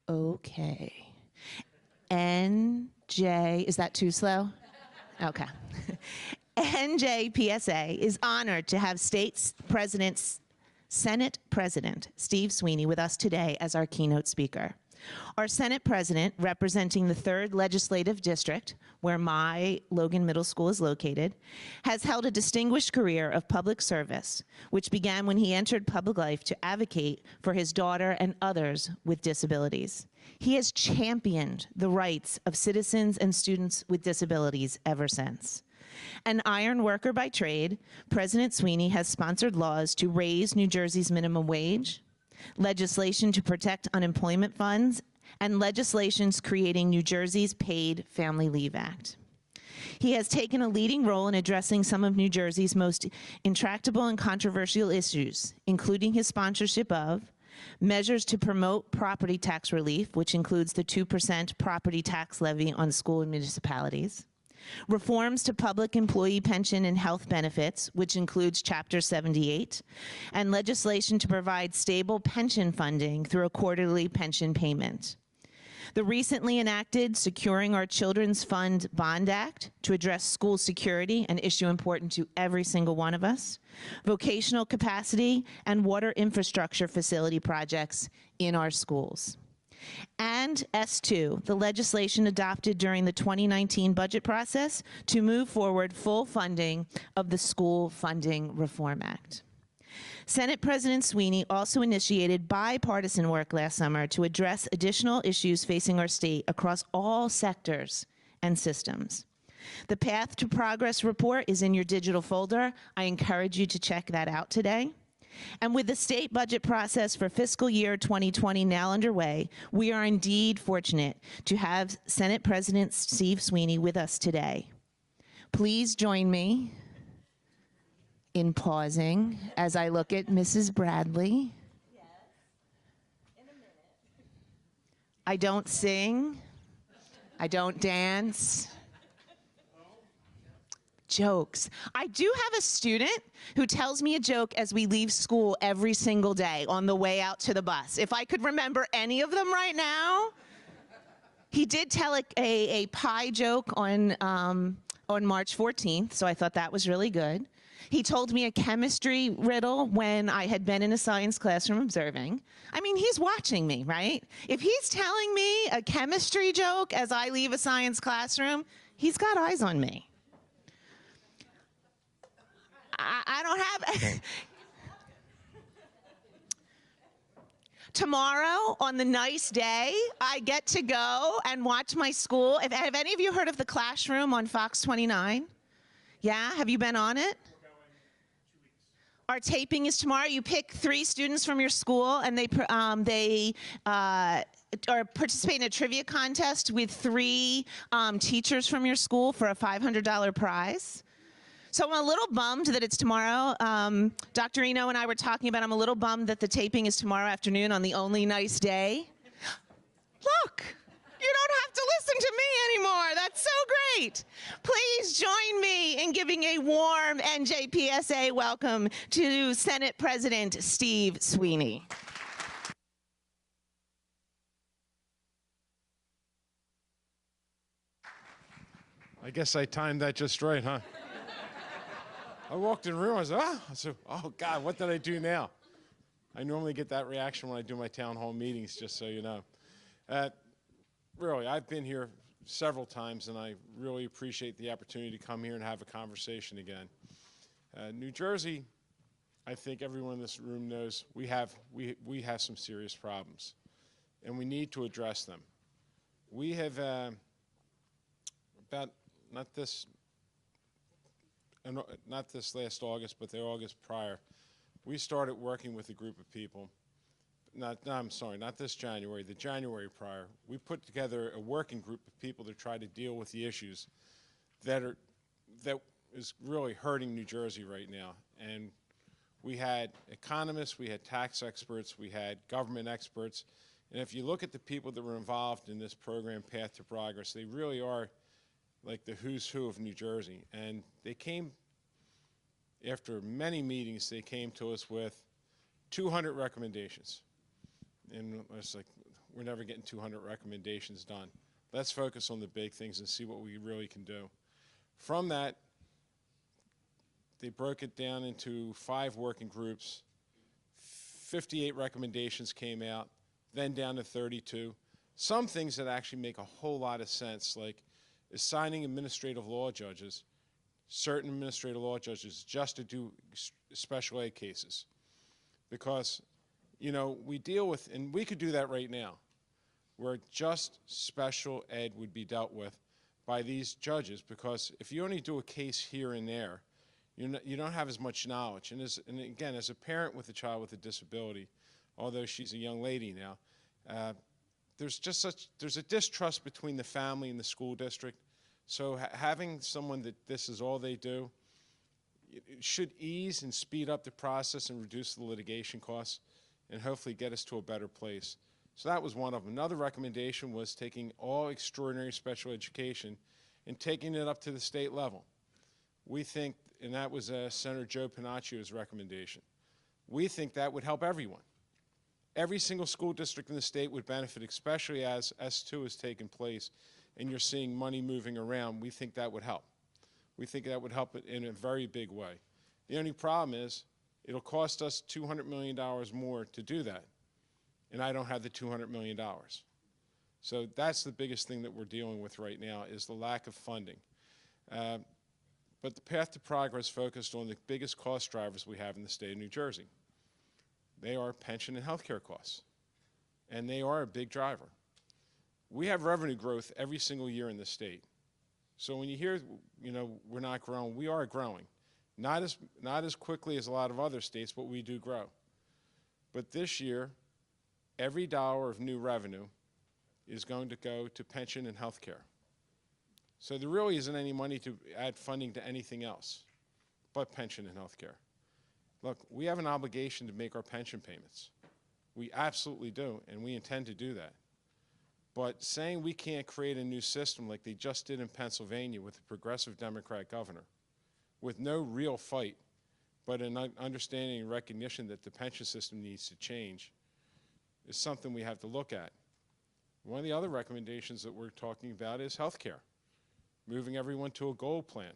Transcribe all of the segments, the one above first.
Okay. Is that too slow? Okay. NJPSA is honored to have Senate President Steve Sweeney with us today as our keynote speaker. Our Senate President, representing the 3rd Legislative District, where my Logan Middle School is located, has held a distinguished career of public service, which began when he entered public life to advocate for his daughter and others with disabilities. He has championed the rights of citizens and students with disabilities ever since. An iron worker by trade, President Sweeney has sponsored laws to raise New Jersey's minimum wage, legislation to protect unemployment funds, and legislations creating New Jersey's Paid Family Leave Act. He has taken a leading role in addressing some of New Jersey's most intractable and controversial issues, including his sponsorship of measures to promote property tax relief, which includes the 2% property tax levy on school and municipalities, reforms to public employee pension and health benefits, which includes Chapter 78, and legislation to provide stable pension funding through a quarterly pension payment. The recently enacted Securing Our Children's Fund Bond Act to address school security, an issue important to every single one of us, vocational capacity, and water infrastructure facility projects in our schools. And S2, the legislation adopted during the 2019 budget process to move forward full funding of the School Funding Reform Act. Senate President Sweeney also initiated bipartisan work last summer to address additional issues facing our state across all sectors and systems. The Path to Progress report is in your digital folder. I encourage you to check that out today. And with the state budget process for fiscal year 2020 now underway, we are indeed fortunate to have Senate President Steve Sweeney with us today. Please join me in pausing as I look at Mrs. Bradley. Yes, in a minute. I don't sing. I don't dance. Jokes. I do have a student who tells me a joke as we leave school every single day on the way out to the bus. If I could remember any of them right now. He did tell a pie joke on March 14th, so I thought that was really good. He told me a chemistry riddle when I had been in a science classroom observing. I mean, he's watching me, right? If he's telling me a chemistry joke as I leave a science classroom, he's got eyes on me. I don't have... Tomorrow, on the nice day, I get to go and watch my school. Have any of you heard of The Classroom on Fox 29? Yeah? Have you been on it? Our taping is tomorrow. You pick 3 students from your school, and they participate in a trivia contest with 3 teachers from your school for a $500 prize. So I'm a little bummed that it's tomorrow. Dr. Eno and I were talking about I'm a little bummed that the taping is tomorrow afternoon on the only nice day. Look, you don't have to listen to me anymore. That's so great. Please join me in giving a warm NJPSA welcome to Senate President Steve Sweeney. I guess I timed that just right, huh? I walked in the room, I said, oh God, what did I do now? I normally get that reaction when I do my town hall meetings, just so you know. Really, I've been here several times, and I really appreciate the opportunity to come here and have a conversation again. New Jersey, I think everyone in this room knows, we have some serious problems, and we need to address them. We have, not this last August, but the August prior, we started working with a group of people. Not this January, the January prior. We put together a working group of people to try to deal with the issues that is really hurting New Jersey right now. And we had economists, we had tax experts, we had government experts. And if you look at the people that were involved in this program, Path to Progress, they really are like the who's who of New Jersey. And they came, after many meetings, they came to us with 200 recommendations. And I was like, we're never getting 200 recommendations done. Let's focus on the big things and see what we really can do. From that, they broke it down into 5 working groups. 58 recommendations came out, then down to 32. Some things that actually make a whole lot of sense, like assigning administrative law judges, certain administrative law judges, just to do special ed cases. Because, you know, we deal with, and we could do that right now, where just special ed would be dealt with by these judges, because if you only do a case here and there, you don't have as much knowledge. And again, as a parent with a child with a disability, although she's a young lady now, there's a distrust between the family and the school district. So having someone that this is all they do, it should ease and speed up the process and reduce the litigation costs and hopefully get us to a better place. So that was one of them. Another recommendation was taking all extraordinary special education and taking it up to the state level. We think, and that was Senator Joe Pinaccio's recommendation, we think that would help everyone. Every single school district in the state would benefit, especially as S2 has taken place and you're seeing money moving around. We think that would help. We think that would help it in a very big way. The only problem is it'll cost us $200 million more to do that, and I don't have the $200 million. So that's the biggest thing that we're dealing with right now is the lack of funding. But the path to progress focused on the biggest cost drivers we have in the state of New Jersey. They are pension and health care costs, and they are a big driver. We have revenue growth every single year in the state. So when you hear, you know, we're not growing, we are growing. Not as quickly as a lot of other states, but we do grow. But this year, every dollar of new revenue is going to go to pension and health care. So there really isn't any money to add funding to anything else but pension and health care. Look, we have an obligation to make our pension payments. We absolutely do, and we intend to do that. But saying we can't create a new system like they just did in Pennsylvania with a progressive Democrat governor, with no real fight, but an understanding and recognition that the pension system needs to change, is something we have to look at. One of the other recommendations that we're talking about is health care, moving everyone to a gold plan.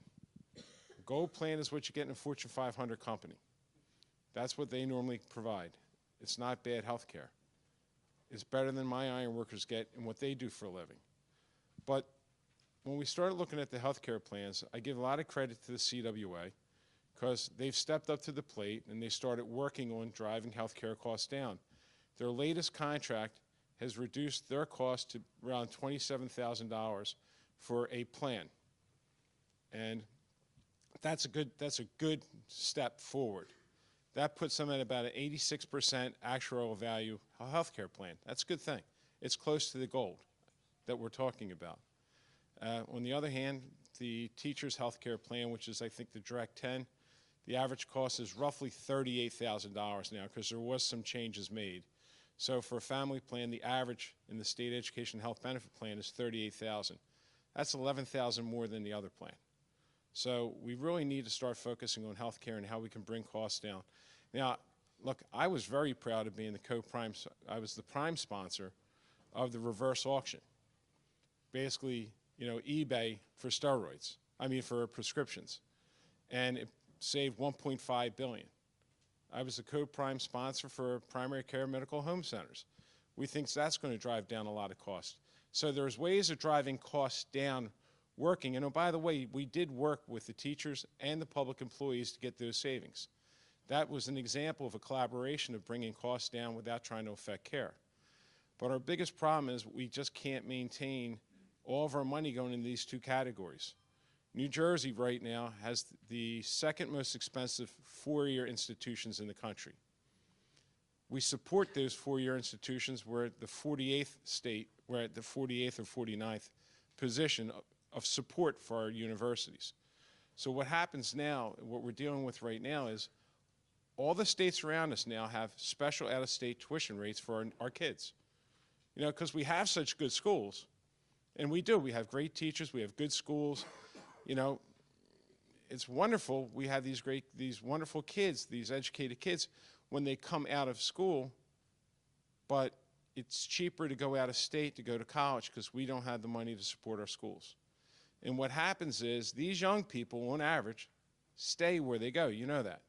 A gold plan is what you get in a Fortune 500 company. That's what they normally provide. It's not bad health care. It's better than my iron workers get and what they do for a living. But when we started looking at the health care plans, I give a lot of credit to the CWA because they've stepped up to the plate and they started working on driving health care costs down. Their latest contract has reduced their cost to around $27,000 for a plan. And that's a good step forward. That puts them at about an 86% actuarial value healthcare plan. That's a good thing. It's close to the gold that we're talking about. On the other hand, the teacher's healthcare plan, which is I think the Direct 10, the average cost is roughly $38,000 now because there was some changes made. So for a family plan, the average in the state education health benefit plan is $38,000. That's $11,000 more than the other plan. So we really need to start focusing on health care and how we can bring costs down. Now, look, I was very proud of being the I was the prime sponsor of the reverse auction. Basically, you know, eBay for steroids, for prescriptions. And it saved $1.5 billion. I was the co-prime sponsor for primary care medical home centers. We think that's going to drive down a lot of costs. So there's ways of driving costs down working. And oh, by the way, we did work with the teachers and the public employees to get those savings. That was an example of a collaboration of bringing costs down without trying to affect care. But our biggest problem is we just can't maintain all of our money going into these two categories. New Jersey right now has the second most expensive four-year institutions in the country. We support those four-year institutions. We're at the 48th state, we're at the 48th or 49th position of support for our universities. So what happens now, what we're dealing with right now is all the states around us now have special out-of-state tuition rates for our kids. You know, because we have such good schools, and we do. We have great teachers, we have good schools. You know, it's wonderful. We have these wonderful kids, these educated kids when they come out of school, but it's cheaper to go out of state to go to college because we don't have the money to support our schools. And what happens is these young people, on average, stay where they go. You know that.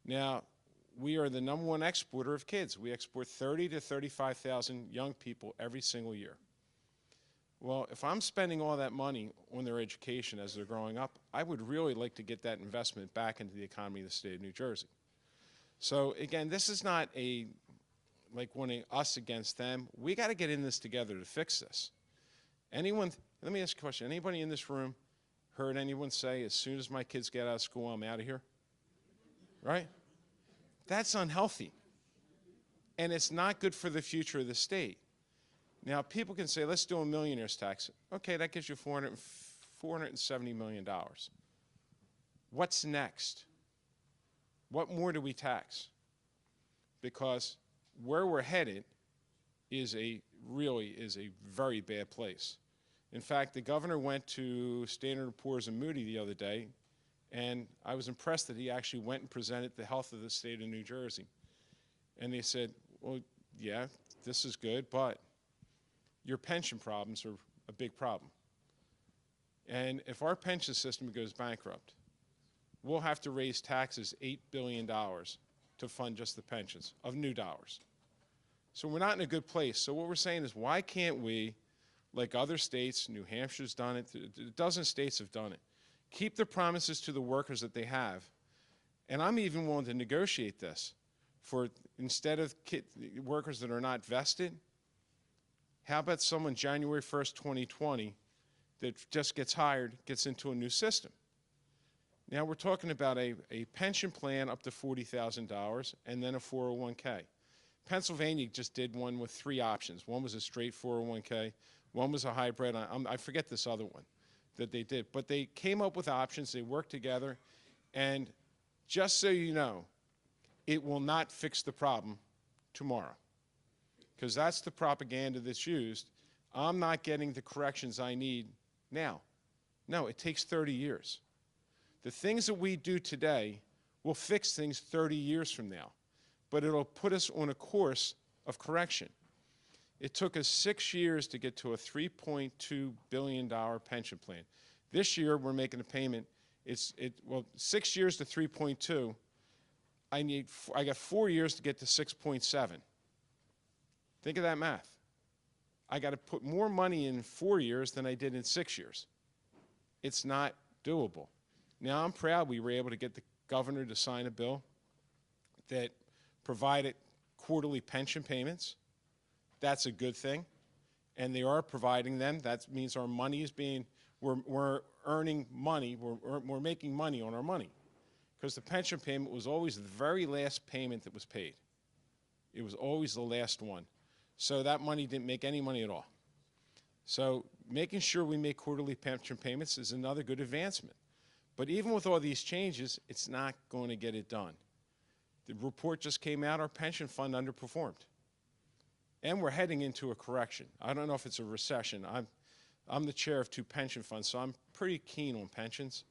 Now, we are the #1 exporter of kids. We export 30 to 35,000 young people every single year. Well, if I'm spending all that money on their education as they're growing up, I would really like to get that investment back into the economy of the state of New Jersey. So again, this is not like winning us against them. We got to get in this together to fix this. Anyone, let me ask you a question. Anybody in this room heard anyone say, as soon as my kids get out of school, I'm out of here? Right? That's unhealthy. And it's not good for the future of the state. Now, people can say, let's do a millionaire's tax. Okay, that gives you $470 million. What's next? What more do we tax? Because where we're headed is really a very bad place. In fact, the governor went to Standard & Poor's and Mooney the other day, and I was impressed that he actually went and presented the health of the state of New Jersey. And they said, well, yeah, this is good, but your pension problems are a big problem. And if our pension system goes bankrupt, we'll have to raise taxes $8 billion to fund just the pensions of new dollars. So we're not in a good place. So what we're saying is, why can't we, like other states, New Hampshire's done it, a dozen states have done it, keep the promises to the workers that they have. And I'm even willing to negotiate this for, instead of workers that are not vested, how about someone January 1st, 2020, that just gets hired, gets into a new system? Now we're talking about a pension plan up to $40,000 and then a 401k. Pennsylvania just did one with 3 options. One was a straight 401k, one was a hybrid, I forget this other one that they did. But they came up with options, they worked together, and just so you know, it will not fix the problem tomorrow. Because that's the propaganda that's used. I'm not getting the corrections I need now. No, it takes 30 years. The things that we do today will fix things 30 years from now, but it'll put us on a course of correction. It took us 6 years to get to a $3.2 billion pension plan. This year, we're making a payment. Well, 6 years to 3.2. I got 4 years to get to 6.7. Think of that math. I got to put more money in 4 years than I did in 6 years. It's not doable. Now, I'm proud we were able to get the governor to sign a bill that provided quarterly pension payments. That's a good thing. And they are providing them. That means our money is being, we're earning money, we're making money on our money. Because the pension payment was always the very last payment that was paid. It was always the last one. So that money didn't make any money at all. So making sure we make quarterly pension payments is another good advancement. But even with all these changes, it's not going to get it done. The report just came out, our pension fund underperformed. And we're heading into a correction. I don't know if it's a recession. I'm the chair of 2 pension funds, so I'm pretty keen on pensions.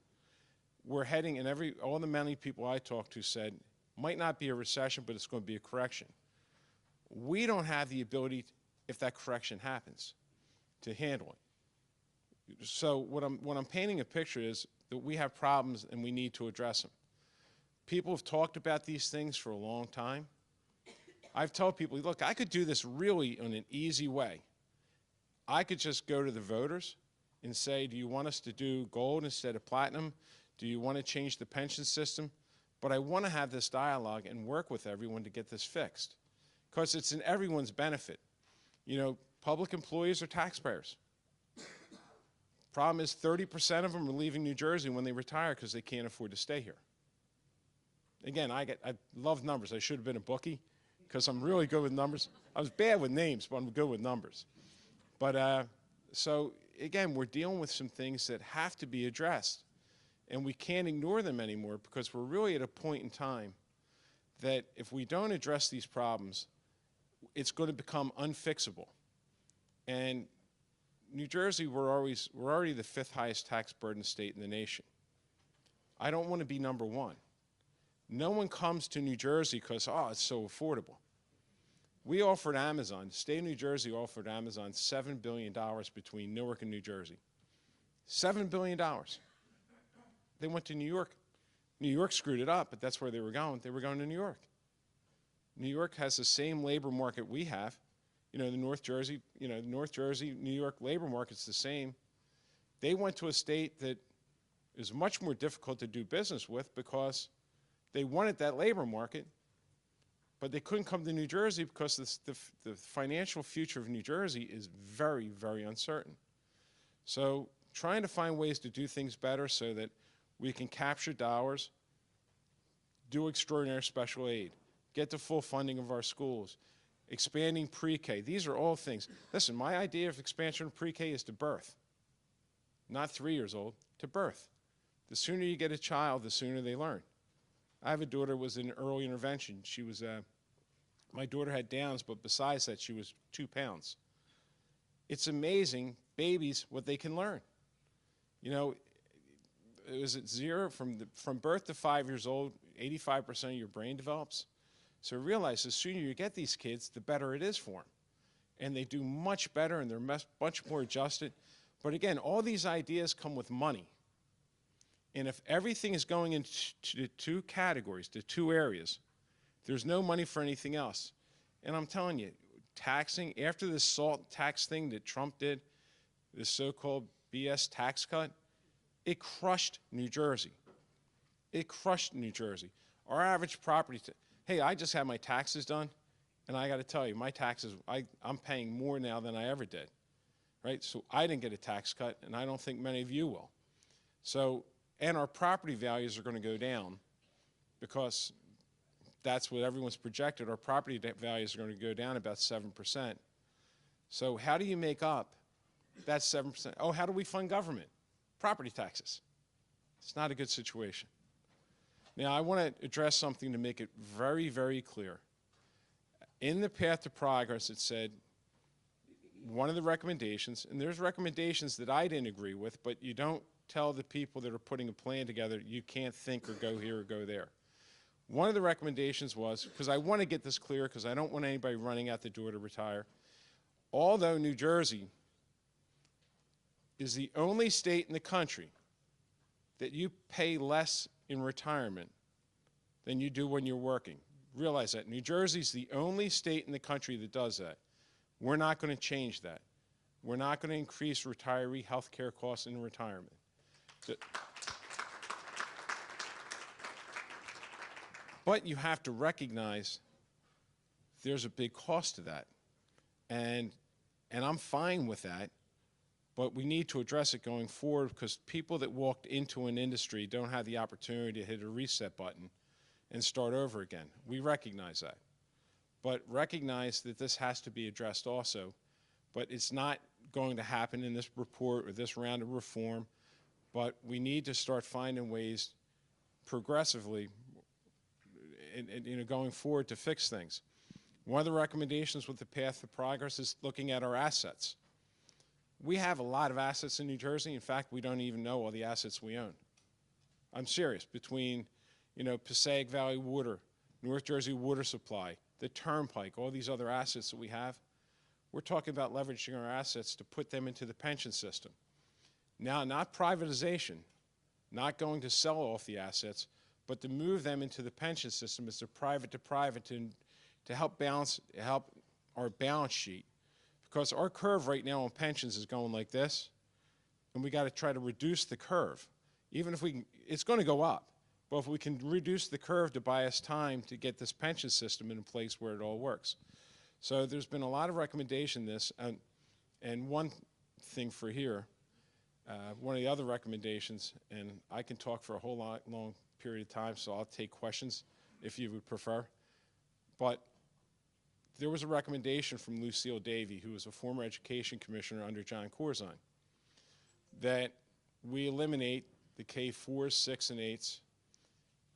We're heading, and all the many people I talked to said, might not be a recession, but it's going to be a correction. We don't have the ability, if that correction happens, to handle it. So what I'm painting a picture is that we have problems and we need to address them. People have talked about these things for a long time. I've told people, look, I could do this really in an easy way. I could just go to the voters and say, do you want us to do gold instead of platinum? Do you want to change the pension system? But I want to have this dialogue and work with everyone to get this fixed, because it's in everyone's benefit. You know, public employees are taxpayers. Problem is 30% of them are leaving New Jersey when they retire because they can't afford to stay here. Again, I love numbers. I should have been a bookie because I'm really good with numbers. I was bad with names, but I'm good with numbers. But so again, we're dealing with some things that have to be addressed, and we can't ignore them anymore because we're really at a point in time that if we don't address these problems, it's going to become unfixable. And New Jersey, we're already the 5th highest tax burden state in the nation. I don't want to be #1. No one comes to New Jersey because, oh, it's so affordable. We offered Amazon, the state of New Jersey offered Amazon $7 billion between Newark and New Jersey. $7 billion. They went to New York. New York screwed it up, but that's where they were going. They were going to New York. New York has the same labor market we have. You know, the North Jersey, New York labor market's the same. They went to a state that is much more difficult to do business with because they wanted that labor market, but they couldn't come to New Jersey because the financial future of New Jersey is very, very uncertain. So trying to find ways to do things better so that we can capture dollars, do extraordinary special aid, get the full funding of our schools, expanding pre-K. These are all things. Listen, my idea of expansion of pre-K is to birth, not 3 years old, to birth. The sooner you get a child, the sooner they learn. I have a daughter who was in early intervention. She was, my daughter had Downs, but besides that, she was 2 pounds. It's amazing, babies, what they can learn. You know, it was at zero, from birth to 5 years old, 85% of your brain develops. So realize the sooner you get these kids, the better it is for them. And they do much better, and they're much more adjusted. But again, all these ideas come with money. And if everything is going into 2 categories, to 2 areas, there's no money for anything else. And I'm telling you, taxing, after this SALT tax thing that Trump did, this so-called BS tax cut, it crushed New Jersey. It crushed New Jersey. Our average property, hey, I just had my taxes done, and I got to tell you, my taxes, I'm paying more now than I ever did, right? So I didn't get a tax cut, and I don't think many of you will. So, and our property values are going to go down because that's what everyone's projected. Our property values are going to go down about 7%. So how do you make up that 7%? Oh, how do we fund government? Property taxes. It's not a good situation. Now, I want to address something to make it very, very clear. In the path to progress, it said one of the recommendations, and there's recommendations that I didn't agree with, but you don't tell the people that are putting a plan together you can't think or go here or go there. One of the recommendations was, because I want to get this clear because I don't want anybody running out the door to retire, although New Jersey is the only state in the country that you pay less in retirement than you do when you're working. Realize that. New Jersey's the only state in the country that does that. We're not going to change that. We're not going to increase retiree health care costs in retirement. But you have to recognize there's a big cost to that. And I'm fine with that, but we need to address it going forward because people that walked into an industry don't have the opportunity to hit a reset button and start over again. We recognize that. But recognize that this has to be addressed also. But it's not going to happen in this report or this round of reform. But we need to start finding ways progressively and going forward to fix things. One of the recommendations with the path to progress is looking at our assets. We have a lot of assets in New Jersey. In fact, we don't even know all the assets we own. I'm serious. Between, Passaic Valley Water, North Jersey Water Supply, the Turnpike, all these other assets that we have, we're talking about leveraging our assets to put them into the pension system. Now, not privatization, not going to sell off the assets, but to move them into the pension system as a private to private to help our balance sheet. Because our curve right now on pensions is going like this, and we got to try to reduce the curve. Even if we can, it's going to go up, but if we can reduce the curve to buy us time to get this pension system in a place where it all works. So there's been a lot of recommendation in this, and one thing for here, one of the other recommendations, and I can talk for a whole long period of time, so I'll take questions if you would prefer, but there was a recommendation from Lucille Davey, who was a former education commissioner under John Corzine, that we eliminate the K-4s, 6, and 8s,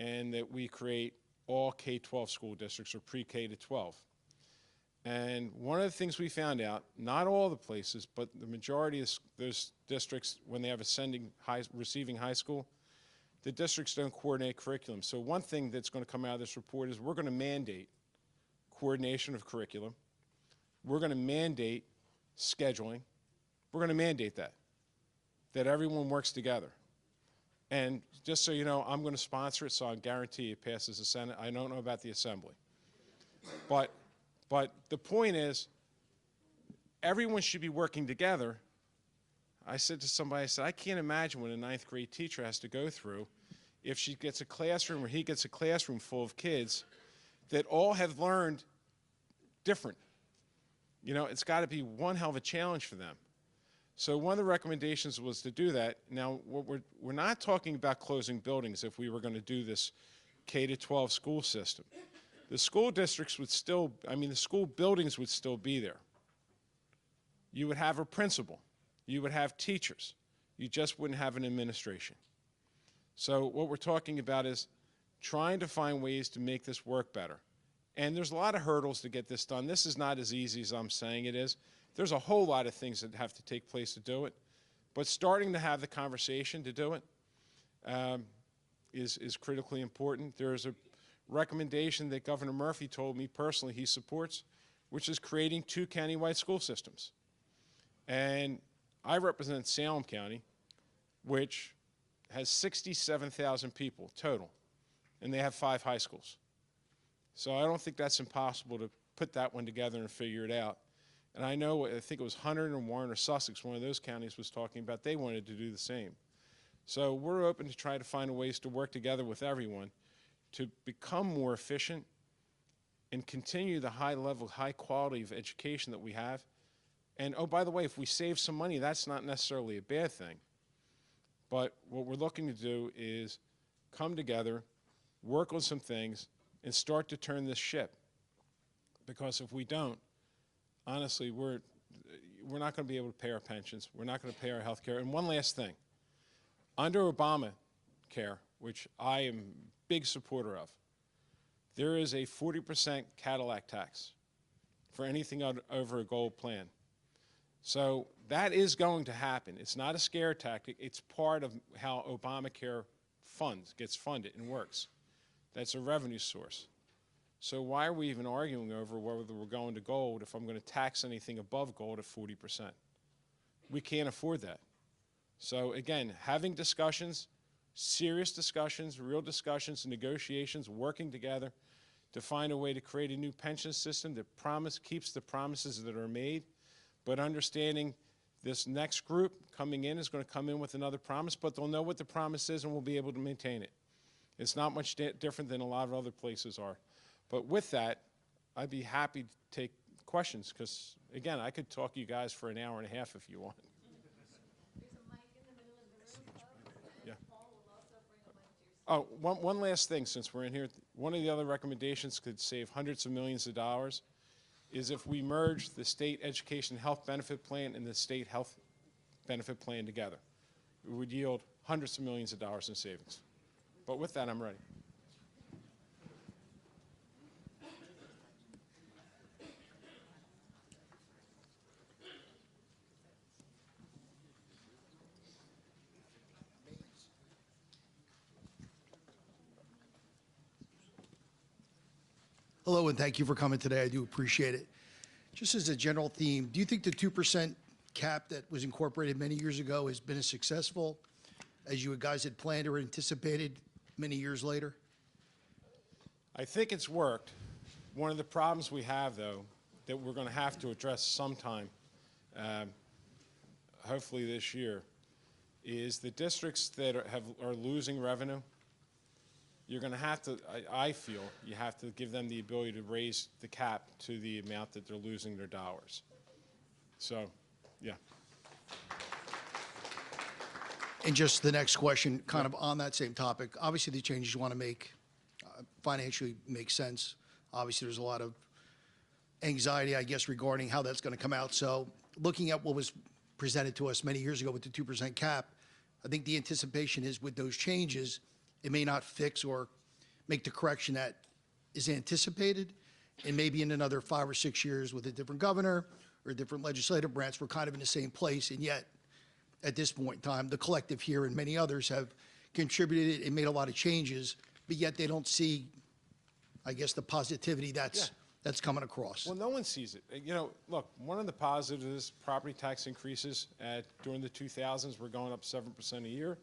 and that we create all K-12 school districts, or pre-K to 12. And one of the things we found out, not all the places, but the majority of those districts, when they have receiving high school, the districts don't coordinate curriculum. So one thing that's going to come out of this report is we're going to mandate coordination of curriculum. we're going to mandate scheduling. We're going to mandate that everyone works together. And just so you know, I'm going to sponsor it, so I guarantee it passes the Senate. I don't know about the Assembly. But the point is, everyone should be working together. I said to somebody, I said, I can't imagine what a 9th grade teacher has to go through if she gets a classroom or he gets a classroom full of kids that all have learned different. You know, it's got to be one hell of a challenge for them. So one of the recommendations was to do that. Now, we're not talking about closing buildings if we were going to do this K-12 school system. The school districts would still, the school buildings would still be there. You would have a principal. You would have teachers. You just wouldn't have an administration. So what we're talking about is trying to find ways to make this work better. And there's a lot of hurdles to get this done. This is not as easy as I'm saying it is. There's a whole lot of things that have to take place to do it. But starting to have the conversation to do it is critically important. There's a recommendation that Governor Murphy told me personally he supports, which is creating 2 countywide school systems. And I represent Salem County, which has 67,000 people total, and they have 5 high schools. So I don't think that's impossible to put that one together and figure it out. And I know, I think it was Hunter or Warren or Sussex, one of those counties was talking about they wanted to do the same. So we're open to try to find ways to work together with everyone to become more efficient and continue the high level, high quality of education that we have. And oh, by the way, if we save some money, that's not necessarily a bad thing. But what we're looking to do is come together, work on some things, and start to turn this ship. Because if we don't, honestly, we're not going to be able to pay our pensions. We're not going to pay our health care. And one last thing. Under Obamacare, which I am a big supporter of, there is a 40% Cadillac tax for anything over a gold plan. So that is going to happen. It's not a scare tactic. It's part of how Obamacare gets funded and works. That's a revenue source. So why are we even arguing over whether we're going to gold if I'm going to tax anything above gold at 40%? We can't afford that. So again, having discussions, serious discussions, real discussions, negotiations, working together to find a way to create a new pension system that keeps the promises that are made, but understanding this next group coming in is going to come in with another promise, but they'll know what the promise is and we'll be able to maintain it. It's not much different than a lot of other places are. But with that, I'd be happy to take questions because, again, I could talk to you guys for an hour and a half if you want. There's a mic in the middle of the room, folks, and Yeah. Paul will also bring a mic to your Oh, one last thing since we're in here. One of the other recommendations could save hundreds of millions of dollars is if we merge the state education health benefit plan and the state health benefit plan together. It would yield hundreds of millions of dollars in savings. But with that, I'm ready. Hello, and thank you for coming today. I do appreciate it. Just as a general theme, do you think the 2% cap that was incorporated many years ago has been as successful as you guys had planned or anticipated many years later? I think it's worked. One of the problems we have, though, that we're going to have to address sometime, hopefully this year, is the districts that are losing revenue. You're going to have to, I feel, you have to give them the ability to raise the cap to the amount that they're losing their dollars. So, yeah. And just the next question, kind of on that same topic, obviously the changes you want to make financially make sense. Obviously there's a lot of anxiety, I guess, regarding how that's going to come out. So looking at what was presented to us many years ago with the 2% cap, I think the anticipation is with those changes, it may not fix or make the correction that is anticipated. And maybe in another 5 or 6 years with a different governor or a different legislative branch, we're kind of in the same place. And yet, at this point in time, the collective here and many others have contributed and made a lot of changes, but yet they don't see, I guess, the positivity that's that's coming across. Well, no one sees it. You know, look, one of the positives is property tax increases during the 2000s were going up 7% a year.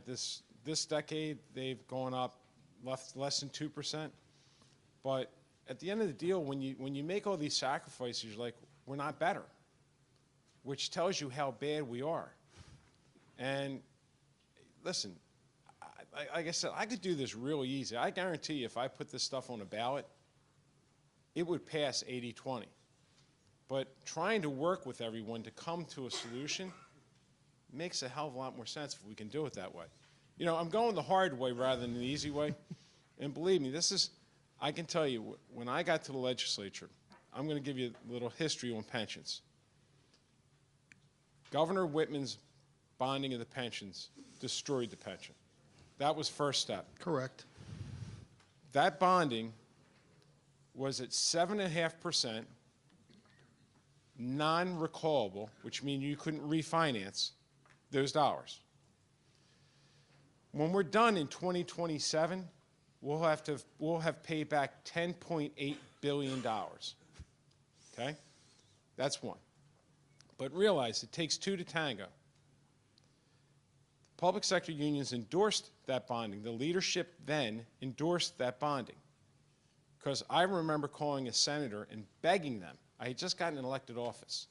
This decade, they've gone up less than 2%. But at the end of the deal, when you make all these sacrifices, you're like, we're not better, which tells you how bad we are. And listen, like I said, I could do this real easy. I guarantee you, if I put this stuff on a ballot, it would pass 80-20. But trying to work with everyone to come to a solution makes a hell of a lot more sense if we can do it that way. You know, I'm going the hard way rather than the easy way. And believe me, I can tell you, when I got to the legislature, I'm going to give you a little history on pensions. Governor Whitman's bonding of the pensions destroyed the pension. That was first step. Correct. That bonding was at 7.5%, non-recallable, which means you couldn't refinance those dollars. When we're done in 2027, we'll have paid back $10.8 billion. Okay? That's one. But realize it takes two to tango. Public sector unions endorsed that bonding. The leadership then endorsed that bonding. Because I remember calling a senator and begging them. I had just gotten an elected office.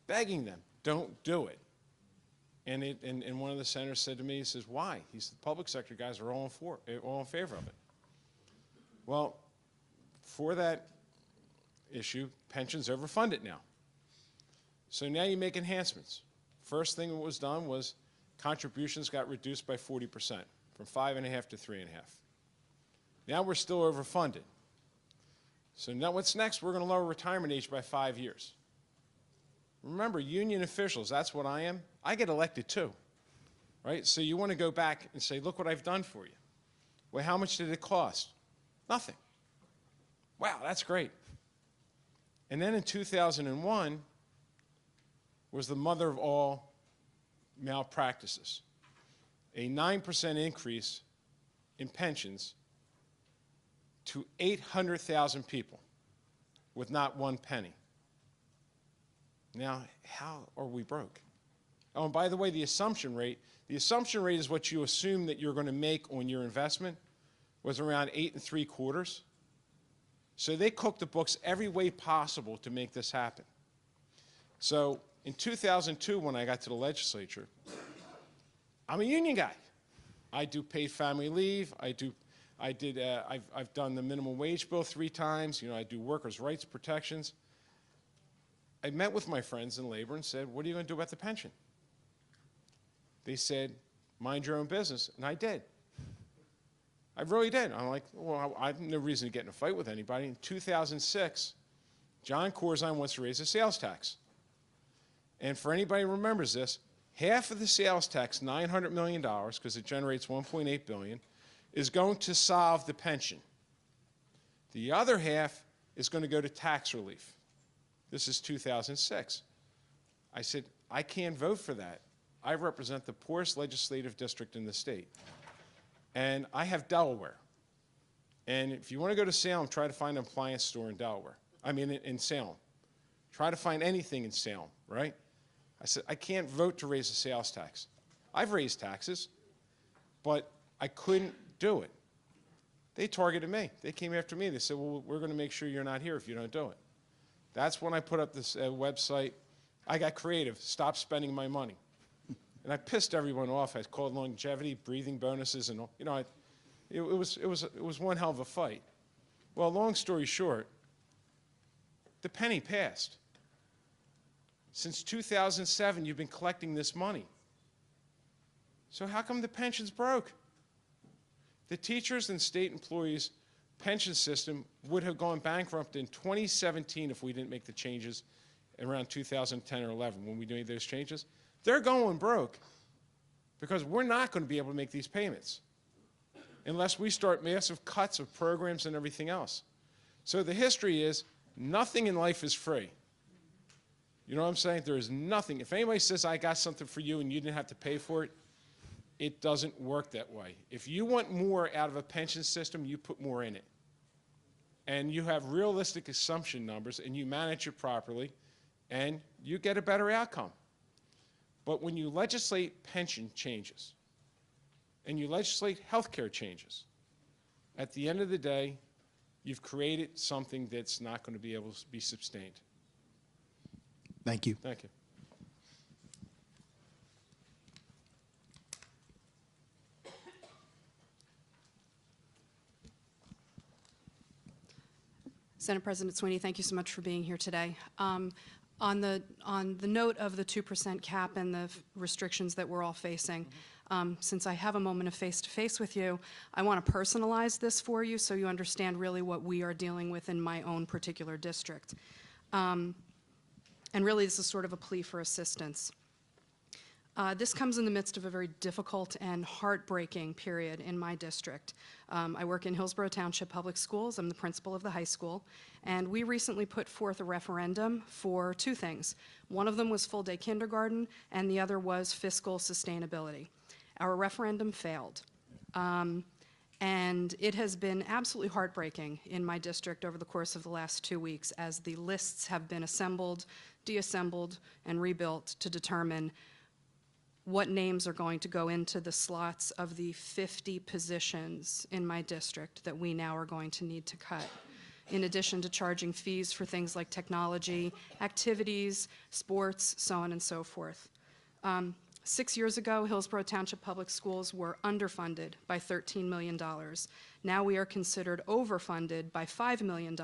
Begging them, don't do it. And one of the senators said to me, he says, why? He said, the public sector guys are all in favor of it. Well, for that issue, pensions overfunded now. So now you make enhancements. First thing that was done was contributions got reduced by 40%, from 5.5 to 3.5. Now we're still overfunded. So now what's next? We're going to lower retirement age by 5 years. Remember, union officials, that's what I am. I get elected too, right? So you want to go back and say, look what I've done for you. Well, how much did it cost? Nothing. Wow, that's great. And then in 2001 was the mother of all malpractices. A 9% increase in pensions to 800,000 people with not one penny. Now, how are we broke? Oh, and by the way, the assumption rate is what you assume that you're going to make on your investment, was around 8 3/4. So they cooked the books every way possible to make this happen. So in 2002, when I got to the legislature, I'm a union guy. I do paid family leave. I've done the minimum wage bill 3 times. You know, I do workers' rights protections. I met with my friends in labor and said, what are you going to do about the pension? They said, mind your own business, and I did. I really did. I'm like, well, I have no reason to get in a fight with anybody. In 2006, John Corzine wants to raise the sales tax. And for anybody who remembers this, half of the sales tax, $900 million, because it generates $1.8 billion, is going to solve the pension. The other half is going to go to tax relief. This is 2006. I said, I can't vote for that. I represent the poorest legislative district in the state. And I have Delaware. And if you want to go to Salem, try to find an appliance store in Delaware. I mean, in Salem. Try to find anything in Salem, right? I said, I can't vote to raise the sales tax. I've raised taxes, but I couldn't do it. They targeted me. They came after me. They said, well, we're going to make sure you're not here if you don't do it. That's when I put up this website. I got creative. Stop spending my money. And I pissed everyone off. I called longevity, breathing bonuses, and you know, it was one hell of a fight. Well, long story short, the penny passed. Since 2007, you've been collecting this money. So how come the pension's broke? The teachers and state employees' pension system would have gone bankrupt in 2017 if we didn't make the changes around 2010 or 11 when we made those changes. They're going broke because we're not going to be able to make these payments unless we start massive cuts of programs and everything else. So the history is nothing in life is free. You know what I'm saying? There is nothing. If anybody says, I got something for you and you didn't have to pay for it, it doesn't work that way. If you want more out of a pension system, you put more in it. and you have realistic assumption numbers and you manage it properly, and you get a better outcome. But when you legislate pension changes and you legislate healthcare changes, at the end of the day, you've created something that's not going to be able to be sustained. Thank you. Thank you. Senate President Sweeney, thank you so much for being here today. On the note of the 2% cap and the restrictions that we're all facing, since I have a moment of face-to-face with you, I want to personalize this for you so you understand really what we are dealing with in my own particular district. And really, this is sort of a plea for assistance. This comes in the midst of a very difficult and heartbreaking period in my district. I work in Hillsborough Township Public Schools. I'm the principal of the high school. And we recently put forth a referendum for two things. One of them was full-day kindergarten, and the other was fiscal sustainability. Our referendum failed. And it has been absolutely heartbreaking in my district over the course of the last 2 weeks as the lists have been assembled, deassembled, and rebuilt to determine what names are going to go into the slots of the 50 positions in my district that we now are going to need to cut, in addition to charging fees for things like technology, activities, sports, so on and so forth. 6 years ago, Hillsborough Township Public Schools were underfunded by $13 million. Now we are considered overfunded by $5 million,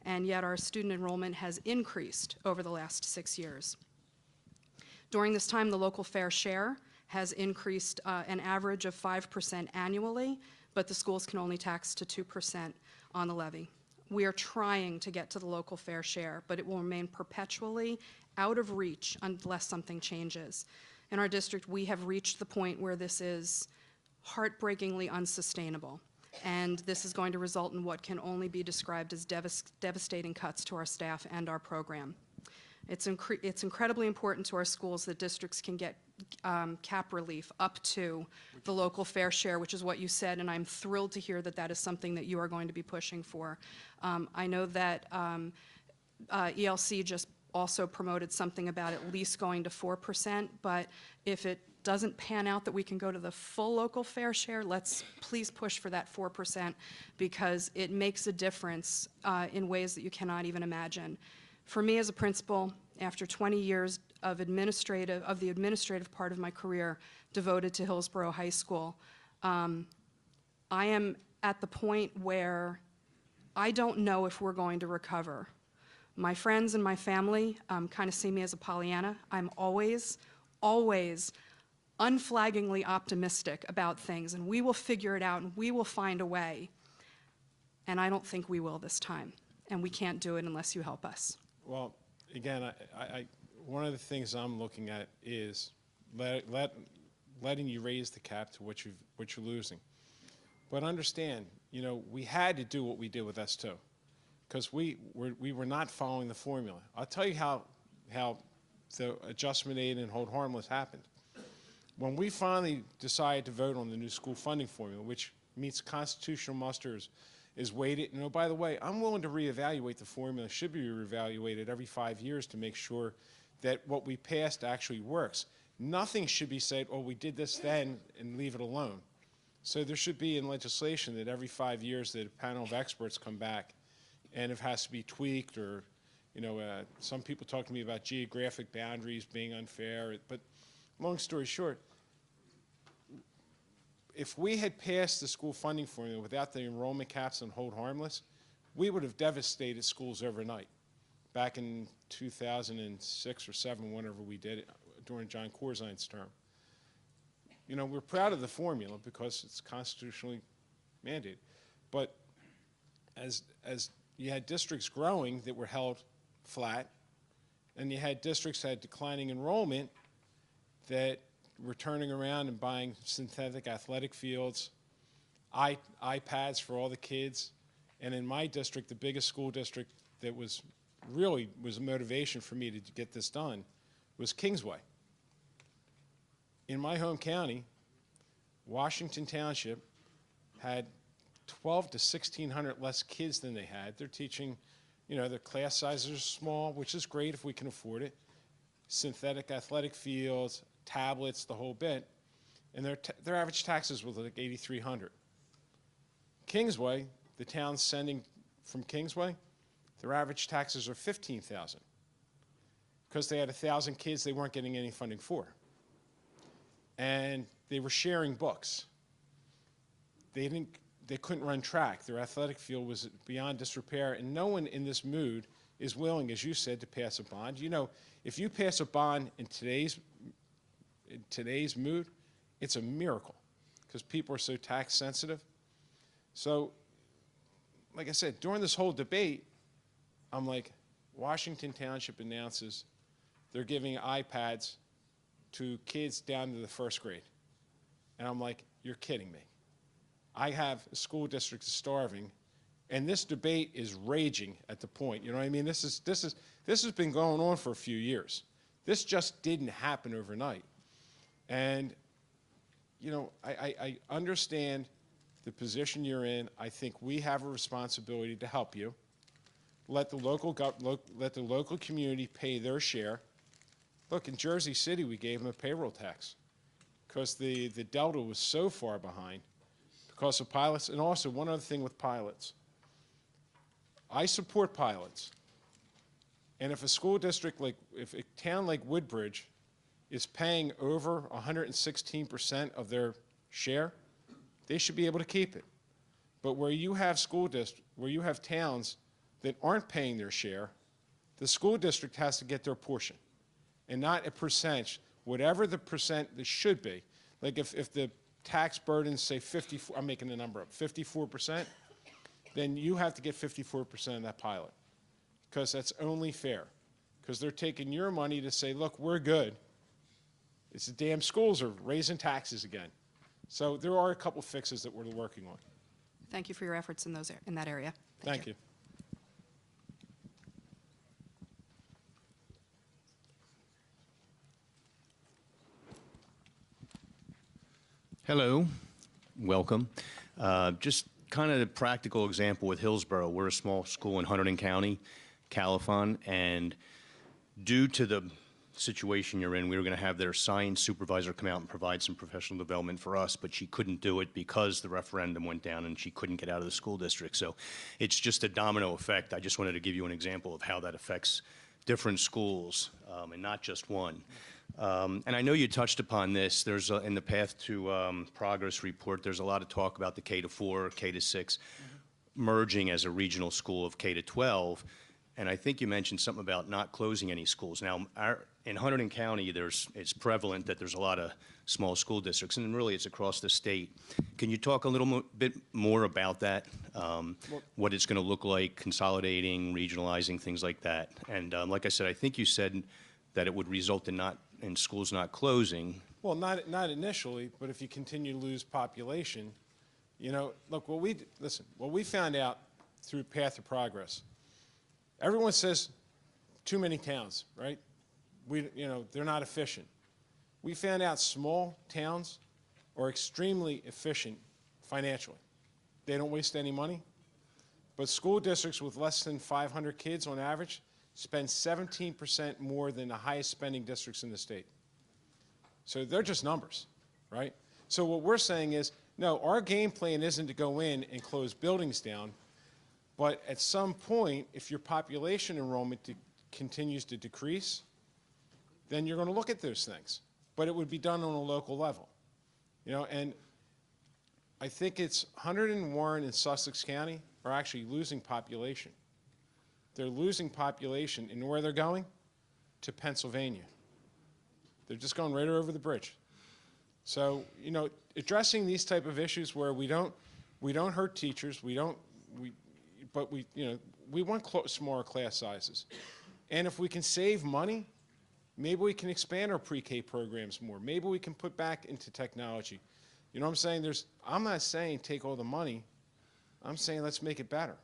and yet our student enrollment has increased over the last 6 years. During this time, the local fair share has increased an average of 5% annually, but the schools can only tax to 2% on the levy. We are trying to get to the local fair share, but it will remain perpetually out of reach unless something changes. In our district, we have reached the point where this is heartbreakingly unsustainable, and this is going to result in what can only be described as devastating cuts to our staff and our program. It's incredibly important to our schools that districts can get cap relief up to the local fair share, which is what you said, and I'm thrilled to hear that that is something that you are going to be pushing for. I know that ELC just also promoted something about at least going to 4%, but if it doesn't pan out that we can go to the full local fair share, let's please push for that 4% because it makes a difference in ways that you cannot even imagine. For me as a principal, after 20 years of the administrative part of my career devoted to Hillsborough High School, I am at the point where I don't know if we're going to recover. My friends and my family kind of see me as a Pollyanna. I'm always, always unflaggingly optimistic about things, and we will figure it out, and we will find a way. And I don't think we will this time, and we can't do it unless you help us. Well, again, one of the things I'm looking at is letting you raise the cap to what you're losing. But understand, you know, we had to do what we did with S2 because we were not following the formula. I'll tell you how the adjustment aid and hold harmless happened. When we finally decided to vote on the new school funding formula, which meets constitutional muster, is weighted. And oh, by the way, I'm willing to reevaluate the formula. Should be reevaluated every 5 years to make sure that what we passed actually works. Nothing should be said, oh, we did this then and leave it alone. So there should be in legislation that every 5 years that a panel of experts come back and it has to be tweaked or, you know, some people talk to me about geographic boundaries being unfair, but long story short, if we had passed the school funding formula without the enrollment caps and hold harmless, we would have devastated schools overnight. Back in 2006 or 7, whenever we did it, during John Corzine's term. You know, we're proud of the formula because it's constitutionally mandated. But as you had districts growing that were held flat, and you had districts that had declining enrollment that were turning around and buying synthetic athletic fields, iPads for all the kids. And in my district, the biggest school district that was a motivation for me to get this done was Kingsway. In my home county, Washington Township had 12 to 1,600 less kids than they had. They're teaching, their class sizes are small, which is great if we can afford it. Synthetic athletic fields, tablets, the whole bit. And their average taxes were like $8,300. Kingsway, the town sending from Kingsway, their average taxes are $15,000 because they had 1,000 kids they weren't getting any funding for. And they were sharing books. They couldn't run track. Their athletic field was beyond disrepair, and no one in this mood is willing, as you said, to pass a bond. If you pass a bond in today's mood, it's a miracle because people are so tax sensitive. So, like I said, during this whole debate, I'm like, Washington Township announces they're giving iPads to kids down to the first grade. And I'm like, you're kidding me. I have a school district starving, and this debate is raging at the point. You know what I mean? This has been going on for a few years. This just didn't happen overnight. And I understand the position you're in. I think we have a responsibility to help you. Let the local community pay their share. Look, in Jersey City, we gave them a payroll tax because the Delta was so far behind because of pilots. And also, one other thing with pilots. I support pilots. And if a school district if a town like Woodbridge is paying over 116% of their share, they should be able to keep it. But where you have where you have towns that aren't paying their share, the school district has to get their portion, and not a percentage, whatever the percent that should be. Like if the tax burden, say 54, I'm making the number up, 54%, then you have to get 54% of that pilot, because that's only fair, because they're taking your money to say, look, we're good. It's the damn schools are raising taxes again. So there are a couple fixes that we're working on. Thank you for your efforts in that area. Thank you. Hello, welcome. Just kind of a practical example with Hillsborough. We're a small school in Hunterdon County, Califon, and due to the situation you're in, we were going to have their science supervisor come out and provide some professional development for us, but she couldn't do it because the referendum went down and she couldn't get out of the school district. So it's just a domino effect. I just wanted to give you an example of how that affects different schools and not just one. And I know you touched upon this. There's in the Path to Progress report, there's a lot of talk about the K-4, K-6 merging as a regional school of K-12. And I think you mentioned something about not closing any schools. Now, in Hunterdon County, it's prevalent that there's a lot of small school districts, and really it's across the state. Can you talk a little bit more about that, what it's going to look like, consolidating, regionalizing, things like that? And like I said, I think you said that it would result in schools not closing. Well, not initially, but if you continue to lose population, look, what we found out through Path to Progress, everyone says too many towns, right? They're not efficient. We found out small towns are extremely efficient financially. They don't waste any money. But school districts with less than 500 kids on average spend 17% more than the highest spending districts in the state. So they're just numbers, right? So what we're saying is, no, our game plan isn't to go in and close buildings down, but at some point, if your population enrollment continues to decrease, then you're going to look at those things. But it would be done on a local level. And I think it's Hunterdon and Warren and Sussex County are actually losing population. They're losing population, and where they're going? To Pennsylvania. They're just going right over the bridge. So, addressing these type of issues where we don't hurt teachers, but we want smaller class sizes. And if we can save money, maybe we can expand our pre-K programs more. Maybe we can put back into technology. You know what I'm saying? I'm not saying take all the money. I'm saying let's make it better.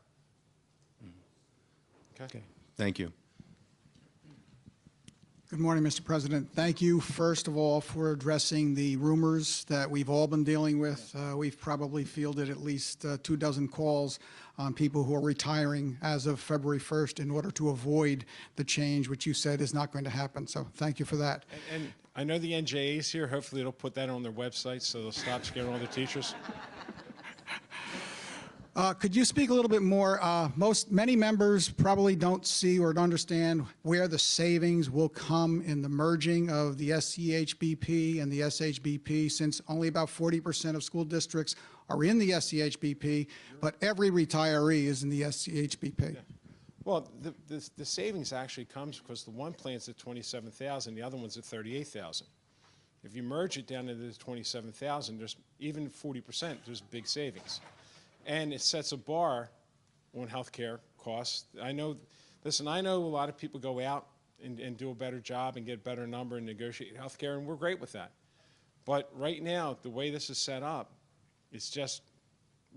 Okay? Thank you. Good morning, Mr. President. Thank you, first of all, for addressing the rumors that we've all been dealing with. We've probably fielded at least 24 calls on people who are retiring as of February 1st in order to avoid the change, which you said is not going to happen. So thank you for that. And I know the NJA is here. Hopefully they'll put that on their website so they'll stop scaring all the teachers. Could you speak a little bit more? Many members probably don't see or don't understand where the savings will come in the merging of the SCHBP and the SHBP, since only about 40% of school districts are in the SCHBP, but every retiree is in the SCHBP. Yeah. Well, the savings actually comes because the one plan's at 27,000, the other one's at 38,000. If you merge it down to the 27,000, there's even 40%, there's big savings. And it sets a bar on healthcare costs. Listen, I know a lot of people go out and do a better job and get a better number and negotiate healthcare, and we're great with that. But right now, the way this is set up, it's just,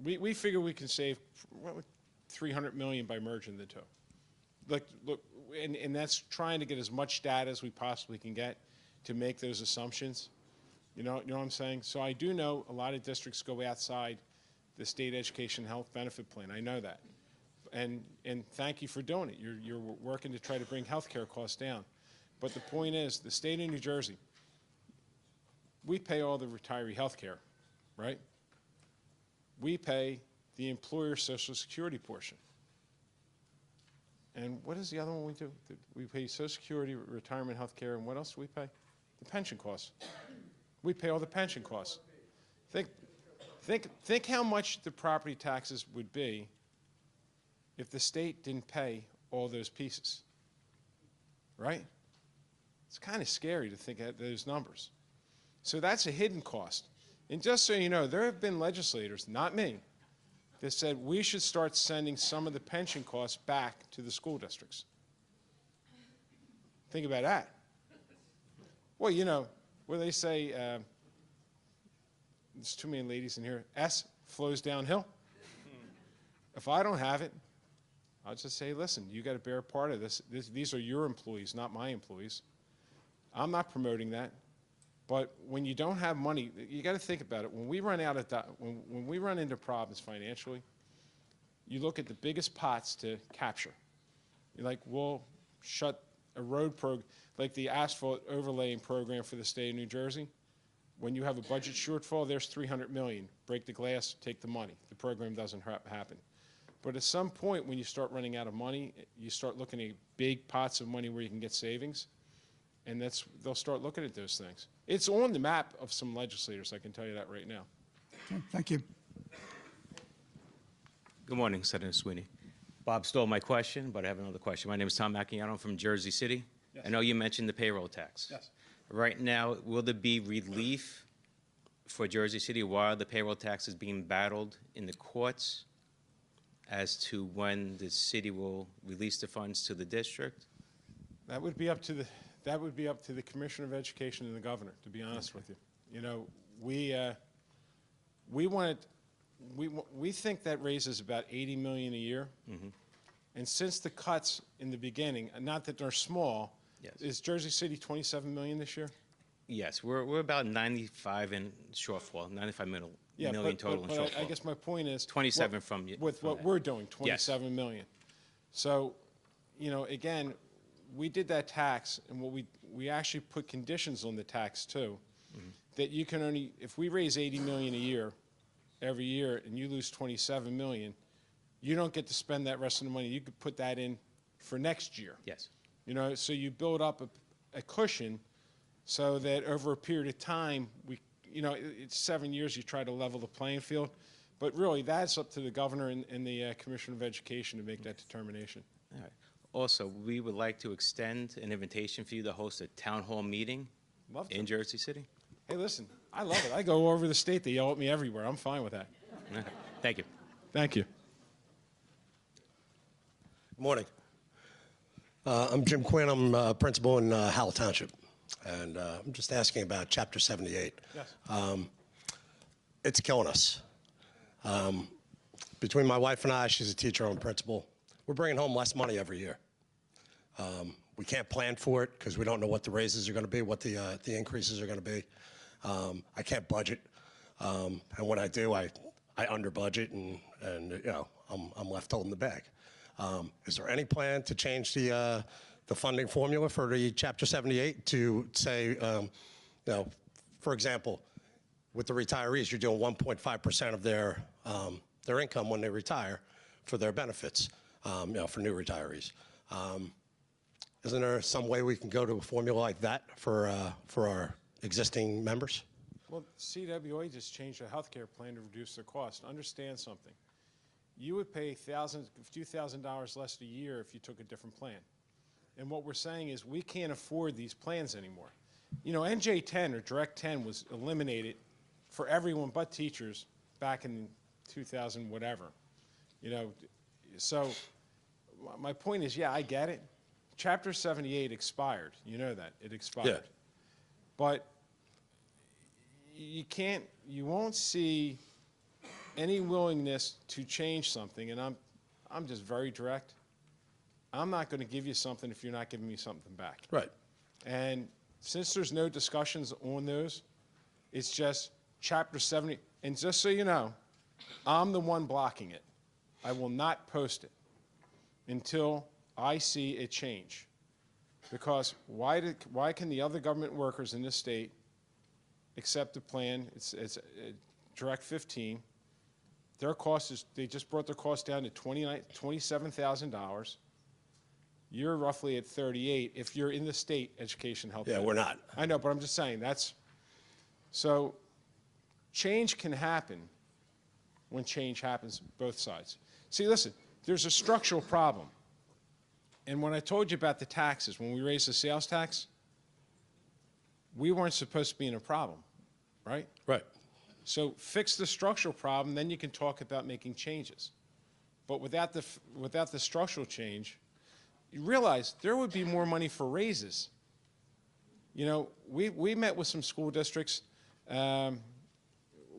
we figure we can save $300 million by merging the two. Look, and that's trying to get as much data as we possibly can get to make those assumptions. You know what I'm saying? So I do know a lot of districts go outside the state education health benefit plan. I know that. And thank you for doing it. You're working to try to bring health care costs down. But the point is, the state of New Jersey, we pay all the retiree health care, right? We pay the employer Social Security portion. And what is the other one we do? We pay Social Security, retirement health care, and what else do we pay? The pension costs. We pay all the pension costs. Think how much the property taxes would be if the state didn't pay all those pieces, right? It's kind of scary to think of those numbers. So that's a hidden cost. And just so you know, there have been legislators, not me, that said we should start sending some of the pension costs back to the school districts. Think about that. Well, you know, where they say, there's too many ladies in here, S flows downhill. If I don't have it, I'll just say, listen, you got to bear part of this. These are your employees, not my employees. I'm not promoting that. But when you don't have money, you got to think about it. When we run out of when we run into problems financially, you look at the biggest pots to capture. You're like, we'll shut a road program, like the asphalt overlaying program for the state of New Jersey. When you have a budget shortfall, there's $300 million. Break the glass, take the money. The program doesn't happen. But at some point, when you start running out of money, you start looking at big pots of money where you can get savings, and they'll start looking at those things. It's on the map of some legislators, I can tell you that right now. Okay, thank you. Good morning, Senator Sweeney. Bob stole my question, but I have another question. My name is Tom Macchiano. I'm from Jersey City. Yes. I know you mentioned the payroll tax. Yes. Right now, will there be relief for Jersey City while the payroll tax is being battled in the courts as to when the city will release the funds to the district? That would be up to the Commissioner of Education and the Governor, to be honest with you. You know, we think that raises about $80 million a year. Mm-hmm. And since the cuts in the beginning, not that they're small, yes. Is Jersey City $27 million this year? Yes, we're about 95 in shortfall, 95 million total in shortfall. I guess my point is 27 with what we're doing, 27 million. So, you know, again, we did that tax, and what we actually put conditions on the tax too, mm-hmm. that you can only, if we raise 80 million a year, every year, and you lose 27 million, you don't get to spend that rest of the money. You could put that in for next year. Yes. You know, so you build up a cushion so that over a period of time, it's 7 years, you try to level the playing field. But really, that's up to the governor and the Commissioner of Education to make that determination. All right. Also, we would like to extend an invitation for you to host a town hall meeting in Jersey City. Hey, listen, I love it. I go all over the state. They yell at me everywhere. I'm fine with that. Thank you. Thank you. Good morning. I'm Jim Quinn. I'm principal in Howell Township. And I'm just asking about Chapter 78. Yes. It's killing us. Between my wife and I, she's a teacher and principal, we're bringing home less money every year. We can't plan for it because we don't know what the raises are going to be, what the increases are going to be. I can't budget, and when I do, I under budget, and you know, I'm left holding the bag. Is there any plan to change the funding formula for the Chapter 78 to say, you know, for example, with the retirees, you're doing 1.5% of their income when they retire for their benefits, you know, for new retirees. Isn't there some way we can go to a formula like that for our existing members? Well, CWA just changed their health care plan to reduce their cost. Understand something. You would pay a few $1,000s less a year if you took a different plan. And what we're saying is we can't afford these plans anymore. You know, NJ10 or Direct 10 was eliminated for everyone but teachers back in 2000 whatever. You know, so my point is, yeah, I get it. Chapter 78 expired. You know that. It expired. Yeah. But you won't see any willingness to change something, and I'm just very direct. I'm not going to give you something if you're not giving me something back. Right. And since there's no discussions on those, it's just Chapter 70. And just so you know, I'm the one blocking it. I will not post it until I see a change. Because why can the other government workers in this state accept the plan? It's Direct 15. Their cost is, they just brought their cost down to $27,000. You're roughly at 38 if you're in the state education health. Yeah, we're not. I know, but I'm just saying so change can happen when change happens both sides. See, listen, there's a structural problem. And when I told you about the taxes, when we raised the sales tax, we weren't supposed to be in a problem, right? Right. So fix the structural problem, then you can talk about making changes. But without the structural change, you realize there would be more money for raises. You know, we met with some school districts.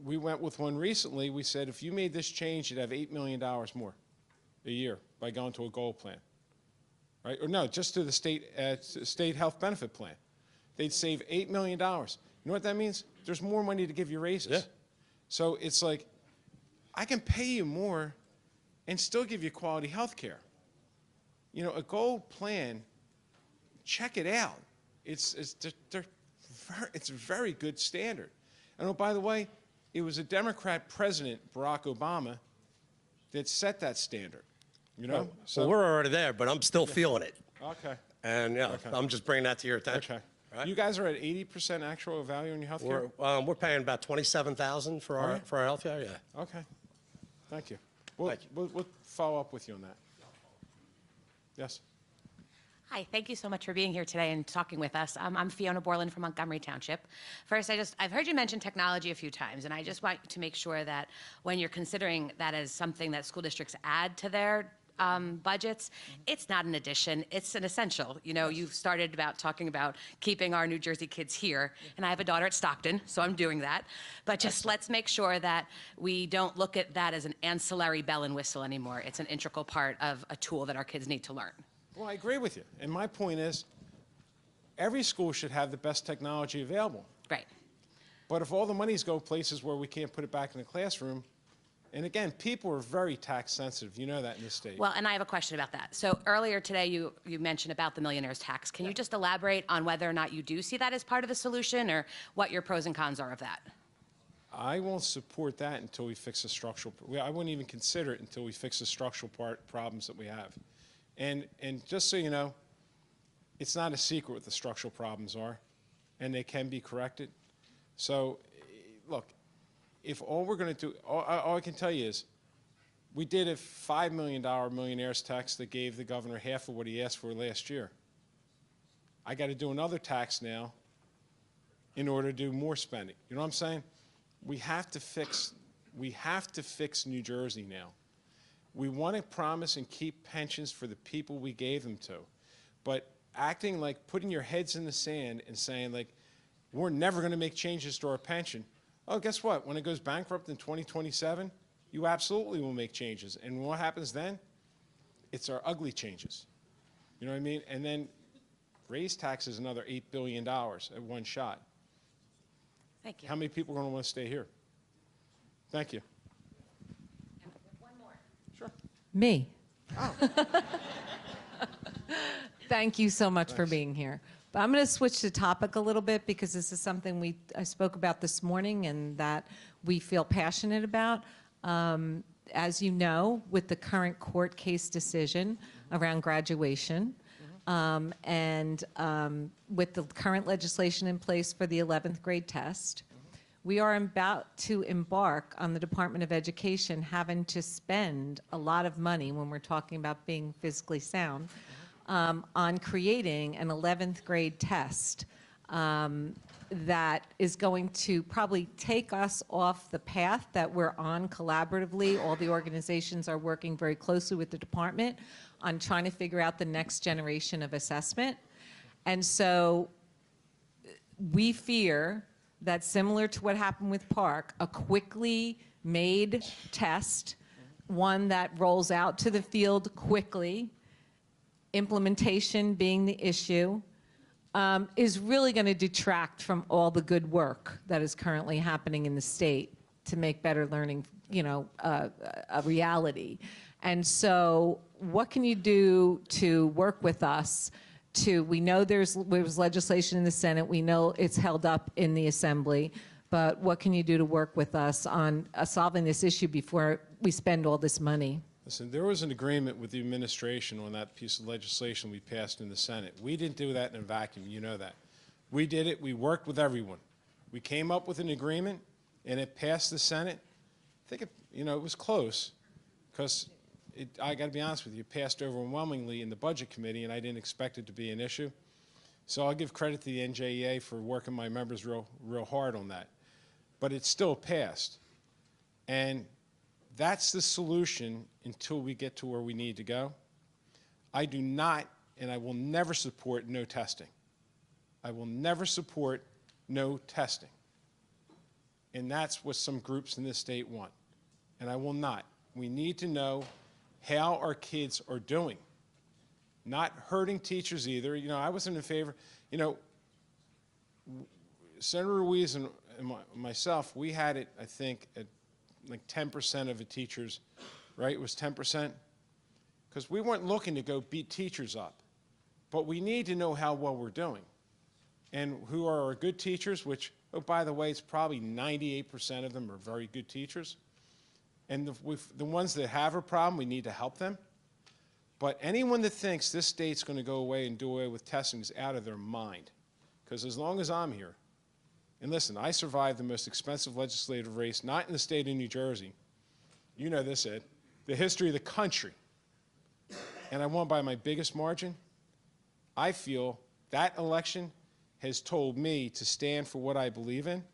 We went with one recently. We said, if you made this change, you'd have $8 million more a year by going to a gold plan, right? Or no, just to the state health benefit plan. They'd save $8 million. You know what that means? There's more money to give you raises. Yeah. So it's like, I can pay you more and still give you quality health care. You know, a gold plan, check it out. It's a very good standard. And oh, by the way, it was a Democrat president, Barack Obama, that set that standard. You know? So we're already there, but I'm still feeling it. Okay. And yeah, Okay. I'm just bringing that to your attention. Okay. Right? You guys are at 80% actual value in your health care? We're paying about $27,000 for our health care. Yeah. Okay. Thank you. Thank you. We'll follow up with you on that. Yes. Hi, thank you so much for being here today and talking with us. I'm Fiona Borland from Montgomery Township. First, I've heard you mention technology a few times, and I just want to make sure that when you're considering that as something that school districts add to their budgets, it's not an addition, it's an essential. You know, you've started about talking about keeping our New Jersey kids here, and I have a daughter at Stockton, so I'm doing that. But just let's make sure that we don't look at that as an ancillary bell and whistle anymore. It's an integral part of a tool that our kids need to learn. Well, I agree with you. And my point is, every school should have the best technology available. Right. But if all the monies go places where we can't put it back in the classroom, and again, people are very tax sensitive. You know that in this state. Well, and I have a question about that. So earlier today, you mentioned about the millionaire's tax. Can you just elaborate on whether or not you do see that as part of the solution, or what your pros and cons are of that? I won't support that until we fix the structural. I wouldn't even consider it until we fix the structural problems that we have. And just so you know, it's not a secret what the structural problems are, and they can be corrected. So, look, if all we're going to do, all I can tell you is, we did a $5 million millionaire's tax that gave the governor half of what he asked for last year. I got to do another tax now in order to do more spending. You know what I'm saying? We have to fix New Jersey now. We want to promise and keep pensions for the people we gave them to. But acting like putting your heads in the sand and saying, like, we're never going to make changes to our pension. Oh, guess what? When it goes bankrupt in 2027, you absolutely will make changes. And what happens then? It's our ugly changes. You know what I mean? And then Raise taxes another $8 billion at one shot. Thank you. How many people are going to want to stay here? Thank you. One more. Sure. Me. Thank you so much for being here. But I'm going to switch the topic a little bit because this is something I spoke about this morning and that we feel passionate about. As you know, with the current court case decision around graduation, and with the current legislation in place for the 11th grade test, we are about to embark on the Department of Education having to spend a lot of money when we're talking about being physically sound on creating an 11th grade test that is going to probably take us off the path that we're on collaboratively. All the organizations are working very closely with the department on trying to figure out the next generation of assessment. And so we fear that, similar to what happened with Park, a quickly made test, one that rolls out to the field quickly, implementation being the issue, is really going to detract from all the good work that is currently happening in the state to make better learning, a reality. And so what can you do to work with us we know there's legislation in the Senate, we know it's held up in the Assembly, but what can you do to work with us on solving this issue before we spend all this money? Listen, there was an agreement with the administration on that piece of legislation we passed in the Senate. We didn't do that in a vacuum, you know that. We did it, we worked with everyone. We came up with an agreement, and it passed the Senate. I think it was close, because I got to be honest with you, it passed overwhelmingly in the Budget Committee, and I didn't expect it to be an issue. So I'll give credit to the NJEA for working my members real hard on that. But it still passed. And that's the solution until we get to where we need to go. I do not, and I will never support no testing. I will never support no testing. And that's what some groups in this state want. And I will not. We need to know how our kids are doing. Not hurting teachers either. I wasn't in favor. Senator Ruiz and myself, we had it, I think, at like 10% of the teachers, right? It was 10%. Because we weren't looking to go beat teachers up. But we need to know how well we're doing. And who are our good teachers, which, oh, by the way, it's probably 98% of them are very good teachers. And the ones that have a problem, we need to help them. But anyone that thinks this state's going to go away and do away with testing is out of their mind. Because as long as I'm here, and listen, I survived the most expensive legislative race, not in the state of New Jersey. You know this, Ed. The history of the country. And I won by my biggest margin. I feel that election has told me to stand for what I believe in.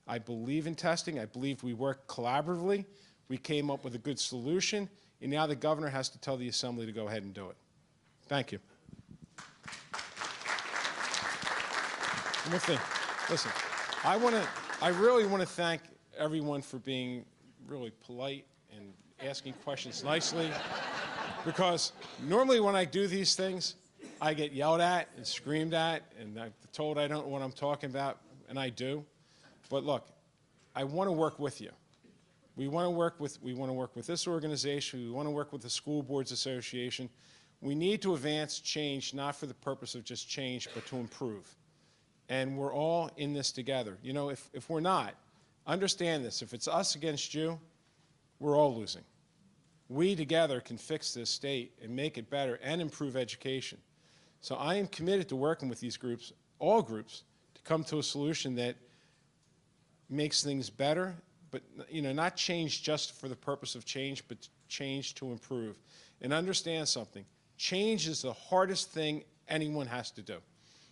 I believe in testing. I believe we work collaboratively. We came up with a good solution, and now the governor has to tell the Assembly to go ahead and do it. Thank you. One more thing. Listen, I really want to thank everyone for being really polite and asking questions nicely, because normally when I do these things, I get yelled at and screamed at, and I'm told I don't know what I'm talking about, and I do. But look, I want to work with you. We want to work with this organization. We want to work with the School Boards Association. We need to advance change, not for the purpose of just change, but to improve. And we're all in this together. If we're not, understand this. If it's us against you, we're all losing. We together can fix this state and make it better and improve education. So I am committed to working with these groups, all groups, to come to a solution that makes things better, but not change just for the purpose of change, but change to improve. And understand something, change is the hardest thing anyone has to do.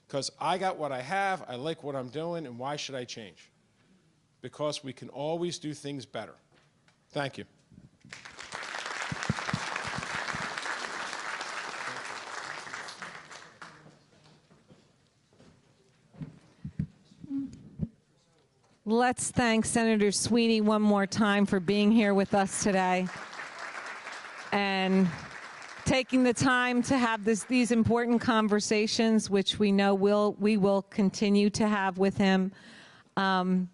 Because I got what I have, I like what I'm doing, and why should I change? Because we can always do things better. Thank you. Let's thank Senator Sweeney one more time for being here with us today and taking the time to have these important conversations, which we know we will continue to have with him. And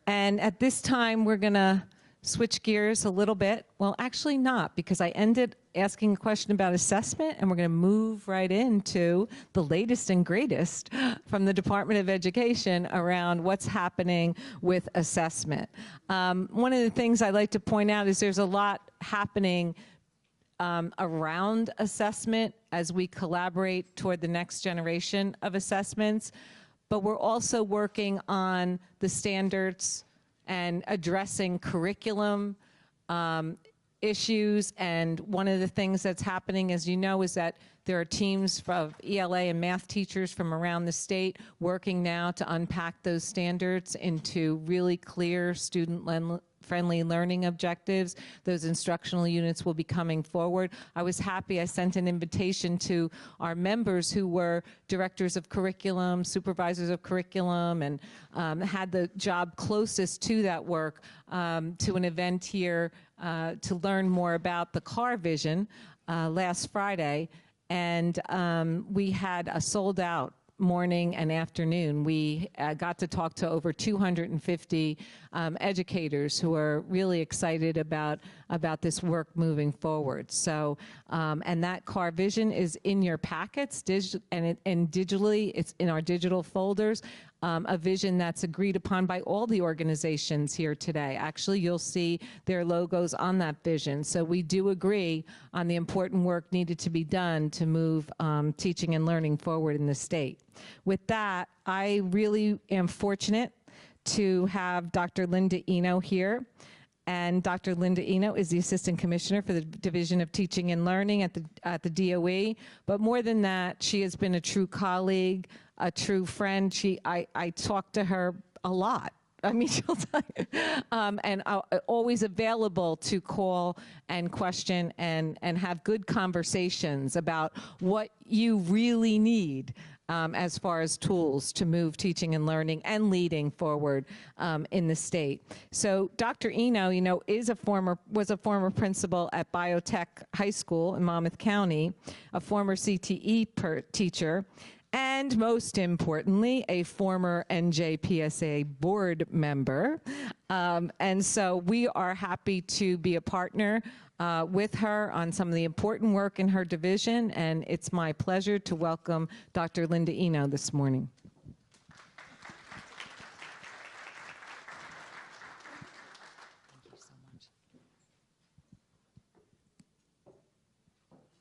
at this time, we're going to switch gears a little bit. Well, actually not, because I ended asking a question about assessment, and we're going to move right into the latest and greatest from the Department of Education around what's happening with assessment. One of the things I like to point out is there's a lot happening around assessment as we collaborate toward the next generation of assessments, but we're also working on the standards and addressing curriculum issues. And one of the things that's happening, as you know, is that there are teams of ELA and math teachers from around the state working now to unpack those standards into really clear student-friendly learning objectives. Those instructional units will be coming forward. I was happy I sent an invitation to our members who were directors of curriculum, supervisors of curriculum, and had the job closest to that work to an event here to learn more about the CAR vision last Friday. And we had a sold-out morning and afternoon. We got to talk to over 250 educators who are really excited about this work moving forward. So, and that CAR vision is in your packets, and digitally, it's in our digital folders. A vision that's agreed upon by all the organizations here today. Actually, you'll see their logos on that vision. So we do agree on the important work needed to be done to move teaching and learning forward in the state. With that, I really am fortunate to have Dr. Linda Eno here. And Dr. Linda Eno is the Assistant Commissioner for the Division of Teaching and Learning at the DOE. But more than that, she has been a true colleague, a true friend. I talk to her a lot. I mean, she'll tell you. And always available to call and question and have good conversations about what you really need as far as tools to move teaching and learning and leading forward in the state. So Dr. Eno, was a former principal at Biotech High School in Monmouth County, a former CTE teacher, and most importantly, a former NJPSA board member. And so we are happy to be a partner with her on some of the important work in her division, and it's my pleasure to welcome Dr. Linda Eno this morning.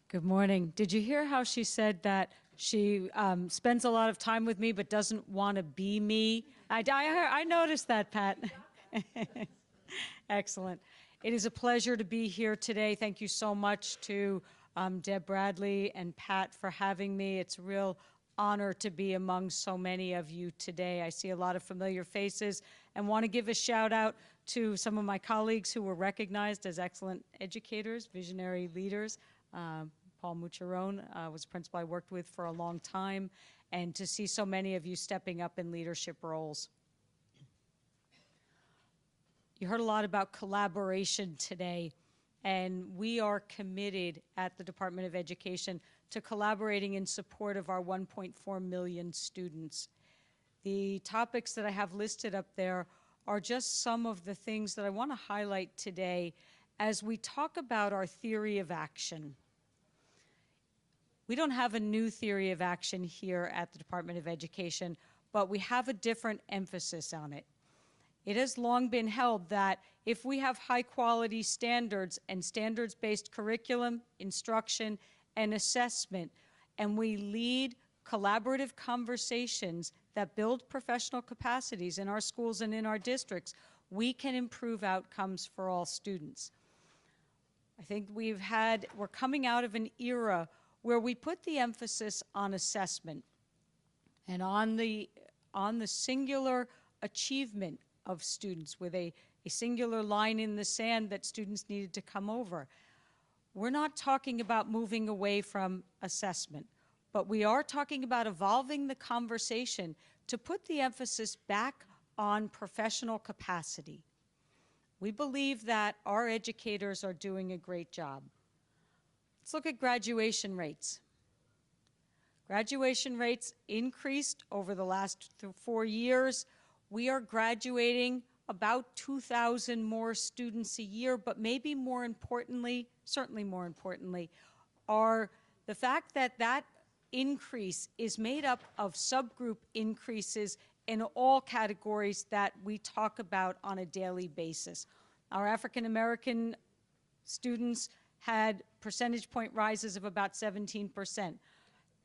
Good morning. Did you hear how she said that she spends a lot of time with me but doesn't want to be me? I noticed that, Pat. Excellent. It is a pleasure to be here today. Thank you so much to Deb Bradley and Pat for having me. It's a real honor to be among so many of you today. I see a lot of familiar faces and want to give a shout out to some of my colleagues who were recognized as excellent educators, visionary leaders. Paul Mucciarone was a principal I worked with for a long time, and to see so many of you stepping up in leadership roles. You heard a lot about collaboration today, and we are committed at the Department of Education to collaborating in support of our 1.4 million students. The topics that I have listed up there are just some of the things that I want to highlight today as we talk about our theory of action. We don't have a new theory of action here at the Department of Education, but we have a different emphasis on it. It has long been held that if we have high-quality standards and standards-based curriculum, instruction, and assessment, and we lead collaborative conversations that build professional capacities in our schools and in our districts, we can improve outcomes for all students. I think we're coming out of an era where we put the emphasis on assessment and on the singular achievement of students with a singular line in the sand that students needed to come over. We're not talking about moving away from assessment, but we are talking about evolving the conversation to put the emphasis back on professional capacity. We believe that our educators are doing a great job. Let's look at graduation rates. Graduation rates increased over the last 4 years. We are graduating about 2,000 more students a year, but maybe more importantly, certainly more importantly, are the fact that that increase is made up of subgroup increases in all categories that we talk about on a daily basis. Our African American students had percentage point rises of about 17%.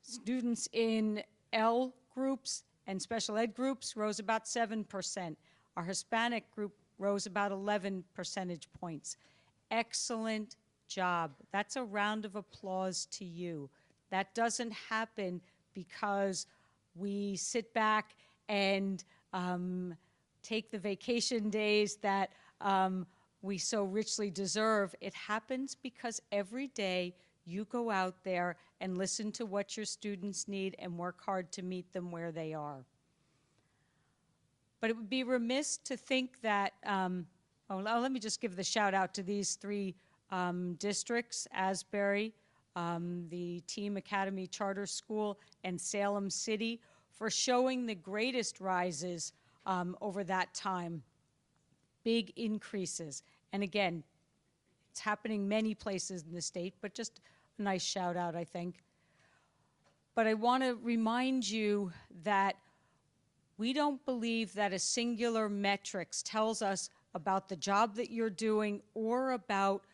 Students in L groups and special ed groups rose about 7%. Our Hispanic group rose about 11 percentage points. Excellent job. That's a round of applause to you. That doesn't happen because we sit back and take the vacation days that we so richly deserve. It happens because every day you go out there and listen to what your students need and work hard to meet them where they are. But it would be remiss to think that, let me just give the shout out to these 3 districts, Asbury, the Team Academy Charter School, and Salem City, for showing the greatest rises over that time. Big increases. And again, it's happening many places in the state, but just a nice shout out, I think. But I want to remind you that we don't believe that a singular metrics tells us about the job that you're doing or about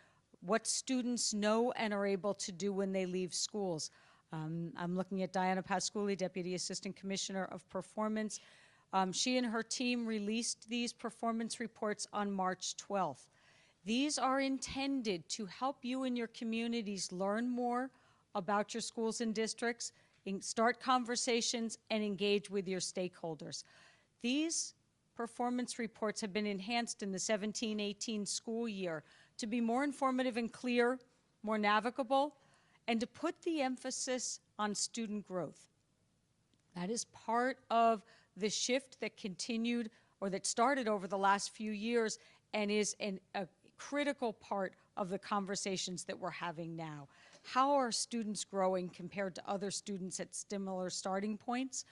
what students know and are able to do when they leave schools. I'm looking at Diana Pasculi, Deputy Assistant Commissioner of Performance. She and her team released these performance reports on March 12th. These are intended to help you and your communities learn more about your schools and districts, start conversations, and engage with your stakeholders. These performance reports have been enhanced in the 17-18 school year to be more informative and clear, more navigable, and to put the emphasis on student growth. That is part of the shift that continued or that started over the last few years and is a critical part of the conversations that we're having now. How are students growing compared to other students at similar starting points?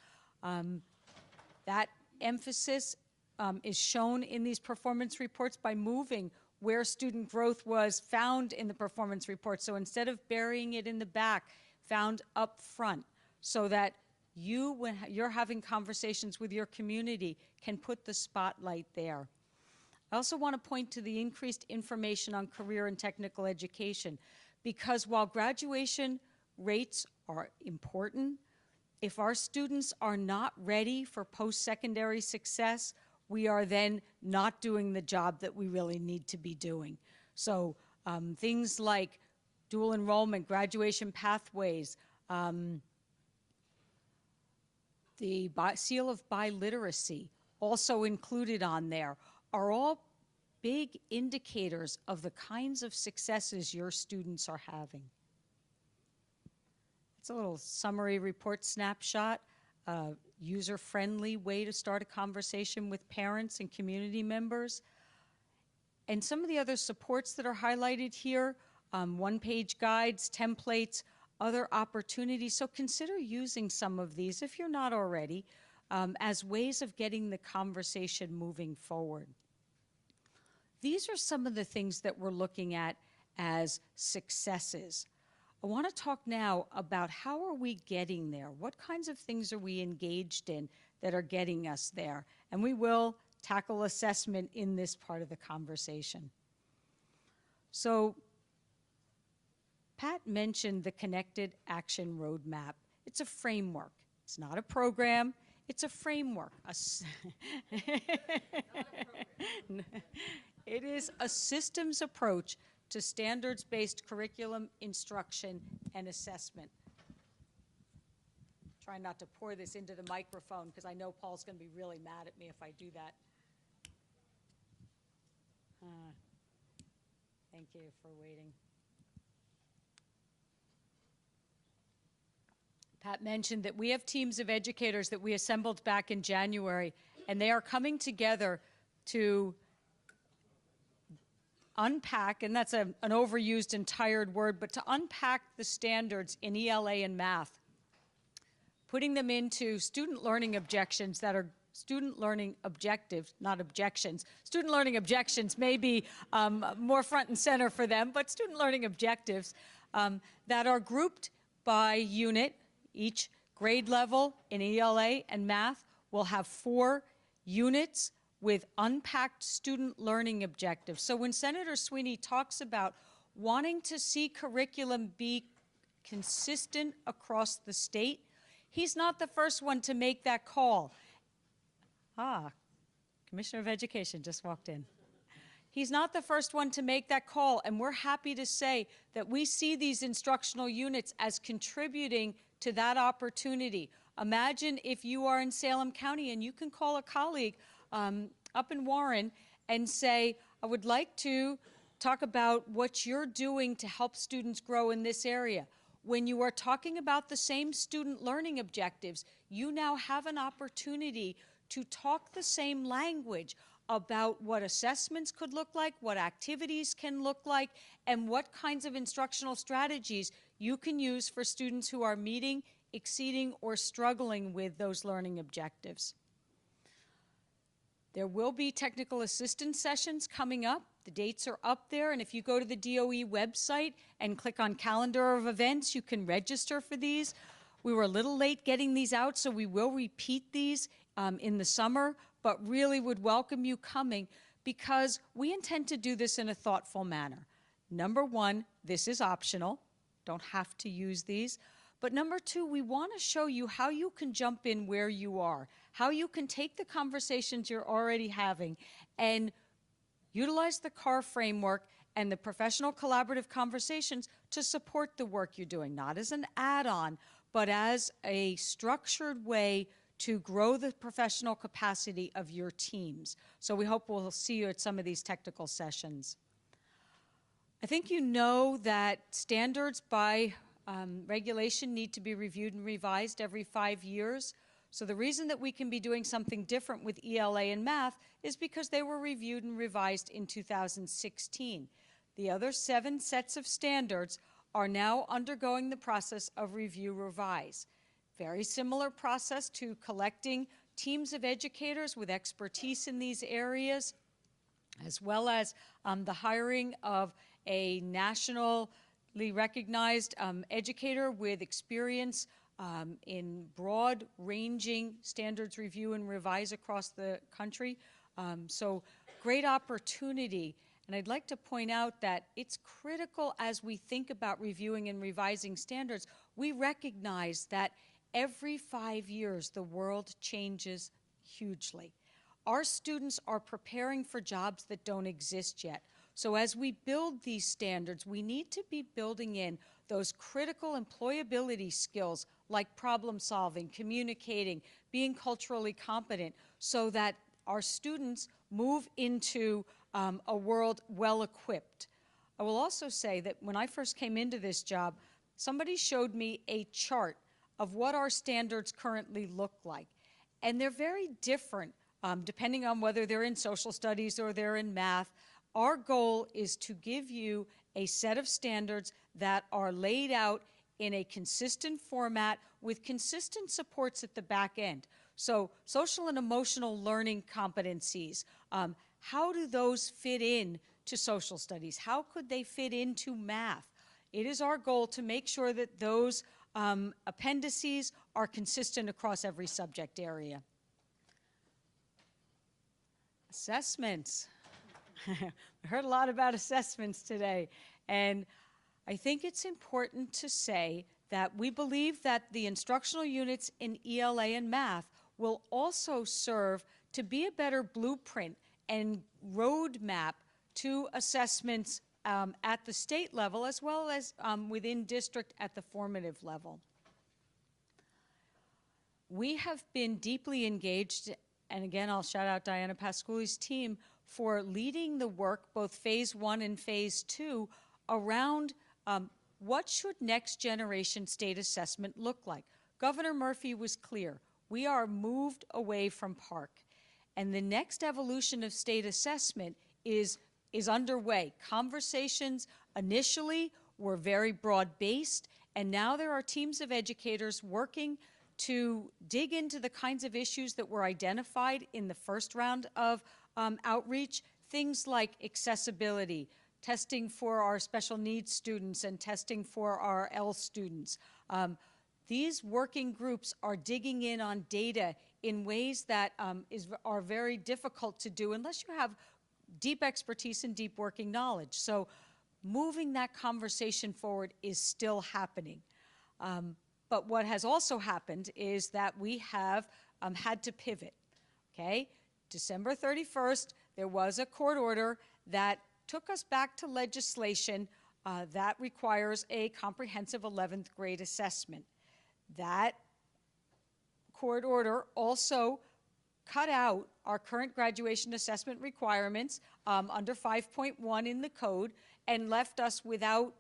That emphasis is shown in these performance reports by moving where student growth was found in the performance report. So instead of burying it in the back, found up front, so that you, when you're having conversations with your community, can put the spotlight there. I also want to point to the increased information on career and technical education, because while graduation rates are important, if our students are not ready for post-secondary success, we are then not doing the job that we really need to be doing. So things like dual enrollment, graduation pathways, the seal of biliteracy, also included on there, are all big indicators of the kinds of successes your students are having. It's a little summary report snapshot, user-friendly way to start a conversation with parents and community members. And some of the other supports that are highlighted here, one-page guides, templates, other opportunities. So consider using some of these, if you're not already, as ways of getting the conversation moving forward. These are some of the things that we're looking at as successes. I want to talk now about how are we getting there? What kinds of things are we engaged in that are getting us there? And we will tackle assessment in this part of the conversation. So Pat mentioned the Connected Action Roadmap. It's a framework. It's not a program. It's a framework. It is a systems approach to standards-based curriculum, instruction, and assessment. Try not to pour this into the microphone because I know Paul's going to be really mad at me if I do that. Thank you for waiting. Pat mentioned that we have teams of educators that we assembled back in January, and they are coming together to unpack, and that's an overused and tired word, but to unpack the standards in ELA and math, putting them into student learning objections that are student learning objectives, not objections. Student learning objections may be more front and center for them, but student learning objectives that are grouped by unit. Each grade level in ELA and math will have 4 units with unpacked student learning objectives. So when Senator Sweeney talks about wanting to see curriculum be consistent across the state, he's not the first one to make that call. Commissioner of Education just walked in. He's not the first one to make that call, and we're happy to say that we see these instructional units as contributing to that opportunity. Imagine if you are in Salem County and you can call a colleague up in Warren and say, I would like to talk about what you're doing to help students grow in this area. When you are talking about the same student learning objectives, you now have an opportunity to talk the same language about what assessments could look like, what activities can look like, and what kinds of instructional strategies you can use for students who are meeting, exceeding, or struggling with those learning objectives. There will be technical assistance sessions coming up. The dates are up there, and if you go to the DOE website and click on calendar of events, you can register for these. We were a little late getting these out, so we will repeat these in the summer, but really would welcome you coming because we intend to do this in a thoughtful manner. Number one, this is optional. Don't have to use these. But number two, we want to show you how you can jump in where you are, how you can take the conversations you're already having and utilize the CAR framework and the professional collaborative conversations to support the work you're doing, not as an add-on, but as a structured way to grow the professional capacity of your teams. So we hope we'll see you at some of these technical sessions. I think you know that standards by regulation need to be reviewed and revised every 5 years. So the reason that we can be doing something different with ELA and math is because they were reviewed and revised in 2016. The other 7 sets of standards are now undergoing the process of review revise. Very similar process to collecting teams of educators with expertise in these areas, as well as the hiring of a nationally recognized educator with experience in broad-ranging standards review and revise across the country. So great opportunity. And I'd like to point out that it's critical as we think about reviewing and revising standards, we recognize that every 5 years, the world changes hugely. Our students are preparing for jobs that don't exist yet. So as we build these standards, we need to be building in those critical employability skills like problem solving, communicating, being culturally competent, so that our students move into a world well equipped. I will also say that when I first came into this job, somebody showed me a chart of what our standards currently look like. And they're very different depending on whether they're in social studies or they're in math. Our goal is to give you a set of standards that are laid out in a consistent format with consistent supports at the back end. So social and emotional learning competencies, how do those fit in to social studies? How could they fit into math? It is our goal to make sure that those appendices are consistent across every subject area. Assessments. We heard a lot about assessments today, and I think it's important to say that we believe that the instructional units in ELA and math will also serve to be a better blueprint and roadmap to assessments at the state level as well as within district at the formative level. We have been deeply engaged, and again I'll shout out Diana Pasculi's team for leading the work, both phase 1 and phase 2, around what should next generation state assessment look like. Governor Murphy was clear. We are moved away from Park. And the next evolution of state assessment is is underway. Conversations initially were very broad-based, and now there are teams of educators working to dig into the kinds of issues that were identified in the first round of outreach, things like accessibility, testing for our special needs students and testing for our L students. These working groups are digging in on data in ways that are very difficult to do unless you have deep expertise and deep working knowledge. So moving that conversation forward is still happening. But what has also happened is that we have had to pivot, okay? December 31st, there was a court order that took us back to legislation that requires a comprehensive 11th grade assessment. That court order also cut out our current graduation assessment requirements under 5.1 in the code and left us without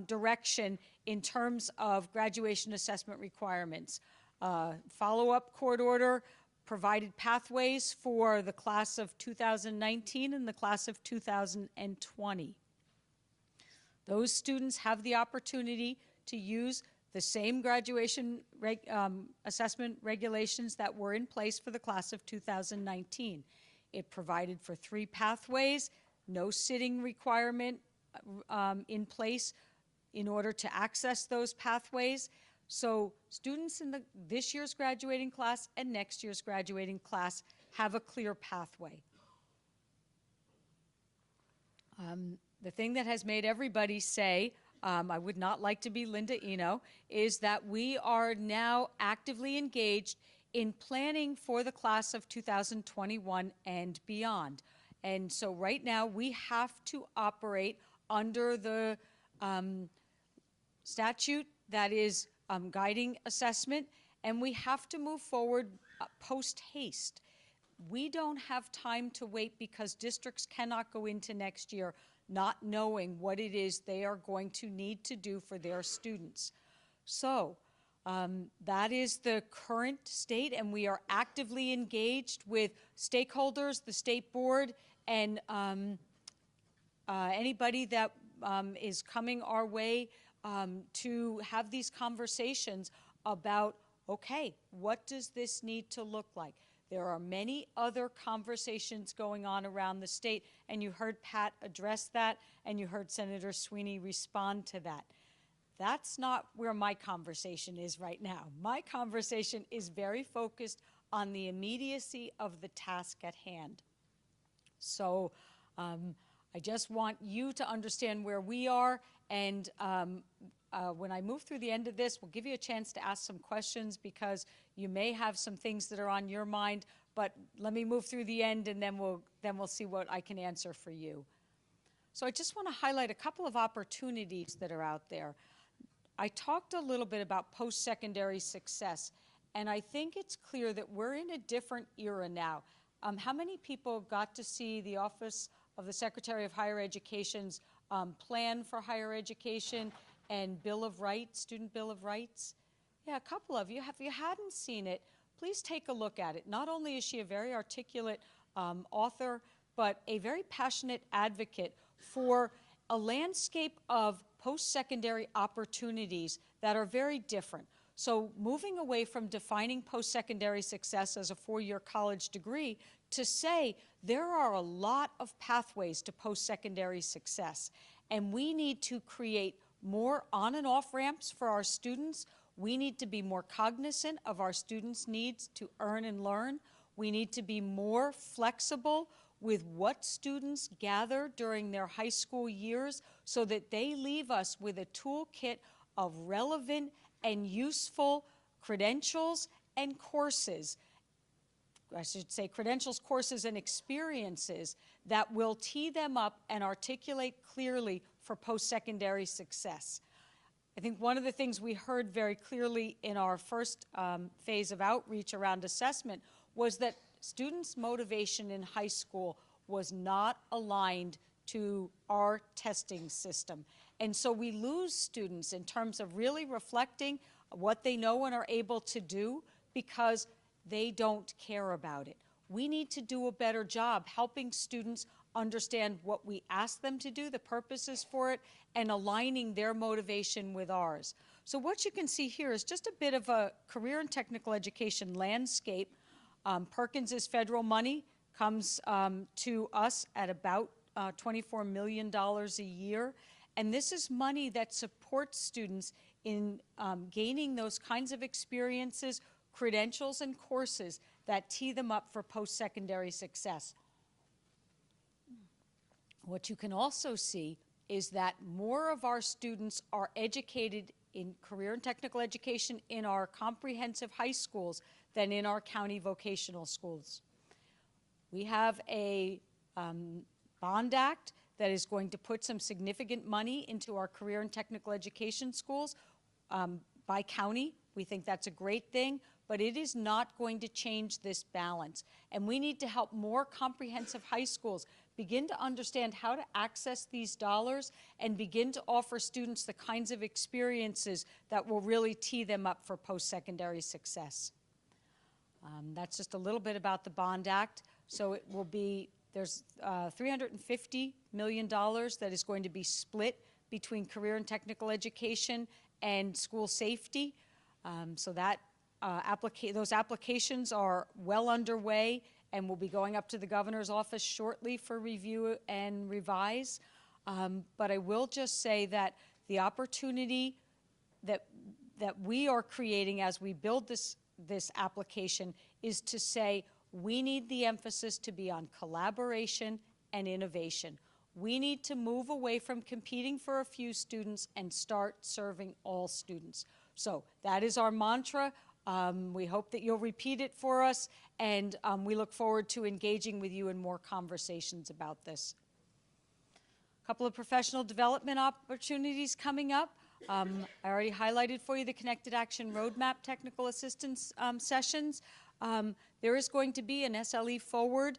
direction in terms of graduation assessment requirements. Follow-up court order provided pathways for the class of 2019 and the class of 2020. Those students have the opportunity to use the same graduation assessment regulations that were in place for the class of 2019. It provided for 3 pathways, no sitting requirement in place in order to access those pathways. So students in this year's graduating class and next year's graduating class have a clear pathway. The thing that has made everybody say, I would not like to be Linda Eno, is that we are now actively engaged in planning for the class of 2021 and beyond. And so right now we have to operate under the statute that is guiding assessment, and we have to move forward post haste. We don't have time to wait because districts cannot go into next year not knowing what it is they are going to need to do for their students. So that is the current state, and we are actively engaged with stakeholders, the state board, and anybody that is coming our way to have these conversations about, okay, what does this need to look like? There are many other conversations going on around the state, and you heard Pat address that, and you heard Senator Sweeney respond to that. That's not where my conversation is right now. My conversation is very focused on the immediacy of the task at hand. So I just want you to understand where we are, and when I move through the end of this, we'll give you a chance to ask some questions because you may have some things that are on your mind, but let me move through the end and then we'll see what I can answer for you. So I just want to highlight a couple of opportunities that are out there. I talked a little bit about post-secondary success, and I think it's clear that we're in a different era now. How many people got to see the Office of the Secretary of Higher Education's plan for higher education and Bill of Rights, Student Bill of Rights? Yeah, a couple of you. If you hadn't seen it, please take a look at it. Not only is she a very articulate author, but a very passionate advocate for a landscape of post-secondary opportunities that are very different. So moving away from defining post-secondary success as a 4-year college degree to say there are a lot of pathways to post-secondary success, and we need to create more on and off ramps for our students. We need to be more cognizant of our students' needs to earn and learn. We need to be more flexible with what students gather during their high school years so that they leave us with a toolkit of relevant and useful credentials and courses. I should say credentials, courses, and experiences that will tee them up and articulate clearly for post-secondary success. I think one of the things we heard very clearly in our first phase of outreach around assessment was that students' motivation in high school was not aligned to our testing system. And so we lose students in terms of really reflecting what they know and are able to do because they don't care about it. We need to do a better job helping students understand what we ask them to do, the purposes for it, and aligning their motivation with ours. So what you can see here is just a bit of a career and technical education landscape. Perkins' federal money comes to us at about $24 million a year. And this is money that supports students in gaining those kinds of experiences, credentials, and courses that tee them up for post-secondary success. What you can also see is that more of our students are educated in career and technical education in our comprehensive high schools than in our county vocational schools. We have a bond act that is going to put some significant money into our career and technical education schools by county. We think that's a great thing, but it is not going to change this balance. And we need to help more comprehensive high schools begin to understand how to access these dollars and begin to offer students the kinds of experiences that will really tee them up for post-secondary success. That's just a little bit about the Bond Act. So it will be, there's $350 million that is going to be split between career and technical education and school safety. So that those applications are well underway and will be going up to the governor's office shortly for review and revise. But I will just say that the opportunity that we are creating as we build this application is to say we need the emphasis to be on collaboration and innovation. We need to move away from competing for a few students and start serving all students. So that is our mantra. We hope that you'll repeat it for us, and we look forward to engaging with you in more conversations about this. A couple of professional development opportunities coming up. I already highlighted for you the Connected Action Roadmap Technical Assistance sessions. There is going to be an SLE Forward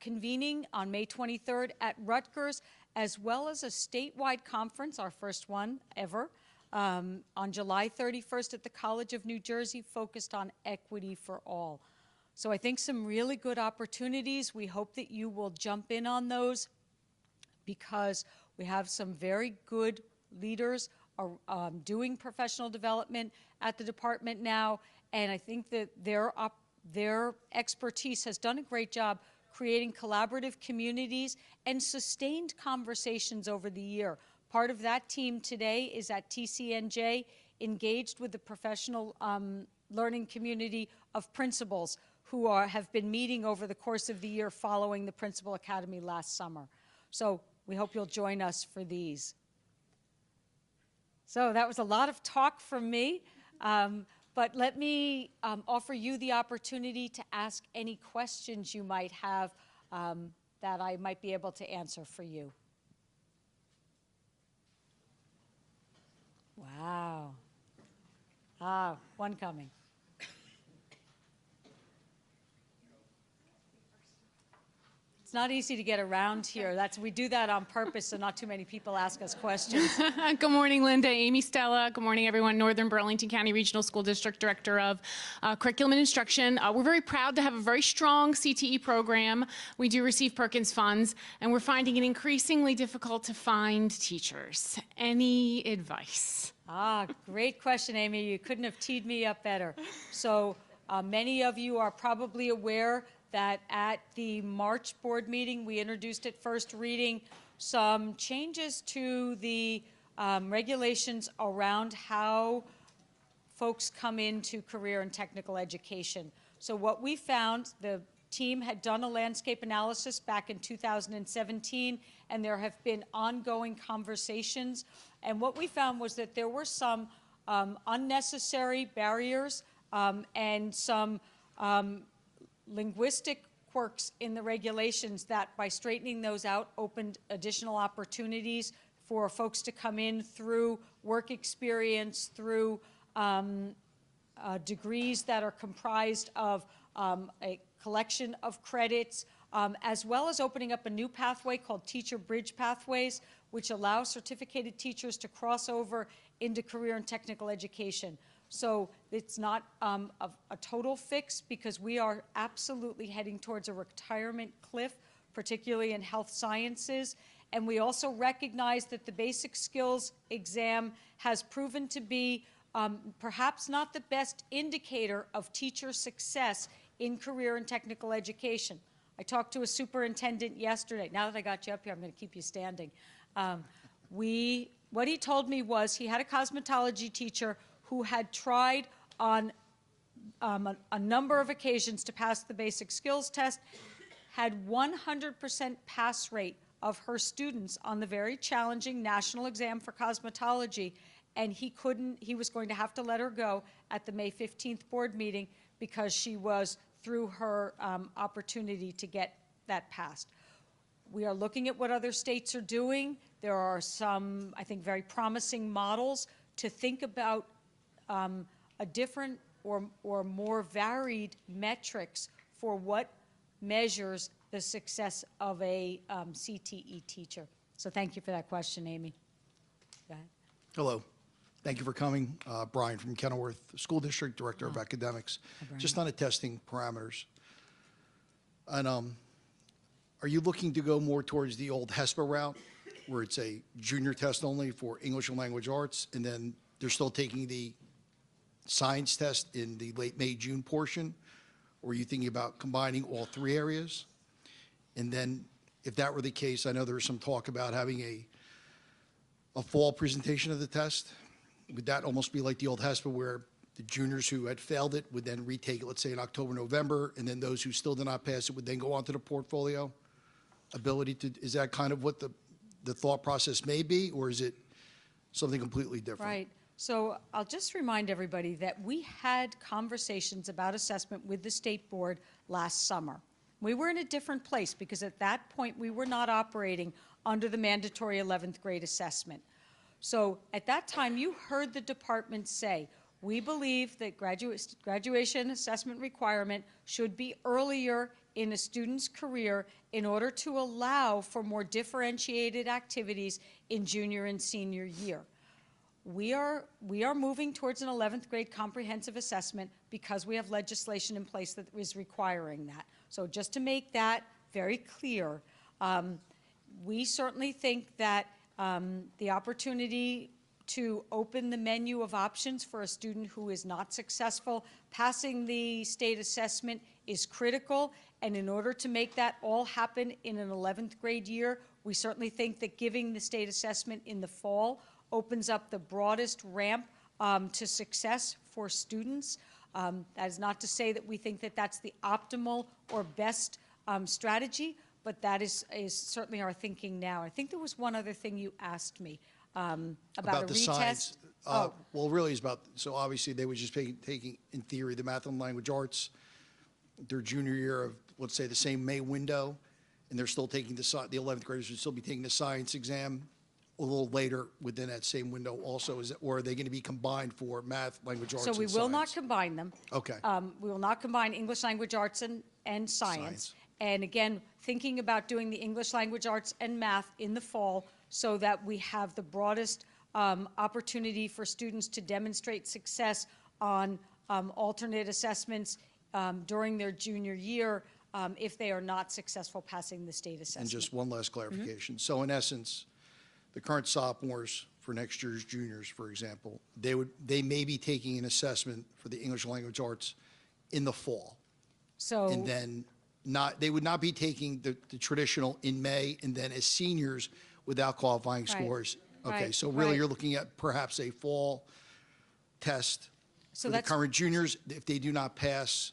convening on May 23rd at Rutgers, as well as a statewide conference, our first one ever, on July 31st at the College of New Jersey, focused on equity for all. So I think some really good opportunities. We hope that you will jump in on those because we have some very good leaders are doing professional development at the department now, and I think that their expertise has done a great job creating collaborative communities and sustained conversations over the year. Part of that team today is at TCNJ, engaged with the professional learning community of principals who have been meeting over the course of the year following the Principal Academy last summer. So we hope you'll join us for these. So that was a lot of talk from me, but let me offer you the opportunity to ask any questions you might have that I might be able to answer for you. Wow. One coming. It's not easy to get around here. We do that on purpose so not too many people ask us questions. Good morning, Linda. Amy Stella. Good morning, everyone. Northern Burlington County Regional School District Director of Curriculum and Instruction. We're very proud to have a very strong CTE program. We do receive Perkins funds, and we're finding it increasingly difficult to find teachers. Any advice? Great question, Amy. You couldn't have teed me up better. So many of you are probably aware that at the March board meeting, we introduced at first reading some changes to the regulations around how folks come into career and technical education. So what we found, the team had done a landscape analysis back in 2017, and there have been ongoing conversations. And what we found was that there were some unnecessary barriers and some linguistic quirks in the regulations that, by straightening those out, opened additional opportunities for folks to come in through work experience, through degrees that are comprised of a collection of credits, as well as opening up a new pathway called Teacher Bridge Pathways, which allows certificated teachers to cross over into career and technical education. So it's not a total fix, because we are absolutely heading towards a retirement cliff particularly in health sciences. And we also recognize that the basic skills exam has proven to be perhaps not the best indicator of teacher success in career and technical education. I talked to a superintendent yesterday. Now that I got you up here, I'm going to keep you standing. What he told me was he had a cosmetology teacher who had tried on a number of occasions to pass the basic skills test, had 100% pass rate of her students on the very challenging national exam for cosmetology, and he was going to have to let her go at the May 15th board meeting because she was through her opportunity to get that passed. We are looking at what other states are doing. There are some, I think, very promising models to think about a different or more varied metrics for what measures the success of a CTE teacher. So thank you for that question, Amy. Go ahead. Hello. Thank you for coming. Brian from Kenilworth School District, Director of Academics. Just on the testing parameters. And are you looking to go more towards the old HESPA route, where it's a junior test only for English and language arts, and then they're still taking the science test in the late May, June portion? Or are you thinking about combining all three areas? And then if that were the case, I know there was some talk about having a fall presentation of the test. Would that almost be like the old HESPA, where the juniors who had failed it would then retake it, let's say in October, November, and then those who still did not pass it would then go on to the portfolio ability to, is that kind of what the thought process may be, or is it something completely different? Right. So I'll just remind everybody that we had conversations about assessment with the state board last summer. We were in a different place because at that point we were not operating under the mandatory 11th grade assessment. So at that time you heard the department say, we believe that graduation assessment requirement should be earlier in a student's career in order to allow for more differentiated activities in junior and senior year. We are moving towards an 11th grade comprehensive assessment because we have legislation in place that is requiring that. So just to make that very clear, we certainly think that the opportunity to open the menu of options for a student who is not successful passing the state assessment is critical. And in order to make that all happen in an 11th grade year, we certainly think that giving the state assessment in the fall opens up the broadest ramp to success for students. That is not to say that we think that that's the optimal or best strategy, but that is certainly our thinking now. I think there was one other thing you asked me about a the retest. science. Well, really it's about, so obviously they would just be taking, in theory, the math and language arts, their junior year of, let's say, the same May window, and they're still taking the 11th graders would still be taking the science exam a little later within that same window also, or are they going to be combined for math, language arts, So we and will not science? combine them. Okay. We will not combine English language arts and science. And again, thinking about doing the English language arts and math in the fall so that we have the broadest opportunity for students to demonstrate success on alternate assessments during their junior year if they are not successful passing the state assessment. And just one last clarification. So in essence, the current sophomores for next year's juniors, for example, they may be taking an assessment for the English language arts in the fall. So And then they would not be taking the traditional in May, and then as seniors without qualifying Right. scores. Okay, Right. so really Right. you're looking at perhaps a fall test So for the that's- current juniors. If they do not pass,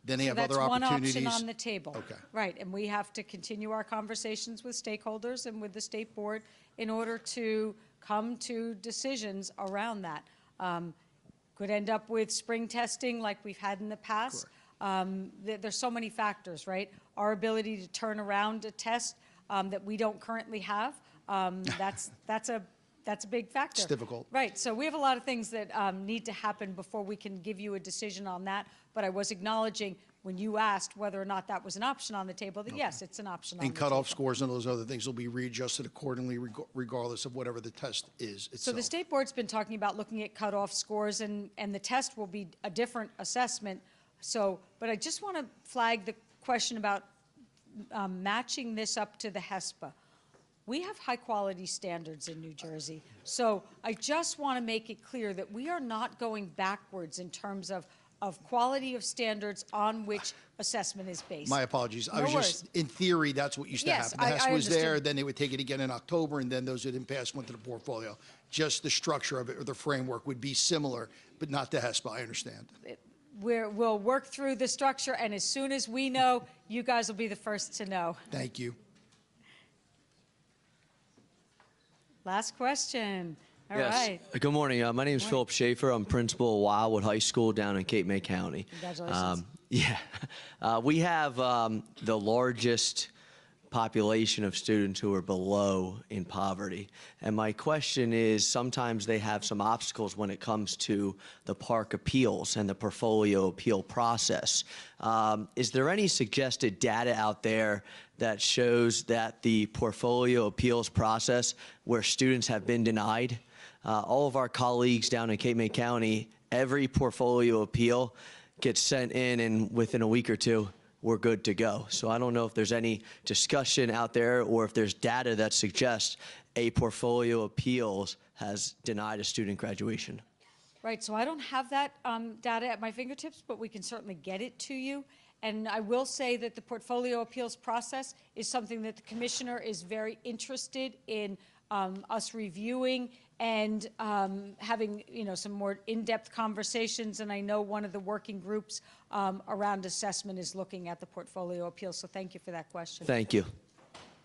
then they have other that's one opportunities. option on the table. Okay. Right, and we have to continue our conversations with stakeholders and with the state board in order to come to decisions around that. Could end up with spring testing like we've had in the past. There's so many factors, right? Our ability to turn around a test that we don't currently have, that's a big factor. It's difficult. Right, so we have a lot of things that need to happen before we can give you a decision on that. But I was acknowledging when you asked whether or not that was an option on the table, that yes, it's an option on the And table. cutoff scores and those other things will be readjusted accordingly regardless of whatever the test is itself. So the state board's been talking about looking at cutoff scores, and the test will be a different assessment. So, but I just want to flag the question about matching this up to the HESPA. We have high-quality standards in New Jersey. So I just want to make it clear that we are not going backwards in terms of quality of standards on which assessment is based. My apologies. I No was worries. just, in theory, that's what used to Yes, happen. The I HESP was there, understand. then they would take it again in October, and then those who didn't pass went to the portfolio. Just the structure of it or the framework would be similar, but not the HESP, I understand. We'll work through the structure, and as soon as we know, you guys will be the first to know. Thank you. Last question. All Yes. right. Good morning. My name is Philip Schaefer. I'm principal of Wildwood High School down in Cape May County. Congratulations. We have the largest population of students who are below in poverty. And my question is, sometimes they have some obstacles when it comes to the park appeals and the portfolio appeal process. Is there any suggested data out there that shows that the portfolio appeals process where students have been denied? All of our colleagues down in Cape May County, every portfolio appeal gets sent in, and within a week or two, we're good to go. So I don't know if there's any discussion out there or if there's data that suggests a portfolio appeals has denied a student graduation. Right, so I don't have that data at my fingertips, but we can certainly get it to you. And I will say that the portfolio appeals process is something that the commissioner is very interested in us reviewing and having, some more in-depth conversations. And I know one of the working groups around assessment is looking at the portfolio appeals. So thank you for that question. Thank you.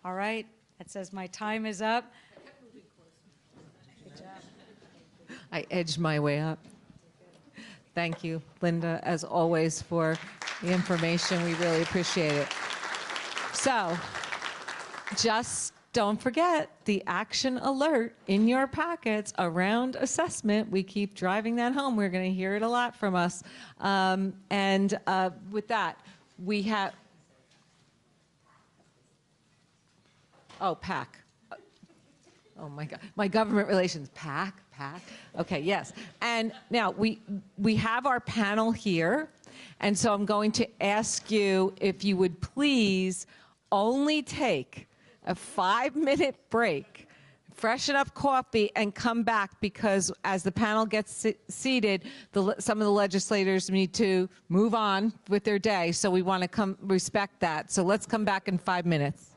All right, that says my time is up. Good job. I edged my way up. Thank you, Linda, as always, for the information. We really appreciate it. So, just don't forget the action alert in your packets around assessment. We keep driving that home. We're going to hear it a lot from us. With that, we have... Oh, PAC. Oh, my God. My government relations. PAC. Okay, yes. And now we have our panel here. And so I'm going to ask you if you would please only take a 5-minute break, freshen up coffee, and come back, because as the panel gets seated, some of the legislators need to move on with their day. So we want to respect that. So let's come back in 5 minutes.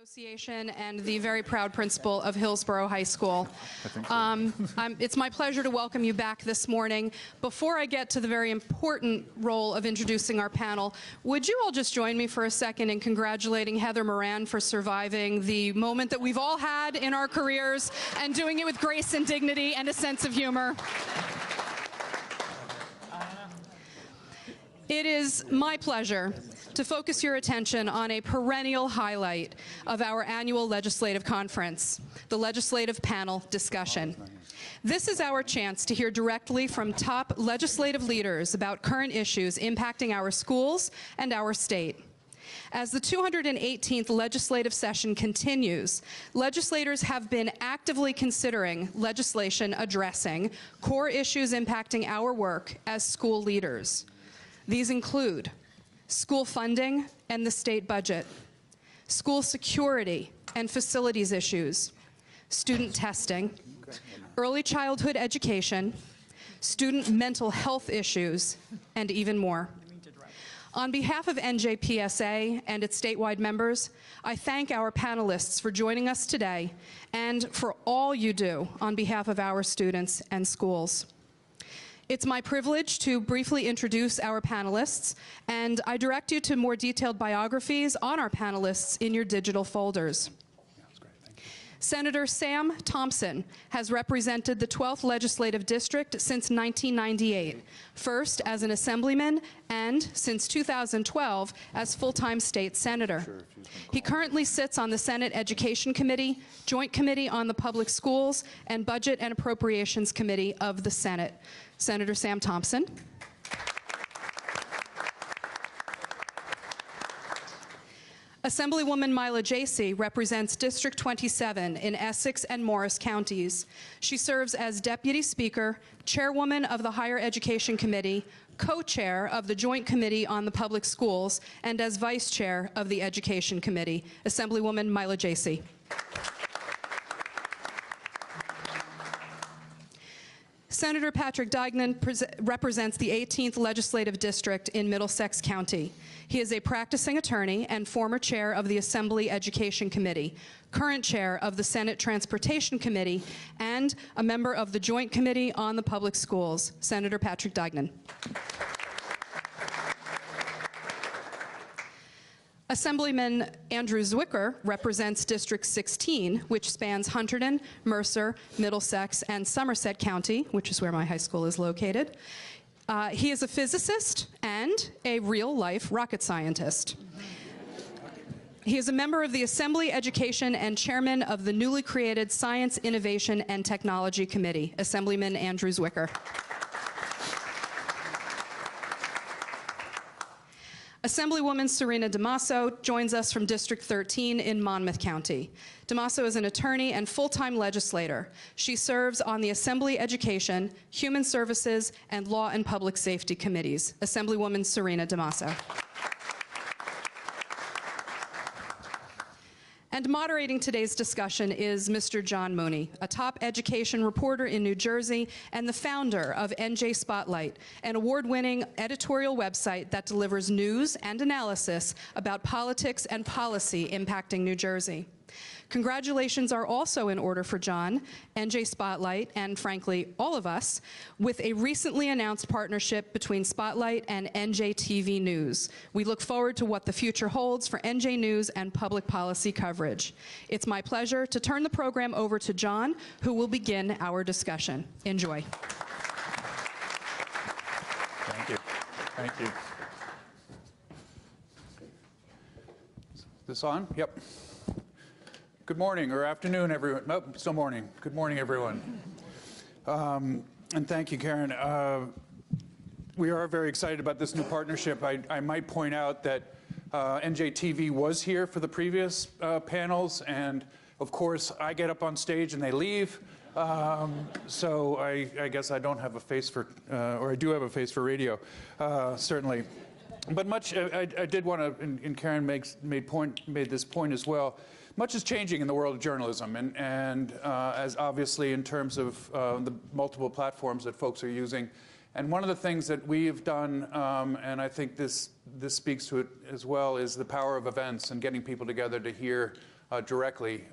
Association and the very proud principal of Hillsborough High School. It's my pleasure to welcome you back this morning. Before I get to the very important role of introducing our panel, would you all just join me for a second in congratulating Heather Moran for surviving the moment that we've all had in our careers and doing it with grace and dignity and a sense of humor. It is my pleasure to focus your attention on a perennial highlight of our annual legislative conference, the legislative panel discussion. This is our chance to hear directly from top legislative leaders about current issues impacting our schools and our state. As the 218th legislative session continues, legislators have been actively considering legislation addressing core issues impacting our work as school leaders. These include school funding and the state budget, school security and facilities issues, student testing, early childhood education, student mental health issues, and even more. On behalf of NJPSA and its statewide members, I thank our panelists for joining us today and for all you do on behalf of our students and schools. It's my privilege to briefly introduce our panelists, and I direct you to more detailed biographies on our panelists in your digital folders. Senator Sam Thompson has represented the 12th Legislative District since 1998, first as an Assemblyman and, since 2012, as full-time state senator. He currently sits on the Senate Education Committee, Joint Committee on the Public Schools, and Budget and Appropriations Committee of the Senate. Senator Sam Thompson. Assemblywoman Mila Jasey represents District 27 in Essex and Morris counties. She serves as Deputy Speaker, Chairwoman of the Higher Education Committee, Co-Chair of the Joint Committee on the Public Schools, and as Vice Chair of the Education Committee. Assemblywoman Mila Jasey. Senator Patrick Diegnan represents the 18th Legislative District in Middlesex County. He is a practicing attorney and former chair of the Assembly Education Committee, current chair of the Senate Transportation Committee, and a member of the Joint Committee on the Public Schools. Senator Patrick Diegnan. Assemblyman Andrew Zwicker represents District 16, which spans Hunterdon, Mercer, Middlesex, and Somerset County, which is where my high school is located. He is a physicist and a real-life rocket scientist. He is a member of the Assembly Education and chairman of the newly created Science, Innovation, and Technology Committee. Assemblyman Andrew Zwicker. Assemblywoman Serena DiMaso joins us from District 13 in Monmouth County. DiMaso is an attorney and full-time legislator. She serves on the Assembly Education, Human Services, and Law and Public Safety Committees. Assemblywoman Serena DiMaso. And moderating today's discussion is Mr. John Mooney, a top education reporter in New Jersey and the founder of NJ Spotlight, an award-winning editorial website that delivers news and analysis about politics and policy impacting New Jersey. Congratulations are also in order for John, NJ Spotlight, and frankly, all of us, with a recently announced partnership between Spotlight and NJTV News. We look forward to what the future holds for NJ News and public policy coverage. It's my pleasure to turn the program over to John, who will begin our discussion. Enjoy. Thank you. Thank you. Is this on? Yep. Good morning or afternoon, everyone. Oh, still morning. Good morning, everyone. And thank you, Karen. We are very excited about this new partnership. I might point out that NJTV was here for the previous panels, and of course, I get up on stage and they leave. So I guess I don't have a face for, or I do have a face for radio, certainly. But much, I did want to, and Karen made this point as well. Much is changing in the world of journalism, and as obviously in terms of the multiple platforms that folks are using. And one of the things that we've done, and I think this speaks to it as well, is the power of events and getting people together to hear directly.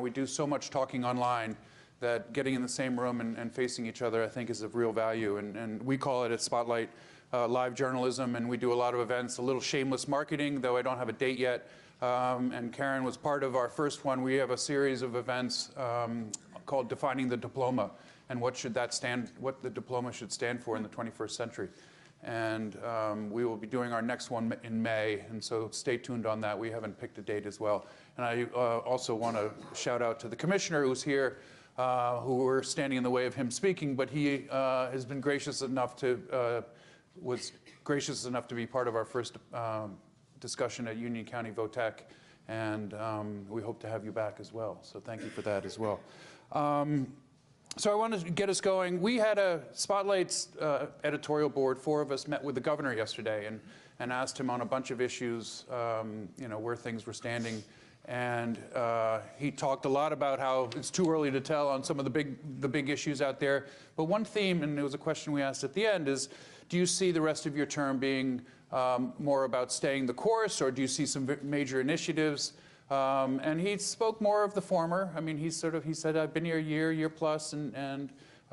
We do so much talking online that getting in the same room and facing each other, I think, is of real value. And we call it at Spotlight live journalism, and we do a lot of events, a little shameless marketing, though I don't have a date yet. And Karen was part of our first one. We have a series of events called Defining the Diploma, and what the diploma should stand for in the 21st century. And we will be doing our next one in May, and so stay tuned on that. We haven't picked a date as well. And I also want to shout out to the commissioner who's here, who were standing in the way of him speaking, but he has been was gracious enough to be part of our first discussion at Union County VOTEC, and we hope to have you back as well. So thank you for that as well. So I want to get us going. We had a Spotlight's editorial board. 4 of us met with the governor yesterday and asked him on a bunch of issues, where things were standing. And he talked a lot about how it's too early to tell on some of the big issues out there. But one theme, and it was a question we asked at the end, is do you see the rest of your term being more about staying the course, or do you see some major initiatives? And he spoke more of the former. I mean, he said, I've been here a year plus, and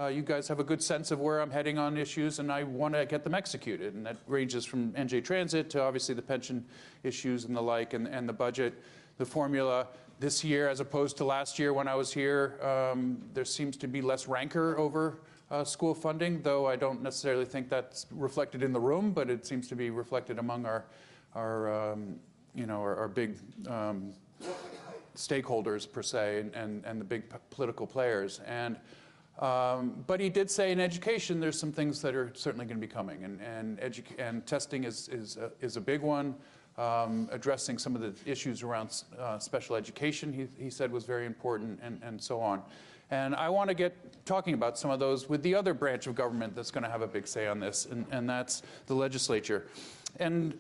you guys have a good sense of where I'm heading on issues, and I want to get them executed. And that ranges from NJ Transit to obviously the pension issues and the like, and the budget, the formula. This year, as opposed to last year when I was here, there seems to be less rancor over school funding, though I don't necessarily think that's reflected in the room, but it seems to be reflected among our big stakeholders per se, and the big political players. And but he did say in education there's some things that are certainly going to be coming, and testing is a big one. Addressing some of the issues around special education, he said was very important, and so on. And I want to get talking about some of those with the other branch of government that's going to have a big say on this, and that's the legislature. And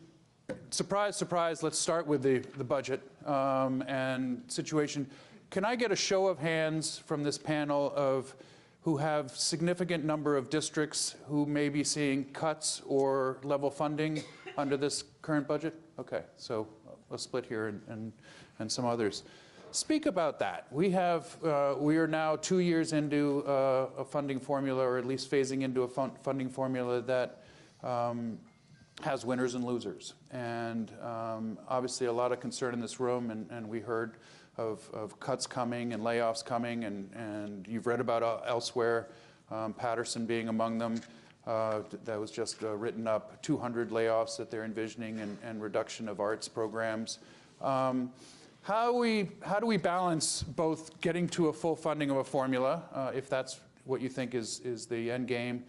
surprise, surprise, let's start with the budget and situation. Can I get a show of hands from this panel of who have significant number of districts who may be seeing cuts or level funding under this current budget? Okay, so a split here and some others. Speak about that. We are now 2 years into a funding formula, or at least phasing into a funding formula that has winners and losers. And obviously a lot of concern in this room, and we heard of cuts coming and layoffs coming, and you've read about elsewhere, Patterson being among them. That was just written up, 200 layoffs that they're envisioning, and reduction of arts programs. How do we balance both getting to a full funding of a formula, if that's what you think is the end game,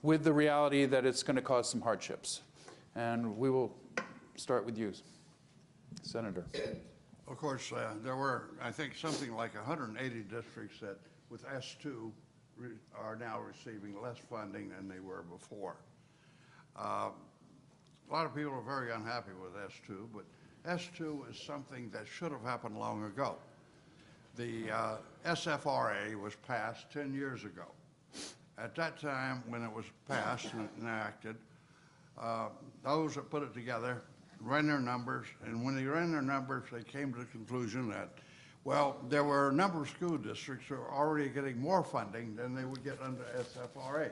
with the reality that it's going to cause some hardships? And we will start with you, Senator. Of course, there were, I think, something like 180 districts that, with S2, are now receiving less funding than they were before. A lot of people are very unhappy with S2, but S2 is something that should have happened long ago. The SFRA was passed 10 years ago. At that time, when it was passed and enacted, those that put it together ran their numbers, and when they ran their numbers, they came to the conclusion that, well, there were a number of school districts that were already getting more funding than they would get under SFRA.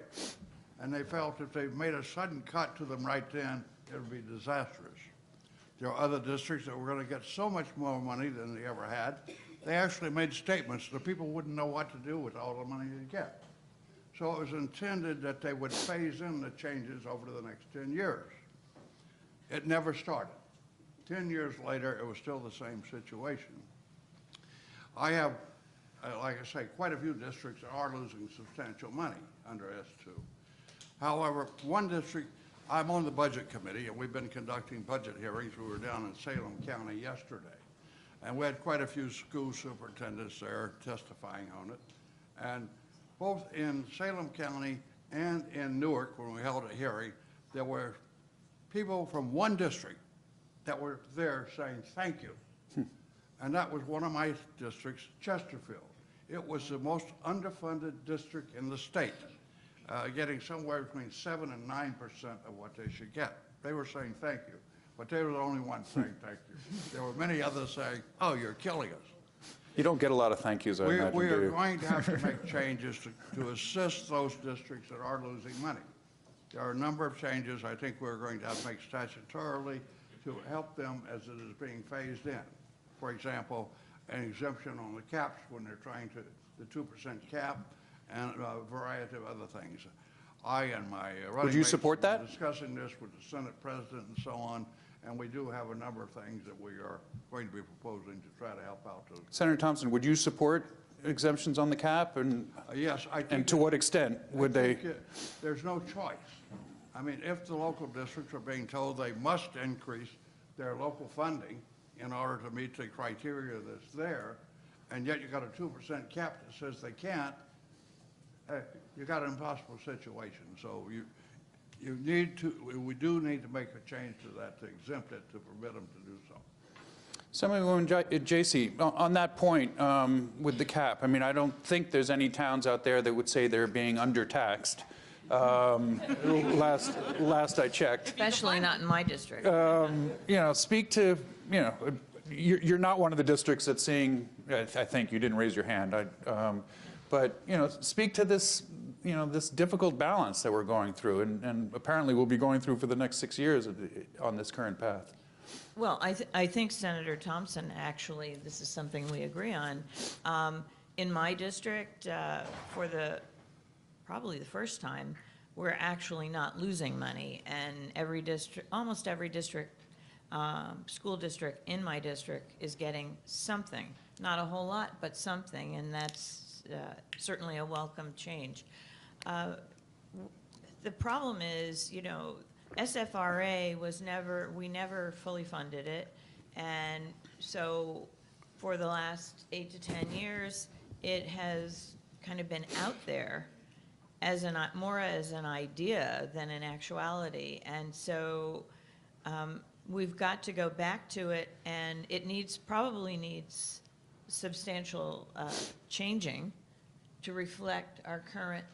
And they felt if they made a sudden cut to them right then, it would be disastrous. There are other districts that were going to get so much more money than they ever had. They actually made statements that people wouldn't know what to do with all the money they get. So it was intended that they would phase in the changes over the next 10 years. It never started. 10 years later, it was still the same situation. I have, like I say, quite a few districts that are losing substantial money under S2. However, one district, I'm on the budget committee, and we've been conducting budget hearings. We were down in Salem County yesterday, and we had quite a few school superintendents there testifying on it. And both in Salem County and in Newark, when we held a hearing, there were people from one district that were there saying thank you. And that was one of my districts, Chesterfield. It was the most underfunded district in the state, getting somewhere between 7% and 9% of what they should get. They were saying thank you. but they were the only ones saying thank you. There were many others saying, oh, you're killing us. You don't get a lot of thank yous, I imagine, We do are you? going to have to make changes to assist those districts that are losing money. There are a number of changes I think we're going to have to make statutorily to help them as it is being phased in. For example, an exemption on the caps when they're trying to, the 2% cap, and a variety of other things. I and my running Would you mates support were that? discussing this with the Senate President and so on, and we do have a number of things that we are going to be proposing to try to help out. Senator Thompson, would you support exemptions on the cap? And yes, I think. And to what extent would they? There's no choice. I mean, if the local districts are being told they must increase their local funding in order to meet the criteria that's there, and yet you got a 2% cap that says they can't, you got an impossible situation. So we do need to make a change to that to exempt it, to permit them to do so. Assemblywoman Jasey, on that point with the cap, I mean, I don't think there's any towns out there that would say they're being undertaxed. Last I checked. Especially not in my district. You know, speak to, you know, you're not one of the districts that's seeing, I think you didn't raise your hand, but, you know, speak to this, you know, this difficult balance that we're going through and apparently we'll be going through for the next 6 years on this current path. Well, I think Senator Thompson, actually, this is something we agree on. In my district, for probably the first time, we're actually not losing money, and every district, almost every district, school district in my district is getting something. Not a whole lot, but something, and that's certainly a welcome change. The problem is, you know, SFRA was we never fully funded it, and so for the last 8 to 10 years, it has kind of been out there as more as an idea than an actuality, and so we've got to go back to it, and it probably needs substantial changing to reflect our current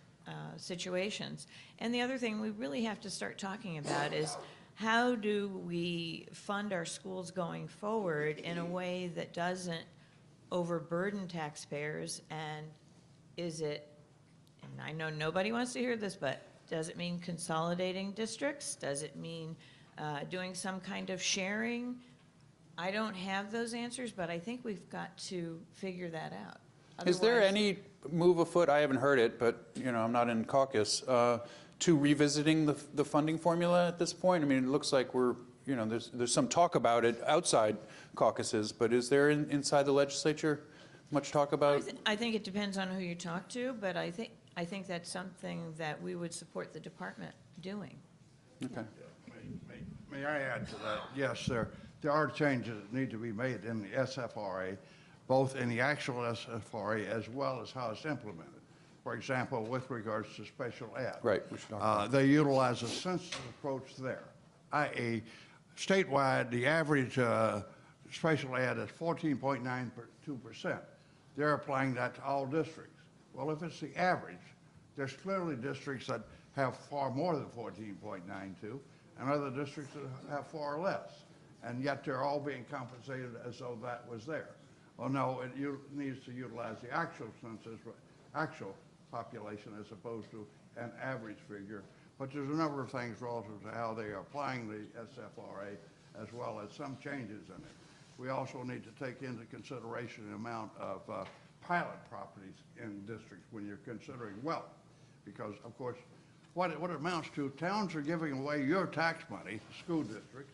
situations. And the other thing we really have to start talking about is how do we fund our schools going forward in a way that doesn't overburden taxpayers, and is it, and I know nobody wants to hear this, but does it mean consolidating districts? Does it mean doing some kind of sharing? I don't have those answers, but I think we've got to figure that out. Is there any move afoot, I haven't heard it, but you know, I'm not in caucus, to revisiting the funding formula at this point? I mean, it looks like we're, you know, there's some talk about it outside caucuses, but is there inside the legislature much talk about? I think it depends on who you talk to, but I think that's something that we would support the department doing. Okay. May I add to that? Yes, there are changes that need to be made in the SFRA, both in the actual SFRA as well as how it's implemented. For example, with regards to special ed. Right. They utilize a census approach there, i.e. statewide, the average special ed is 14.92%. They're applying that to all districts. Well, if it's the average, there's clearly districts that have far more than 14.92 and other districts that have far less. And yet they're all being compensated as though that was there. Well, no, it needs to utilize the actual census, actual population as opposed to an average figure. But there's a number of things relative to how they are applying the SFRA as well as some changes in it. We also need to take into consideration the amount of pilot properties in districts when you're considering wealth. Because, of course, what it amounts to, towns are giving away your tax money to school districts.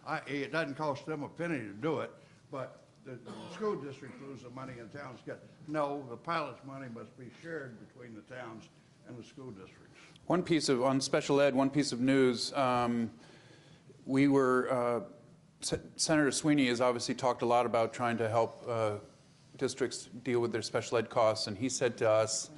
I.e., it doesn't cost them a penny to do it, but the school districts lose the money and towns get. No, the pilot's money must be shared between the towns and the school districts. One piece of, on special ed, one piece of news, we were, Senator Sweeney has obviously talked a lot about trying to help districts deal with their special ed costs, and he said to us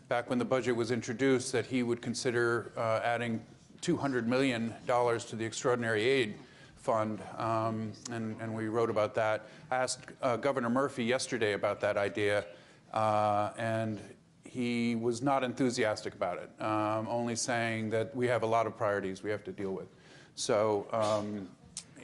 back when the budget was introduced that he would consider adding $200 million to the extraordinary aid fund, and we wrote about that. I asked Governor Murphy yesterday about that idea, and he was not enthusiastic about it, only saying that we have a lot of priorities we have to deal with. So,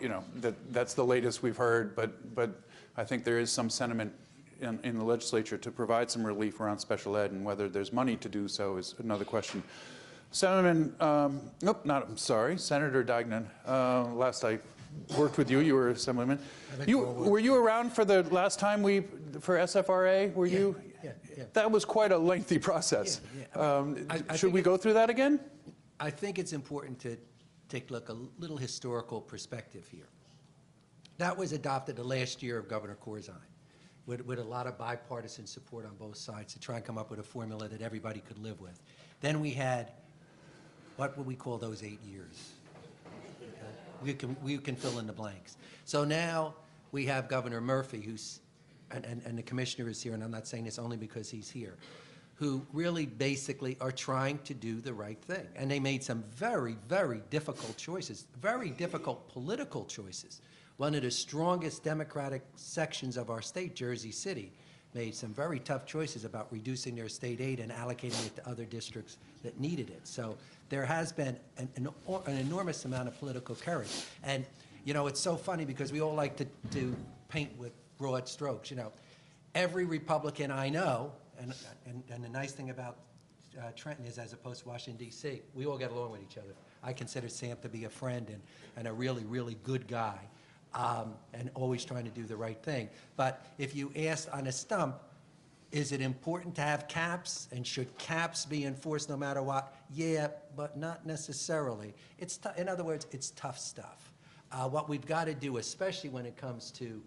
you know, that's the latest we've heard, but I think there is some sentiment in the legislature to provide some relief around special ed, and whether there's money to do so is another question. Senator Diegnan, last I worked with you, you were Assemblyman. Were you around for the last time for SFRA? Were you? Yeah. That was quite a lengthy process. Should we go through that again? I think it's important to take a little historical perspective here. That was adopted the last year of Governor Corzine, with a lot of bipartisan support on both sides to try and come up with a formula that everybody could live with. Then we had, what would we call those 8 years? Okay. We can fill in the blanks. So now we have Governor Murphy, who's, and the commissioner is here, and I'm not saying this only because he's here, who really basically are trying to do the right thing. And they made some very, very difficult choices, very difficult political choices. One of the strongest Democratic sections of our state, Jersey City, made some very tough choices about reducing their state aid and allocating it to other districts that needed it. So there has been an enormous amount of political courage. And, you know, it's so funny because we all like to paint with broad strokes. You know, every Republican I know, and the nice thing about Trenton is, as opposed to Washington, D.C., we all get along with each other. I consider Sam to be a friend and a really, really good guy. And always trying to do the right thing. But if you asked on a stump, is it important to have caps, and should caps be enforced no matter what? Yeah, but not necessarily. In other words, it's tough stuff. What we've got to do, especially when it comes to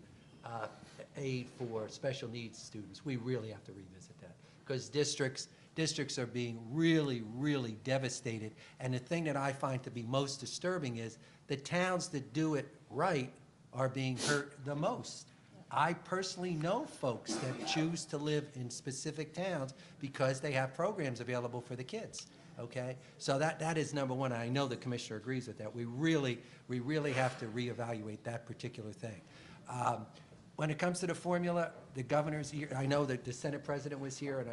aid for special needs students, we really have to revisit that, because districts are being really, really devastated. And the thing that I find to be most disturbing is the towns that do it right are being hurt the most. I personally know folks that choose to live in specific towns because they have programs available for the kids, okay? So that is number one. I know the commissioner agrees with that. We really have to reevaluate that particular thing. When it comes to the formula, the governor's here. I know that the Senate president was here,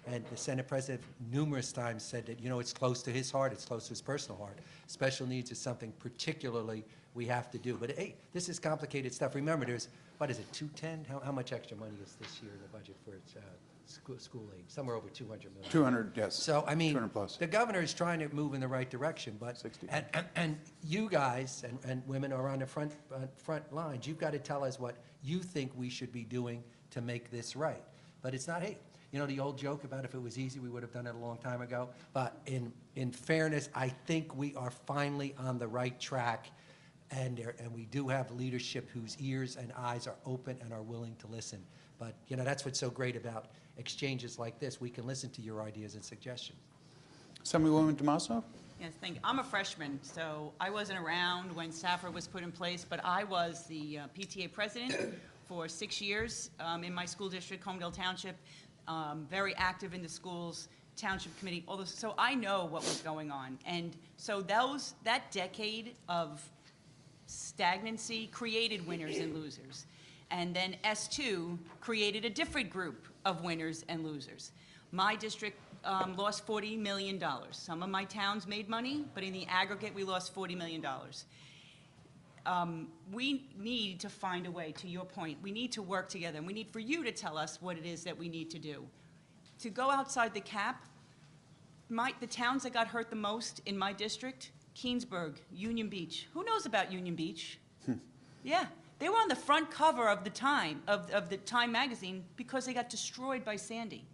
and the Senate president numerous times said that, you know, it's close to his heart, it's close to his personal heart. Special needs is something particularly we have to do. But hey, this is complicated stuff. Remember, there's, what is it, 210? How much extra money is this year in the budget for school aid? Somewhere over 200 million. 200, yes. So, I mean, 200 plus. the governor is trying to move in the right direction, but, 60. And you guys and women are on the front lines. You've got to tell us what you think we should be doing to make this right. But it's not, hey, you know, the old joke about if it was easy, we would have done it a long time ago. But in fairness, I think we are finally on the right track. And we do have leadership whose ears and eyes are open and are willing to listen. But, you know, that's what's so great about exchanges like this. We can listen to your ideas and suggestions. Assemblywoman DiMaso? Yes, thank you. I'm a freshman, so I wasn't around when SAFRA was put in place, but I was the PTA president for 6 years in my school district, Homedale Township, very active in the schools, township committee, all those. So I know what was going on. And so that decade of stagnancy created winners and losers. And then S2 created a different group of winners and losers. My district lost $40 million. Some of my towns made money, but in the aggregate, we lost $40 million. We need to find a way, to your point, we need to work together, and we need for you to tell us what it is that we need to do. To go outside the cap, the towns that got hurt the most in my district, Keensburg, Union Beach. Who knows about Union Beach? Yeah, they were on the front cover of the Time magazine because they got destroyed by Sandy.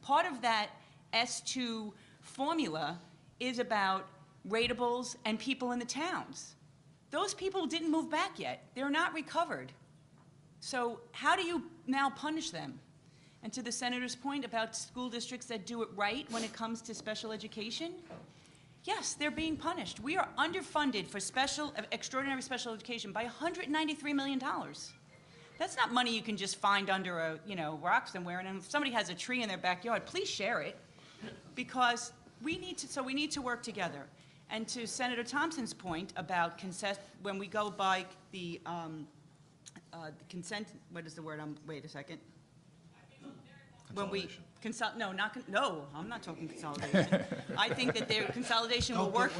Part of that S2 formula is about ratables and people in the towns. Those people didn't move back yet. They're not recovered. So how do you now punish them? And to the senator's point about school districts that do it right when it comes to special education, yes, they're being punished. We are underfunded for extraordinary special education by $193 million. That's not money you can just find under a rock somewhere. And if somebody has a tree in their backyard, please share it, because we need to work together. And to Senator Thompson's point about consent, when we go by the consent, what is the word? Wait a second. when we no, no, I'm not talking consolidation. I think that their consolidation will work.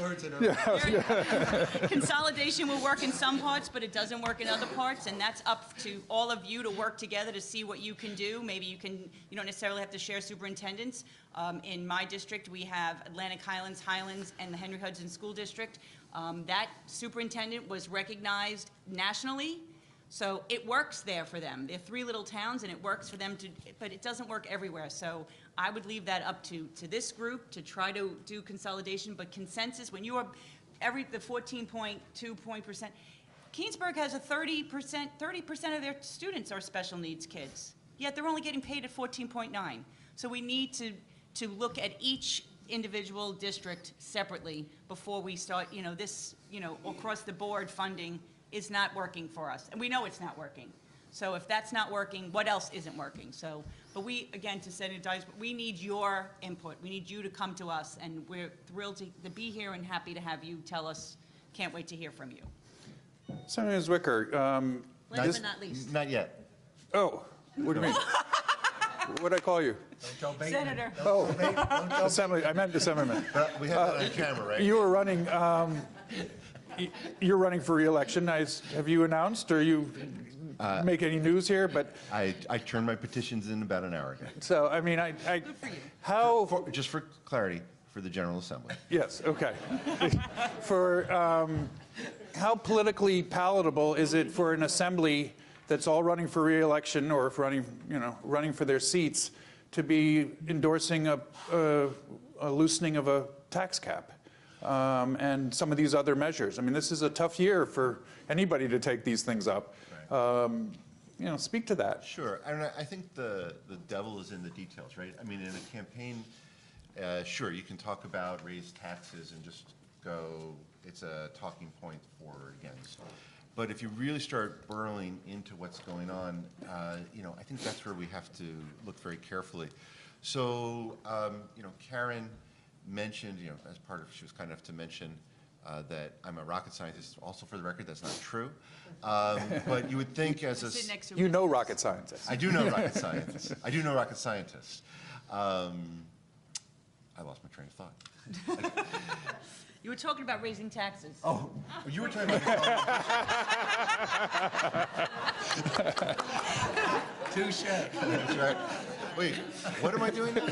Consolidation will work in some parts, but it doesn't work in other parts, and that's up to all of you to work together to see what you can do. Maybe you don't necessarily have to share superintendents. In my district, we have Atlantic Highlands, and the Henry Hudson School District. That superintendent was recognized nationally. So it works there for them. They're 3 little towns, and it works for them but it doesn't work everywhere. So I would leave that up to this group to try to do consolidation. But consensus, when you are the 14.2%, Keansburg has a 30% of their students are special needs kids. Yet they're only getting paid at 14.9. So we need to look at each individual district separately before we start, this, across the board funding is not working for us. And we know it's not working. So if that's not working, what else isn't working? So, but we, again, to sanitize, we need your input. We need you to come to us, and we're thrilled to be here and happy to have you tell us. Can't wait to hear from you. Senator Zwicker. Last but not least. Not yet. Oh, what do you mean? What did I call you? Senator. Oh, Assembly. I meant Assemblyman. We have that on camera, right? You were running. You're running for re-election. Have you announced, or you make any news here? But I turned my petitions in about an hour ago. So I mean, how? Just for clarity, for the General Assembly. Yes. Okay. For how politically palatable is it for an assembly that's all running for re-election or running for their seats to be endorsing a loosening of a tax cap? And some of these other measures. I mean, this is a tough year for anybody to take these things up. Right. Speak to that. Sure. I think the devil is in the details, right? I mean, in a campaign, sure, you can talk about raised taxes and just go, it's a talking point for or against. But if you really start burrowing into what's going on, I think that's where we have to look very carefully. So, Karen mentioned, as part of, she was kind enough to mention that I'm a rocket scientist. Also, for the record, that's not true. But you would think as a... You know rocket scientists. I do know rocket scientists. I do know rocket scientists. I lost my train of thought. You were talking about raising taxes. Oh, you were talking about... Touche. That's right. Wait, what am I doing now?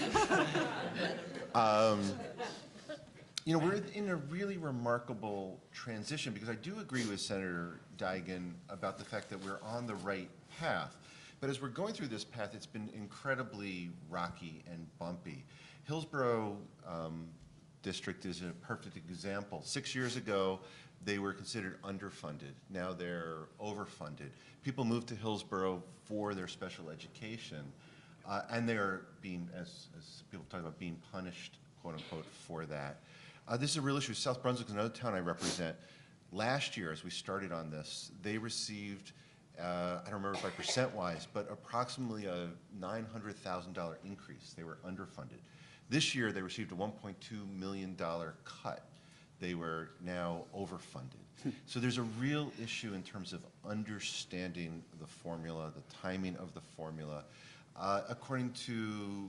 We're in a really remarkable transition because I do agree with Senator Diegnan about the fact that we're on the right path. But as we're going through this path, it's been incredibly rocky and bumpy. Hillsborough District is a perfect example. 6 years ago, they were considered underfunded. Now they're overfunded. People moved to Hillsborough for their special education. And they're being, as people talk about, being punished, quote unquote, for that. This is a real issue. South Brunswick is another town I represent. Last year, as we started on this, they received, I don't remember by percent-wise, but approximately a $900,000 increase. They were underfunded. This year, they received a $1.2 million cut. They were now overfunded. So there's a real issue in terms of understanding the formula, the timing of the formula. According to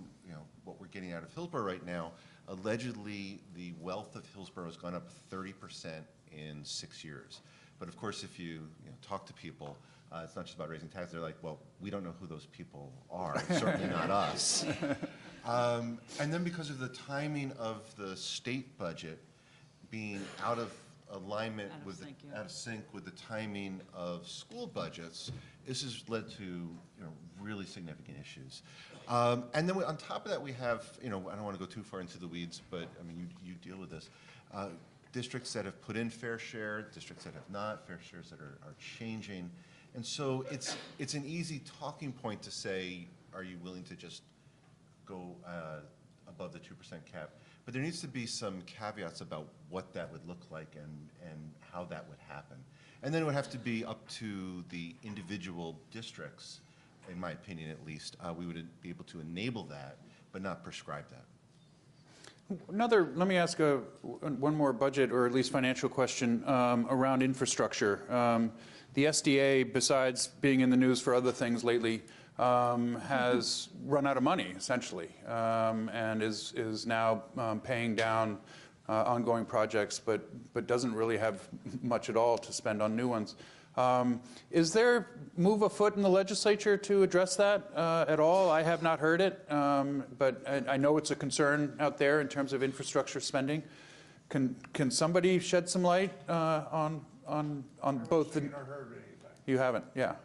what we're getting out of Hillsborough right now, allegedly the wealth of Hillsborough has gone up 30% in 6 years. But of course, if you talk to people, it's not just about raising taxes. They're like, well, we don't know who those people are. Certainly not us. And then because of the timing of the state budget being out of alignment out of sync with the timing of school budgets, this has led to really significant issues. And then on top of that, we have, I don't want to go too far into the weeds, but I mean, you deal with this. Districts that have put in fair share, districts that have not, fair shares that are changing. And so it's an easy talking point to say, are you willing to just go above the 2% cap? But there needs to be some caveats about what that would look like and how that would happen. And then it would have to be up to the individual districts, in my opinion at least. We would be able to enable that, but not prescribe that. Let me ask one more budget or at least financial question around infrastructure. The SDA, besides being in the news for other things lately, has run out of money, essentially, and is now paying down ongoing projects, but doesn't really have much at all to spend on new ones. Is there move afoot in the legislature to address that at all? I have not heard it, but I know it's a concern out there in terms of infrastructure spending. Can somebody shed some light on both? You haven't, yeah.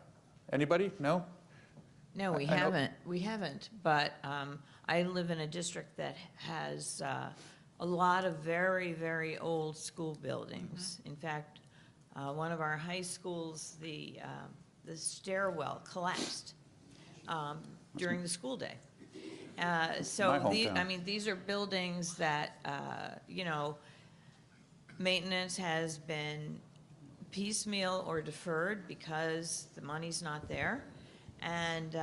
Anybody? No? No, we haven't. We haven't. But I live in a district that has a lot of very, very old school buildings. In fact, one of our high schools, the stairwell collapsed during the school day. These are buildings that, maintenance has been piecemeal or deferred because the money's not there. And,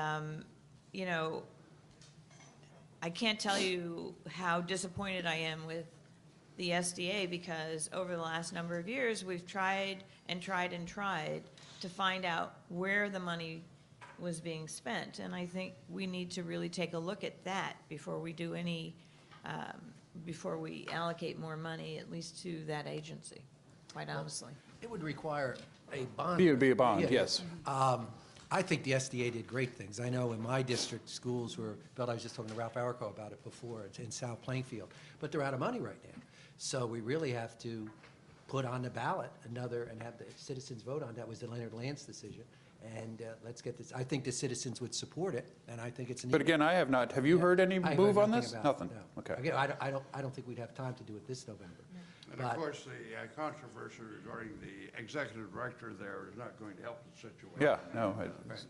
I can't tell you how disappointed I am with the SDA because over the last number of years, we've tried and tried and tried to find out where the money was being spent. And I think we need to really take a look at that before we do any, before we allocate more money, at least to that agency, quite honestly. It would require a bond. It would be a bond, Yeah. yes. I think the SDA did great things. I know in my district, schools were built, I was just talking to Ralph Arico about it before, it's in South Plainfield, but they're out of money right now. So we really have to put on the ballot another, and have the citizens vote on, that was the Leonard Lance decision. And let's get this, I think the citizens would support it, and I think it's an. But again, I have not. Have you heard any I move heard on this? about it, Nothing. no. Okay. Again, I don't think we'd have time to do it this November. And of course, the controversy regarding the executive director there is not going to help the situation. Yeah, no,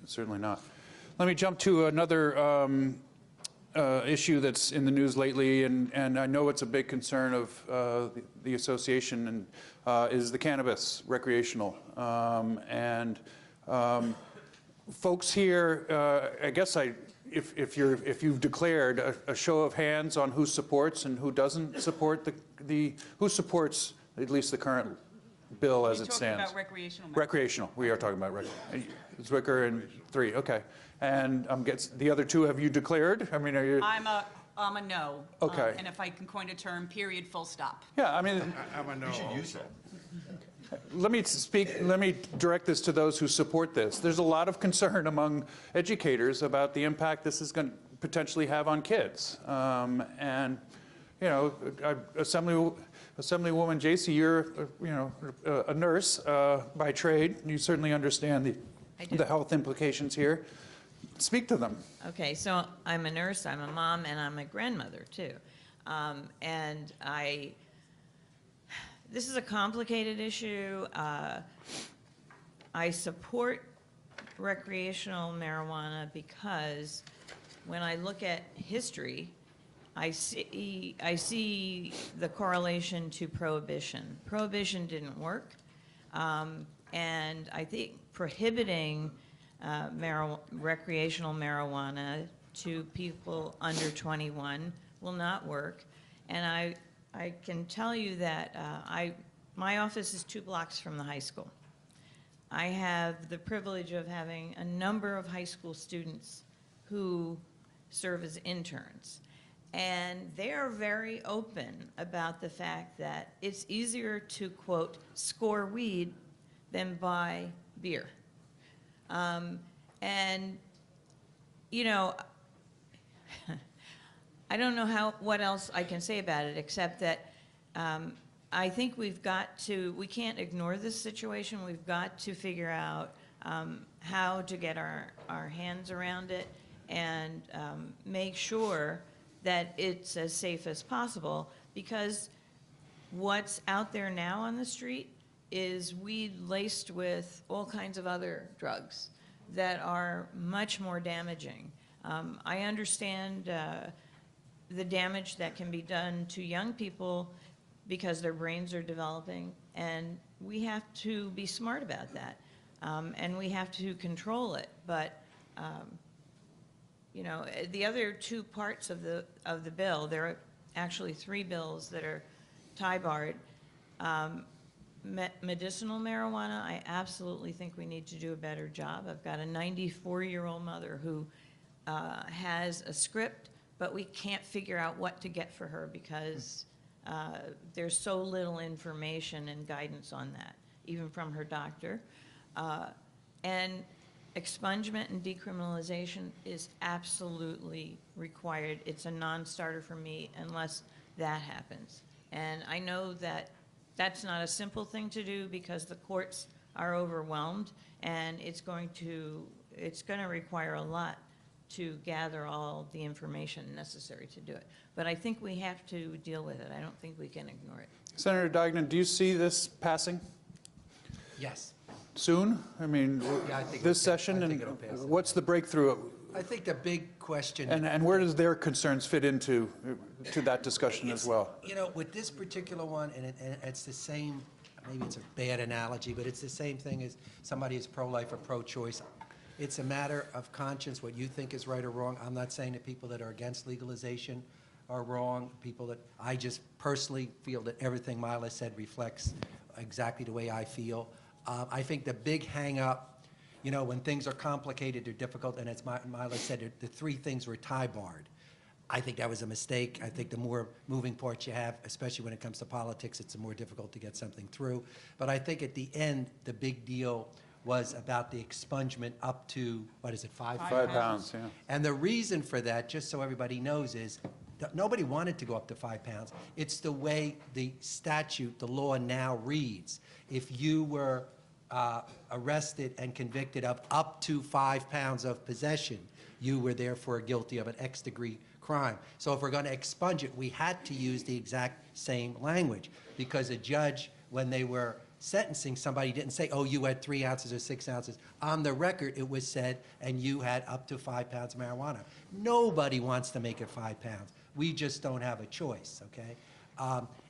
certainly not. Let me jump to another issue that's in the news lately, and I know it's a big concern of the association, and is the cannabis recreational. Folks here, I guess if you've declared a show of hands on who supports and who doesn't support who supports at least the current bill as it stands. You're talking about recreational. Recreational. We are talking about Zwicker and 3. Okay. And the other 2 have you declared? I mean, are you? I'm a no. Okay. And if I can coin a term, period, full stop. Yeah. I mean, I'm a no. You should use that. Let me direct this to those who support this. There's a lot of concern among educators about the impact this is going to potentially have on kids. And, Assemblywoman Jasey, you're, a nurse by trade. You certainly understand the health implications here. Speak to them. Okay, so I'm a nurse, I'm a mom, and I'm a grandmother, too. This is a complicated issue. I support recreational marijuana because when I look at history, I see the correlation to prohibition. Prohibition didn't work, and I think prohibiting recreational marijuana to people under 21 will not work. And I can tell you that my office is 2 blocks from the high school. I have the privilege of having a number of high school students who serve as interns. And they are very open about the fact that it's easier to, quote, score weed than buy beer. I don't know what else I can say about it except that I think we can't ignore this situation. We've got to figure out how to get our hands around it and make sure that it's as safe as possible, because what's out there now on the street is weed laced with all kinds of other drugs that are much more damaging. I understand the damage that can be done to young people because their brains are developing, and we have to be smart about that, and we have to control it. But the other 2 parts of the bill, there are actually 3 bills that are tie-barred. medicinal marijuana, I absolutely think we need to do a better job. I've got a 94-year-old mother who has a script, but we can't figure out what to get for her because there's so little information and guidance on that, even from her doctor. And expungement and decriminalization is absolutely required. It's a non-starter for me unless that happens. And I know that that's not a simple thing to do because the courts are overwhelmed, and it's going to require a lot to gather all the information necessary to do it. But I think we have to deal with it. I don't think we can ignore it. Senator Diegnan, do you see this passing Yes. soon? I mean, Yeah, I think this it'll- session, I and think it'll pass. what's the breakthrough? I think the big question. And where does their concerns fit into to that discussion as well? You know, with this particular one, and it's the same, maybe it's a bad analogy, but it's the same thing as somebody who's pro-life or pro-choice. It's a matter of conscience, what you think is right or wrong. I'm not saying that people that are against legalization are wrong, people that, I just personally feel that everything Mila said reflects exactly the way I feel. I think the big hang-up, you know, when things are complicated or difficult, and as Mila said, the three things were tie-barred. I think that was a mistake. I think the more moving parts you have, especially when it comes to politics, it's more difficult to get something through. But I think at the end, the big deal was about the expungement up to, what is it, 5 pounds? 5 pounds, yeah. And the reason for that, just so everybody knows, is that nobody wanted to go up to 5 pounds. It's the way the statute, the law now reads. If you were arrested and convicted of up to 5 pounds of possession, you were therefore guilty of an X-degree crime. So if we're going to expunge it, we had to use the exact same language, because a judge, when they were sentencing somebody, didn't say, oh, you had 3 ounces or 6 ounces. On the record, it was said, and you had up to 5 pounds of marijuana. Nobody wants to make it 5 pounds. We just don't have a choice, okay?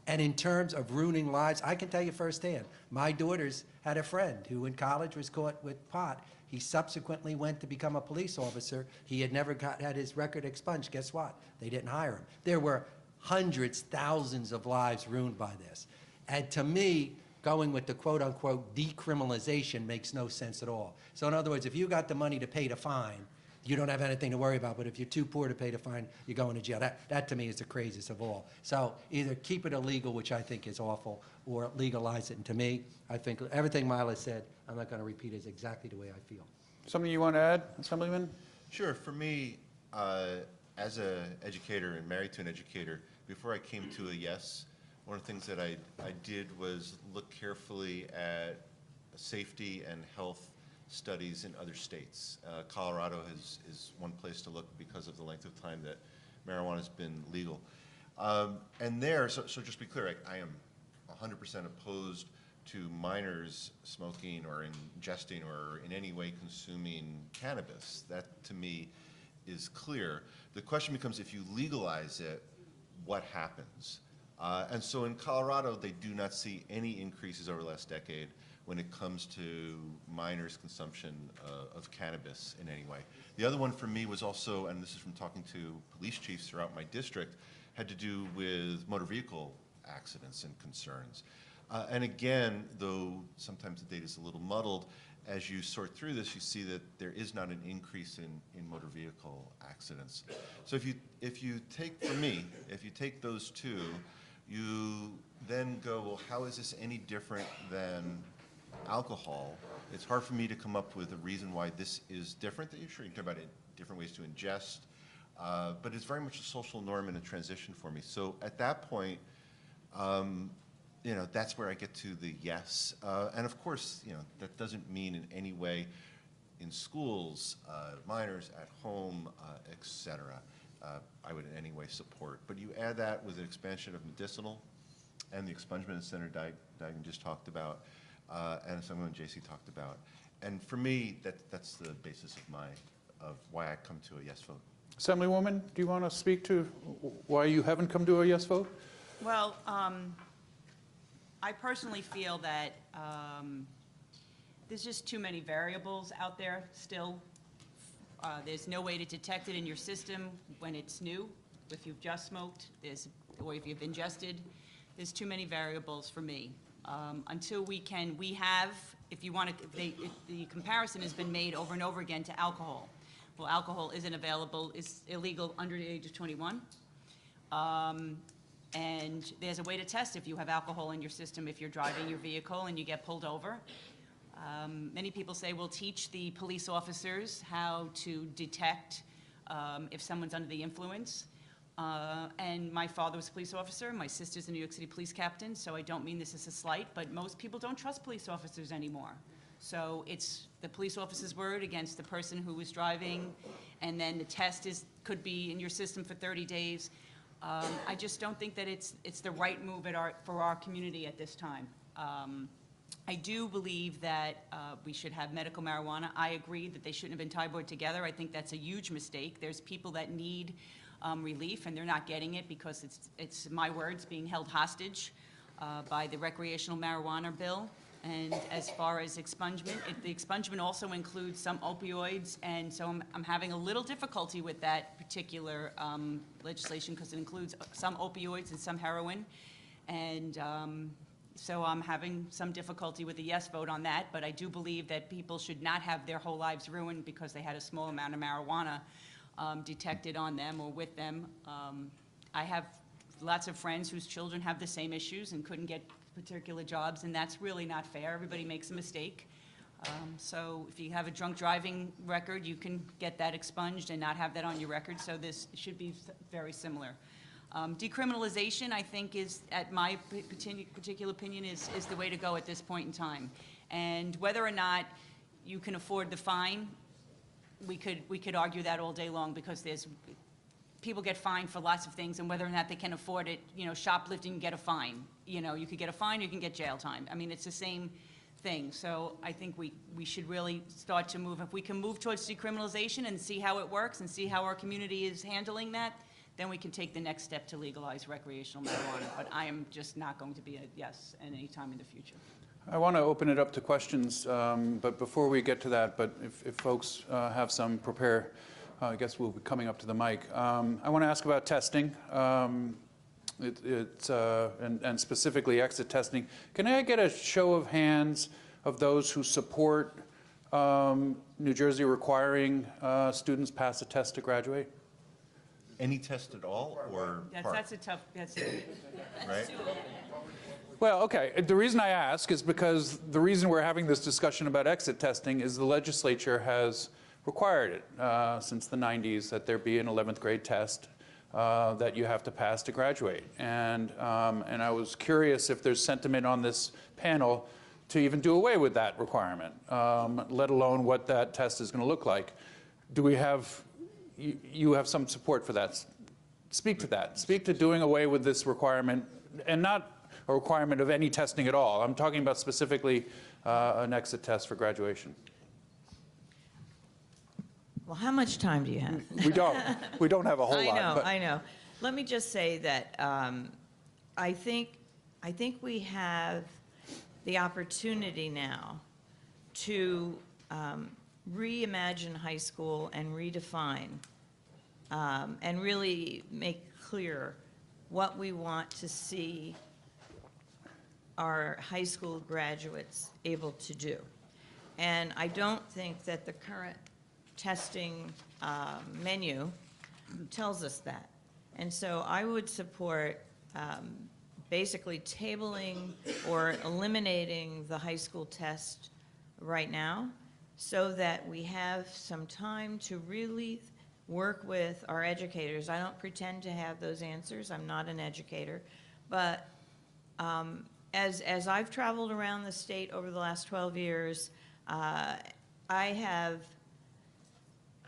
And in terms of ruining lives, I can tell you firsthand, my daughters had a friend who in college was caught with pot. He subsequently went to become a police officer. He had never had his record expunged. Guess what? They didn't hire him. There were hundreds, thousands of lives ruined by this. And to me, going with the quote-unquote decriminalization makes no sense at all. So in other words, if you got the money to pay the fine, you don't have anything to worry about. But if you're too poor to pay the fine, you're going to jail. That to me is the craziest of all. So either keep it illegal, which I think is awful, or legalize it. And to me, I think everything Mila said, I'm not going to repeat, is exactly the way I feel. Something you want to add, Assemblyman? Sure. For me, as an educator and married to an educator, before I came to a yes, one of the things that I did was look carefully at safety and health studies in other states. Colorado is one place to look because of the length of time that marijuana has been legal. And there, so just to be clear, I am 100% opposed to minors smoking or ingesting or in any way consuming cannabis. That, to me, is clear. The question becomes, if you legalize it, what happens? And so in Colorado, they do not see any increases over the last decade when it comes to minors' consumption of cannabis in any way. The other one for me was also, and this is from talking to police chiefs throughout my district, had to do with motor vehicle accidents and concerns. And again, though sometimes the data is a little muddled, as you sort through this, you see that there is not an increase in motor vehicle accidents. So if you take, for me, if you take those two, you then go, well, how is this any different than alcohol? It's hard for me to come up with a reason why this is different. Sure, you can talk about it, different ways to ingest, but it's very much a social norm and a transition for me. So at that point, you know, that's where I get to the yes. And of course, you know, that doesn't mean in any way in schools, minors at home, et cetera. I would in any way support. But you add that with an expansion of medicinal and the expungement that Senator Diegnan just talked about, and someone Jasey talked about. And for me, that's the basis of why I come to a yes vote. Assemblywoman, do you want to speak to why you haven't come to a yes vote? Well, I personally feel that there's just too many variables out there still. There's no way to detect it in your system when it's new. If you've just smoked, or if you've ingested, there's too many variables for me. Until we have, if you want to, the comparison has been made over and over again to alcohol. Well, alcohol isn't available, it's illegal under the age of 21. And there's a way to test if you have alcohol in your system if you're driving your vehicle and you get pulled over. Many people say we'll teach the police officers how to detect if someone's under the influence. And my father was a police officer, my sister's a New York City police captain, so I don't mean this as a slight, but most people don't trust police officers anymore. So it's the police officer's word against the person who was driving, and then the test could be in your system for 30 days. I just don't think that it's the right move for our community at this time. I do believe that we should have medical marijuana. I agree that they shouldn't have been tie-board together. I think that's a huge mistake. There's people that need relief, and they're not getting it because it's my words, being held hostage by the recreational marijuana bill. And as far as expungement, the expungement also includes some opioids, and so I'm having a little difficulty with that particular legislation because it includes some opioids and some heroin. And so I'm having some difficulty with the yes vote on that, but I do believe that people should not have their whole lives ruined because they had a small amount of marijuana detected on them or with them. I have lots of friends whose children have the same issues and couldn't get particular jobs, and that's really not fair. Everybody makes a mistake. So if you have a drunk driving record, you can get that expunged and not have that on your record, so this should be very similar. Decriminalization, I think, is, at my particular opinion, is the way to go at this point in time. And whether or not you can afford the fine, we could argue that all day long because people get fined for lots of things, and whether or not they can afford it, you know, shoplifting, you get a fine. You know, you could get a fine, or you can get jail time. I mean, it's the same thing. So I think we should really start to move. If we can move towards decriminalization and see how it works and see how our community is handling that, then we can take the next step to legalize recreational marijuana. But I am just not going to be a yes at any time in the future. I want to open it up to questions, but before we get to that, but if folks have some, prepare. I guess we'll be coming up to the mic. I want to ask about testing, and specifically exit testing. Can I get a show of hands of those who support New Jersey requiring students pass a test to graduate? Any test at all, or That's a tough, right? Well, okay. The reason I ask is because the reason we're having this discussion about exit testing is the legislature has required it since the 90s that there be an 11th grade test that you have to pass to graduate. And I was curious if there's sentiment on this panel to even do away with that requirement, let alone what that test is going to look like. Do we have, you have some support for that? Speak to that. Speak to doing away with this requirement, and not a requirement of any testing at all. I'm talking about specifically an exit test for graduation. Well, how much time do you have? We don't. We don't have a whole lot. I know. Let me just say that I think we have the opportunity now to reimagine high school and redefine and really make clear what we want to see our high school graduates able to do. And I don't think that the current testing menu tells us that. And so I would support basically tabling or eliminating the high school test right now so that we have some time to really work with our educators. I don't pretend to have those answers. I'm not an educator. But as I've traveled around the state over the last 12 years, I have,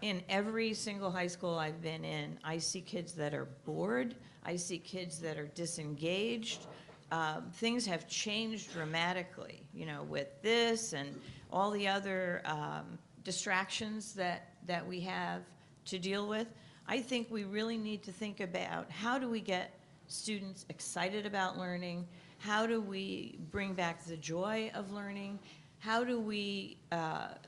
in every single high school I've been in, I see kids that are bored. I see kids that are disengaged. Things have changed dramatically, you know, with this and all the other distractions that we have to deal with. I think we really need to think about how do we get students excited about learning? How do we bring back the joy of learning? How do we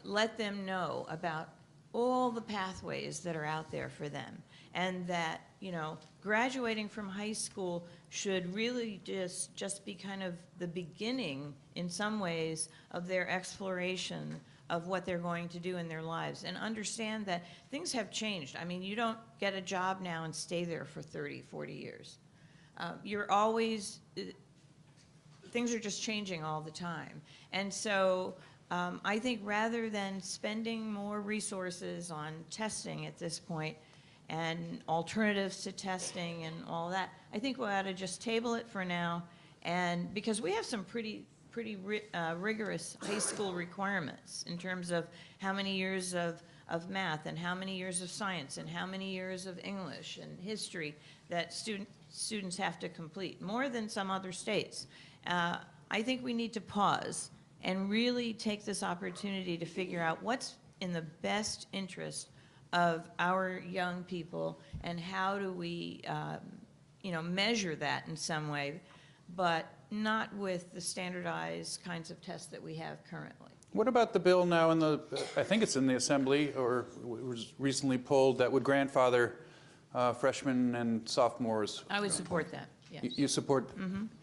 let them know about all the pathways that are out there for them, and that, you know, graduating from high school should really just be kind of the beginning, in some ways, of their exploration of what they're going to do in their lives, and understand that things have changed. I mean, you don't get a job now and stay there for 30, 40 years. You're always, things are just changing all the time. And so I think rather than spending more resources on testing at this point and alternatives to testing and all that, I think we ought to just table it for now. And because we have some pretty rigorous high school requirements in terms of how many years of math and how many years of science and how many years of English and history that students have to complete, more than some other states. I think we need to pause and really take this opportunity to figure out what's in the best interest of our young people, and how do we you know, measure that in some way, but not with the standardized kinds of tests that we have currently. What about the bill now in the, I think it's in the Assembly, or was recently pulled, that would grandfather freshmen and sophomores? I would support that, yes. You support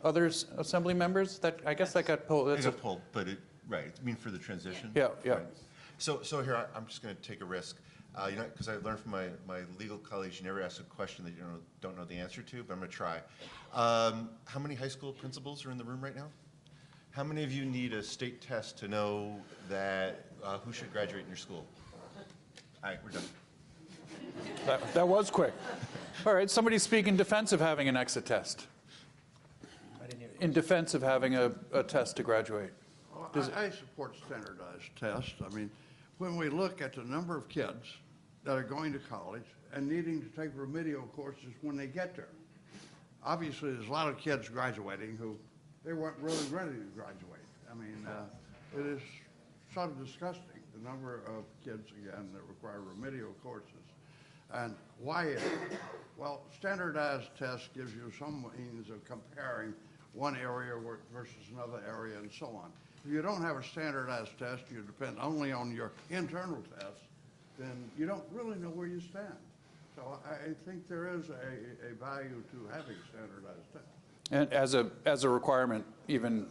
others, Assembly members? That, I guess that got pulled. It got pulled, but it, right, I mean for the transition? Yeah, yeah. Right. So here, I'm just going to take a risk. You know, because I learned from my legal colleagues, you never ask a question that you don't know the answer to, but I'm going to try. How many high school principals are in the room right now? How many of you need a state test to know that who should graduate in your school? All right, we're done. That was quick. All right, somebody speak in defense of having an exit test. In defense of having a test to graduate. Well, I support standardized tests. I mean, when we look at the number of kids that are going to college and needing to take remedial courses when they get there. Obviously, there's a lot of kids graduating who they weren't really ready to graduate. I mean, it is sort of disgusting, the number of kids, again, that require remedial courses. And why is it? Well, standardized tests gives you some means of comparing one area versus another area and so on. If you don't have a standardized test, you depend only on your internal test, then you don't really know where you stand. So I think there is a value to having standardized tests. And as a requirement, even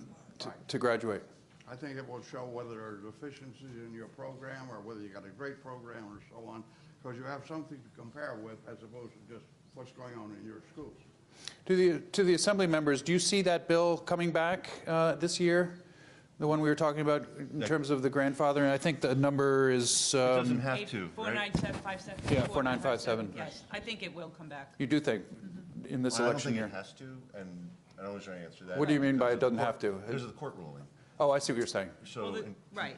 to graduate. I think it will show whether there are deficiencies in your program or whether you got a great program or so on, because you have something to compare with as opposed to just what's going on in your schools. To the Assembly members, do you see that bill coming back this year? The one we were talking about in terms of the grandfathering? I think the number is... it doesn't have to, right? 49757. Yeah, 4957. Yes, I think it will come back. You do think in this election year? I don't think it has to, and I don't know if I answer that. What do you mean by it doesn't have to? Because of the court ruling. Oh, I see what you're saying. So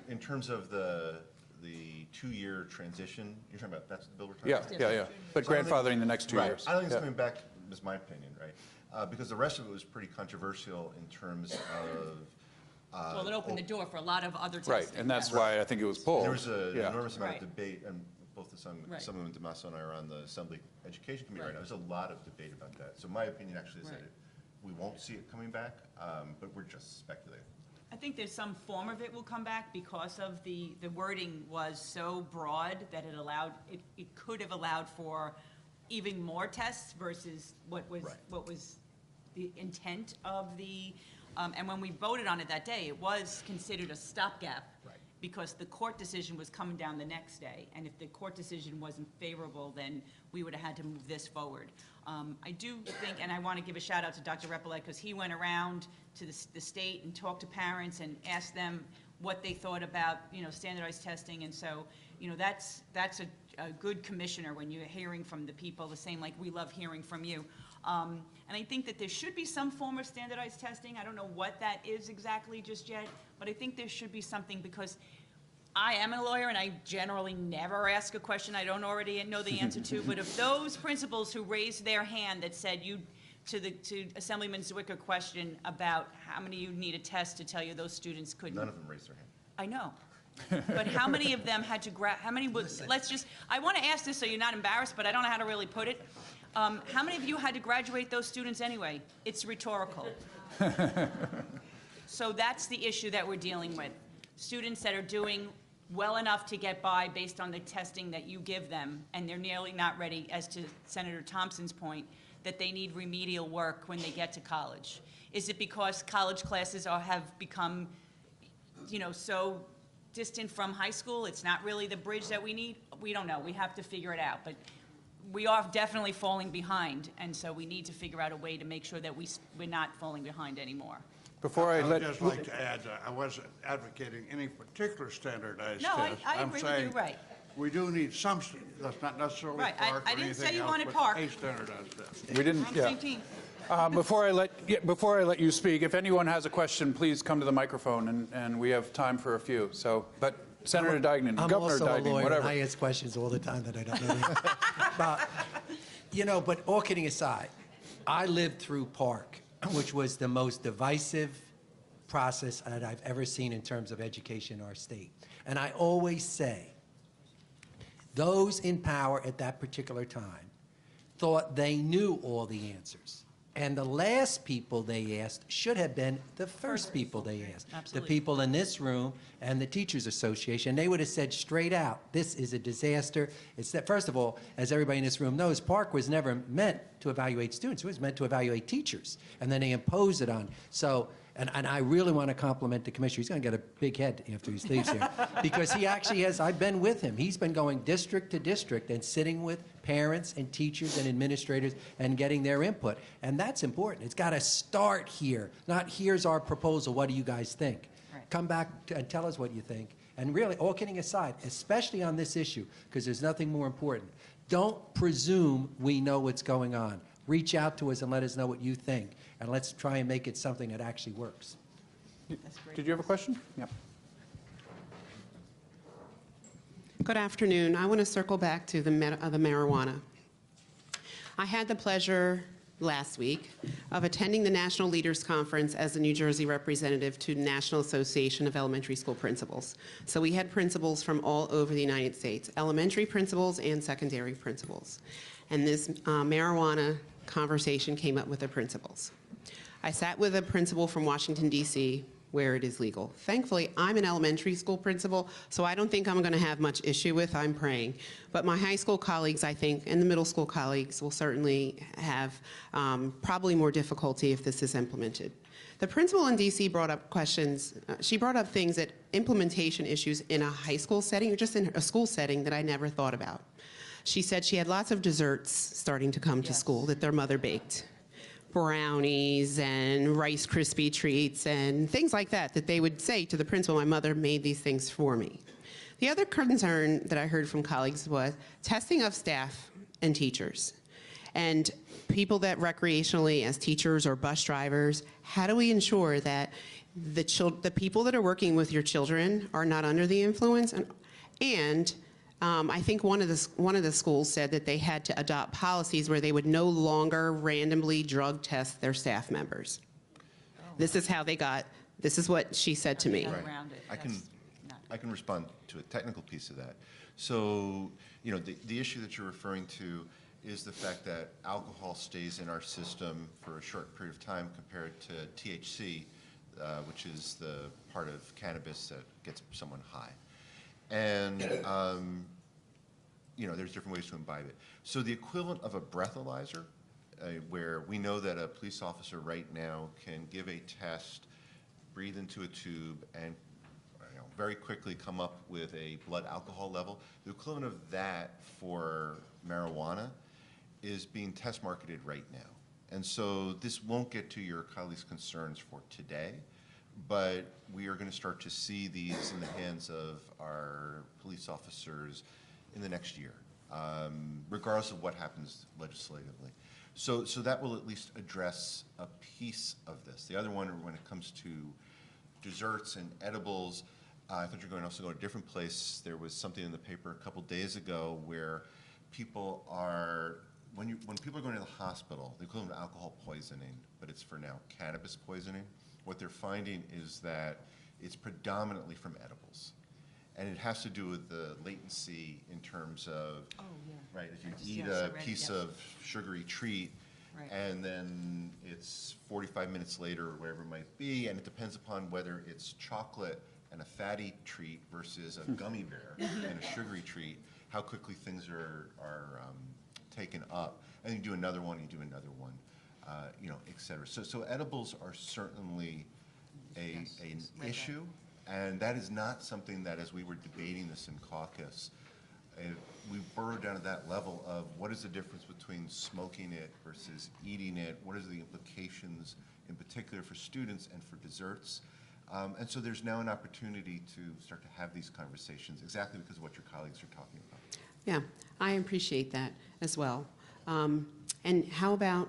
in terms of the 2-year transition, you're talking about, that's the bill we're talking about? Yeah. But So grandfathering the next 2 years. I don't think it's coming back, is my opinion, right? Because the rest of it was pretty controversial in terms of... Well, it opened the door for a lot of other testing. Right, and that's why I think it was pulled. There was an enormous amount of debate, and both Right. Assemblyman DiMaso and I are on the Assembly Education Committee right now. There's a lot of debate about that. So my opinion actually is that we won't see it coming back, but we're just speculating. I think there's some form of it will come back because of the wording was so broad that it could have allowed for even more tests versus what was the intent of the, and when we voted on it that day, it was considered a stopgap because the court decision was coming down the next day. And if the court decision wasn't favorable, then we would have had to move this forward. I do think, and I want to give a shout out to Dr. Repollet because he went around to the state and talked to parents and asked them what they thought about, standardized testing. And so, that's a good commissioner when you're hearing from the people, the same like we love hearing from you. And I think that there should be some form of standardized testing. I don't know what that is exactly just yet, but I think there should be something because I am a lawyer and I generally never ask a question I don't already know the answer to, but if those principals who raised their hand that said to Assemblyman Zwicker question about how many you need a test to tell you those students couldn't. None of them raised their hand. I know. But how many of them had to how many was, I want to ask this so you're not embarrassed, but I don't know how to really put it. How many of you had to graduate those students anyway? It's rhetorical. So that's the issue that we're dealing with. Students that are doing well enough to get by based on the testing that you give them, and they're nearly not ready, as to Senator Thompson's point, that they need remedial work when they get to college? Is it because college classes have become, so distant from high school, it's not really the bridge that we need? We don't know. We have to figure it out. But we are definitely falling behind, and so we need to figure out a way to make sure that we're not falling behind anymore. Before I would just like to add, I wasn't advocating any particular standardized No, test. I I'm agree with saying you, right. We do need some, that's not necessarily Right, PARC I or didn't say anything you else, wanted but PARC. a standardized test. We didn't, From yeah. St. Jean. Before I let you speak, if anyone has a question, please come to the microphone, and we have time for a few. So, but Senator Diegnan, I'm Governor also Diegnan, a lawyer, whatever. and I ask questions all the time that I don't know. But all kidding aside, I lived through PARC, which was the most divisive process that I've ever seen in terms of education in our state. And I always say, those in power at that particular time thought they knew all the answers. And the last people they asked should have been the first people they asked. Absolutely. The people in this room and the Teachers Association. They would have said straight out, this is a disaster. It's that, first of all, as everybody in this room knows, PARC was never meant to evaluate students. It was meant to evaluate teachers. And then they imposed it on. So, and I really want to compliment the commissioner. He's going to get a big head after he leaves here. Because he actually has, I've been with him. He's been going district to district and sitting with parents and teachers and administrators and getting their input. And that's important. It's got to start here, not here's our proposal, what do you guys think? Right. Come back and tell us what you think. And really, all kidding aside, especially on this issue, because there's nothing more important, don't presume we know what's going on. Reach out to us and let us know what you think. And let's try and make it something that actually works. Did you have a question? Yeah. Good afternoon. I want to circle back to the marijuana. I had the pleasure last week of attending the National Leaders Conference as a New Jersey representative to the National Association of Elementary School Principals. So we had principals from all over the United States, elementary principals and secondary principals. And this marijuana conversation came up with the principals. I sat with a principal from Washington, D.C., where it is legal. Thankfully, I'm an elementary school principal, so I don't think I'm going to have much issue with, I'm praying. But my high school colleagues, I think, and the middle school colleagues will certainly have probably more difficulty if this is implemented. The principal in D.C. brought up questions. She brought up things that implementation issues in a high school setting or just in a school setting that I never thought about. She said she had lots of desserts starting to come to school that their mother baked. Brownies and Rice Krispie treats and things like that that they would say to the principal, my mother made these things for me. The other concern that I heard from colleagues was testing of staff and teachers. And people that recreationally, as teachers or bus drivers, how do we ensure that the people that are working with your children are not under the influence? And I think one of the schools said that they had to adopt policies where they would no longer randomly drug test their staff members. This is how they got, this is what she said to me. Right. I can respond to a technical piece of that. So, the issue that you're referring to is the fact that alcohol stays in our system for a short period of time compared to THC, which is the part of cannabis that gets someone high. And, there's different ways to imbibe it. So the equivalent of a breathalyzer, where we know that a police officer right now can give a test, breathe into a tube, and very quickly come up with a blood alcohol level. The equivalent of that for marijuana is being test marketed right now. And so this won't get to your colleagues' concerns for today, but we are going to start to see these in the hands of our police officers in the next year, regardless of what happens legislatively. So that will at least address a piece of this. The other one, when it comes to desserts and edibles, I thought you were going to also go to a different place. There was something in the paper a couple days ago where people are, when people are going to the hospital, the equivalent of alcohol poisoning, but it's for now cannabis poisoning. What they're finding is that it's predominantly from edibles. And it has to do with the latency in terms of, right, if you eat a piece of sugary treat, and then it's 45 minutes later or whatever it might be, and it depends upon whether it's chocolate and a fatty treat versus a gummy bear and a sugary treat, how quickly things are taken up. And you do another one, you know, et cetera. So edibles are certainly an issue, and that is not something that, as we were debating this in caucus, we burrowed down to that level of what is the difference between smoking it versus eating it, what is the implications in particular for students and for desserts. And so there's now an opportunity to start to have these conversations exactly because of what your colleagues are talking about. Yeah, I appreciate that as well. And how about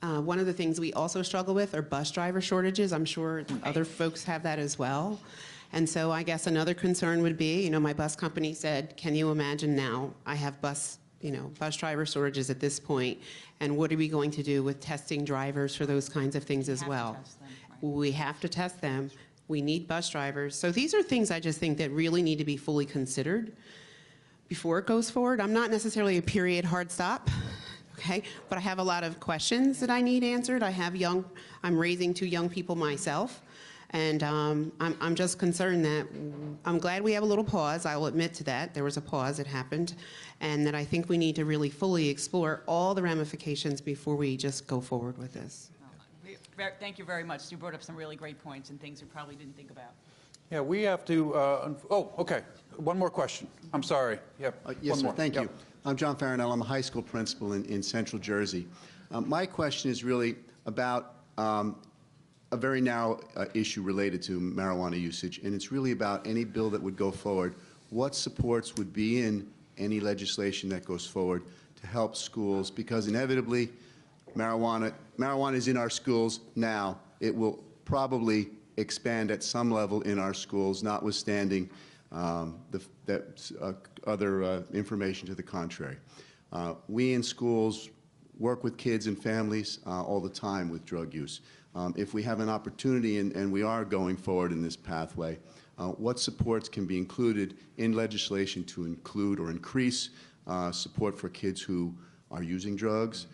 one of the things we also struggle with are bus driver shortages. I'm sure other folks have that as well. And so I guess another concern would be, you know, my bus company said, can you imagine now I have bus driver shortages at this point, and what are we going to do with testing drivers for those kinds of things as well? We have to test them. We need bus drivers. So these are things I just think that really need to be fully considered before it goes forward. I'm not necessarily a period hard stop, okay? But I have a lot of questions that I need answered. I'm raising 2 young people myself. And I'm just concerned that, I'm glad we have a little pause. I will admit to that. There was a pause, it happened. And that I think we need to really fully explore all the ramifications before we just go forward with this. Thank you very much. You brought up some really great points and things we probably didn't think about. Yeah, we have to, oh, okay. One more question. I'm sorry. Yep. Yes, one sir. more. Thank Yep. you. I'm John Farinell. I'm a high school principal in Central Jersey. My question is really about a very narrow issue related to marijuana usage, and it's really about any bill that would go forward. What supports would be in any legislation that goes forward to help schools? Because inevitably, marijuana is in our schools now. It will probably expand at some level in our schools, notwithstanding other information to the contrary. We in schools work with kids and families all the time with drug use. If we have an opportunity, and we are going forward in this pathway, what supports can be included in legislation to include or increase support for kids who are using drugs,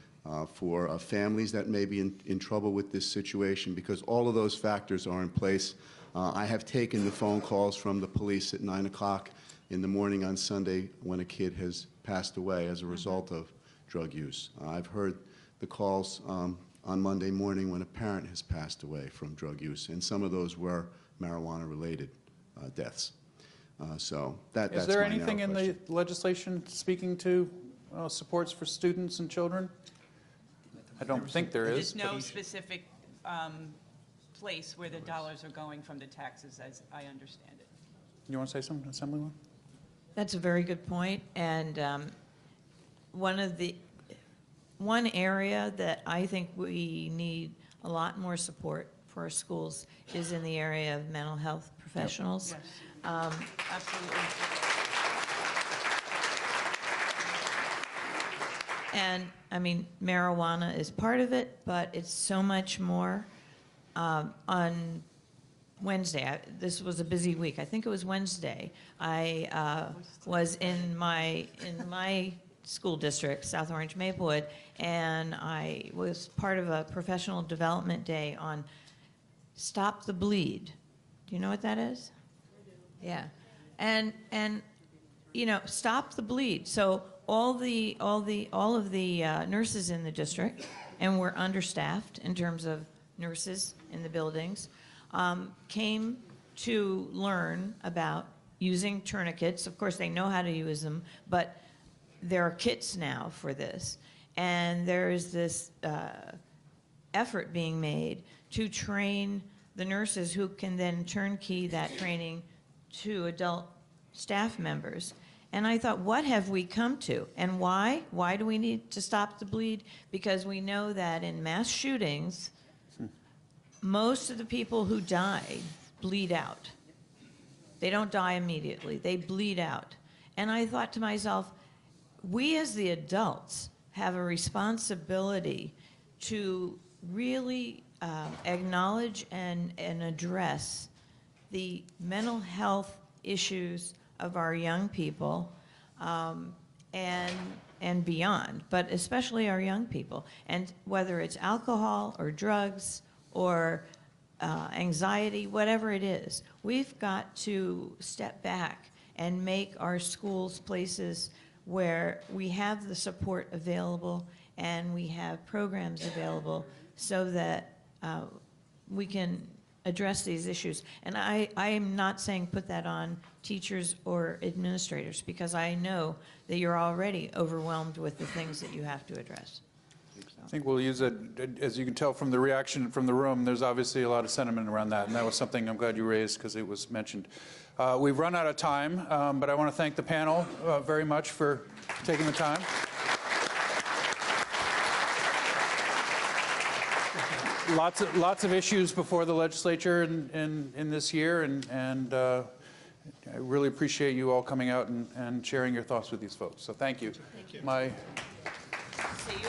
for families that may be in trouble with this situation, because all of those factors are in place. I have taken the phone calls from the police at 9 o'clock in the morning on Sunday when a kid has passed away as a result of drug use. I've heard the calls on Monday morning when a parent has passed away from drug use, and some of those were marijuana-related deaths. So that's Is there my narrow anything in question. the legislation speaking to supports for students and children? I don't think there is. There's no specific place where the dollars are going from the taxes, as I understand it. You want to say something, Assemblywoman? That's a very good point. And one area that I think we need a lot more support for our schools is in the area of mental health professionals. Yes. Absolutely. And I mean, marijuana is part of it, but it's so much more. On Wednesday, this was a busy week. I think it was Wednesday. I was in my school district, South Orange Maplewood, and I was part of a professional development day on Stop the Bleed. Do you know what that is? Yeah, and you know, Stop the Bleed. So all of the nurses in the district, and we're understaffed in terms of nurses in the buildings, came to learn about using tourniquets. Of course, they know how to use them, but there are kits now for this. And there is this effort being made to train the nurses who can then turnkey that training to adult staff members. And I thought, what have we come to? And why? Why do we need to stop the bleed? Because we know that in mass shootings, most of the people who die bleed out. They don't die immediately. They bleed out. And I thought to myself, we as the adults have a responsibility to really acknowledge and address the mental health issues of our young people and beyond, but especially our young people. And whether it's alcohol or drugs or anxiety, whatever it is. We've got to step back and make our schools places where we have the support available and we have programs available so that we can address these issues. And I am not saying put that on teachers or administrators, because I know that you're already overwhelmed with the things that you have to address. I think we'll use it, as you can tell from the reaction from the room, there's obviously a lot of sentiment around that, and that was something I'm glad you raised because it was mentioned. We've run out of time, but I want to thank the panel very much for taking the time. Lots of issues before the legislature in this year, and I really appreciate you all coming out and sharing your thoughts with these folks. So thank you. Thank you. See you.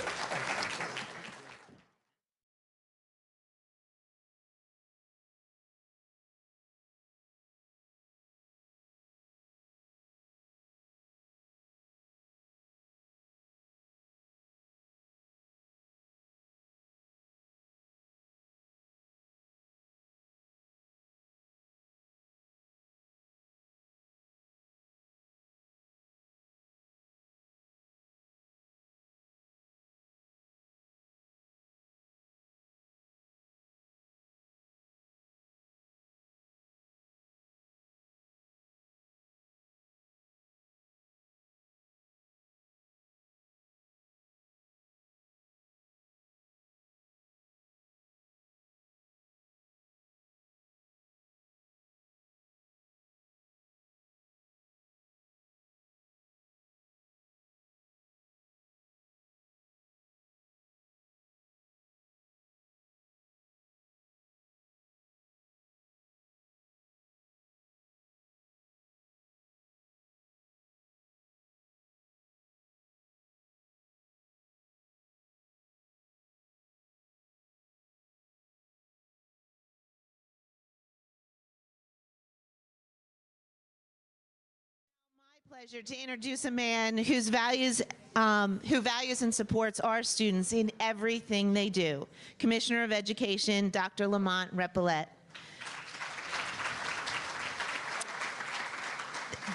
Pleasure to introduce a man who values and supports our students in everything they do. Commissioner of Education, Dr. Lamont Repollet.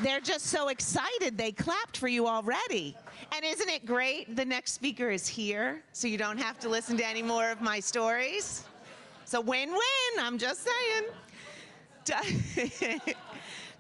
They're just so excited they clapped for you already. And isn't it great? The next speaker is here, so you don't have to listen to any more of my stories. So win-win, I'm just saying.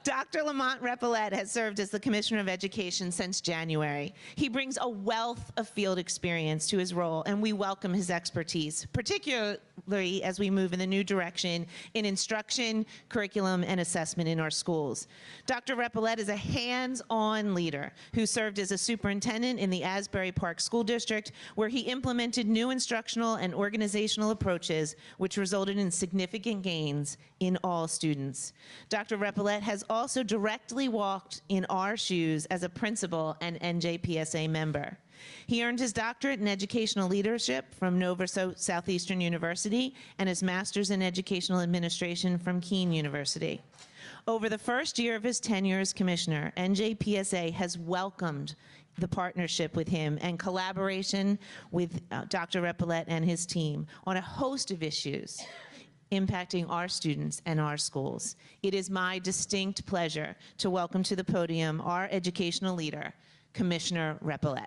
Dr. Lamont Repollet has served as the Commissioner of Education since January. He brings a wealth of field experience to his role, and we welcome his expertise, particularly as we move in the new direction in instruction, curriculum, and assessment in our schools. Dr. Repollet is a hands-on leader who served as a superintendent in the Asbury Park School District, where he implemented new instructional and organizational approaches, which resulted in significant gains in all students. Dr. Repollet has also directly walked in our shoes as a principal and NJPSA member. He earned his doctorate in educational leadership from Nova Southeastern University and his master's in educational administration from Keene University. Over the first year of his tenure as commissioner, NJPSA has welcomed the partnership with him and collaboration with Dr. Repollet and his team on a host of issues impacting our students and our schools. It is my distinct pleasure to welcome to the podium our educational leader, Commissioner Repollet.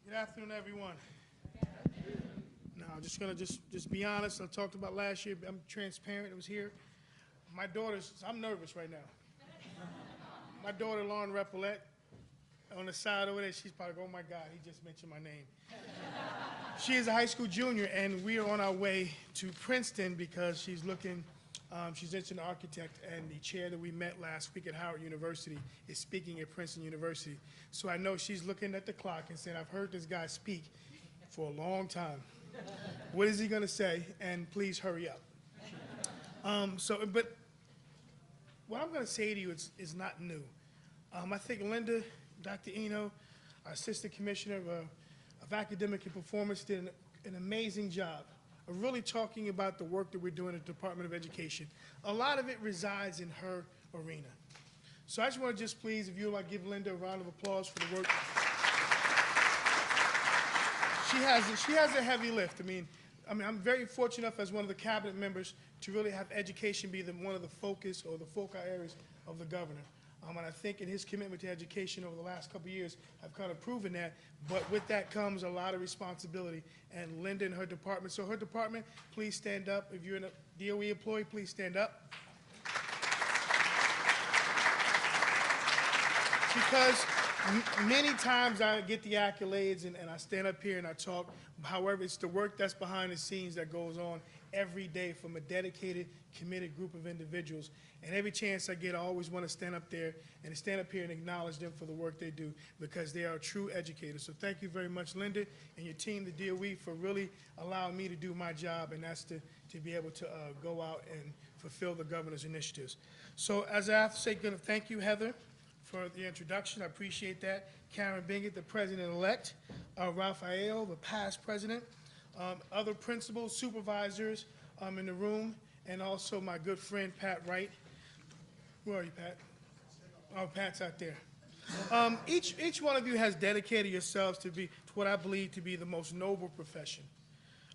Good afternoon, everyone. Now, I'm just gonna just be honest. I talked about last year. I'm transparent. It was here. My daughter's. I'm nervous right now. My daughter, Lauren Repollet, on the side over there, she's probably going, oh my God, he just mentioned my name. She is a high school junior, and we are on our way to Princeton because she's looking, she's an architect, and the chair that we met last week at Howard University is speaking at Princeton University. So I know she's looking at the clock and saying, I've heard this guy speak for a long time. What is he gonna say? And please hurry up. But what I'm gonna say to you is not new. I think Linda, Dr. Eno, our Assistant Commissioner of Academic and Performance, did an amazing job of really talking about the work that we're doing at the Department of Education. A lot of it resides in her arena. So I just want to just please, if you would like, give Linda a round of applause for the work. She has a heavy lift. I mean, I'm very fortunate enough as one of the cabinet members to really have education be one of the focus or the focal areas of the governor. And I think in his commitment to education over the last couple of years, I've kind of proven that. But with that comes a lot of responsibility. And Linda and her department. So her department, please stand up. If you're a DOE employee, please stand up. Because many times I get the accolades and I stand up here and I talk. However, it's the work that's behind the scenes that goes on every day from a dedicated, committed group of individuals. And every chance I get, I always want to stand up there and stand up here and acknowledge them for the work they do, because they are true educators. So thank you very much, Linda, and your team, the DOE, for really allowing me to do my job, and that's to be able to go out and fulfill the governor's initiatives. So as I have to say, thank you, Heather, for the introduction. I appreciate that. Karen Bingett, the president-elect, Rafael, the past president, other principals, supervisors in the room, and also my good friend, Pat Wright. Where are you, Pat? Oh, Pat's out there. Each one of you has dedicated yourselves to what I believe to be the most noble profession,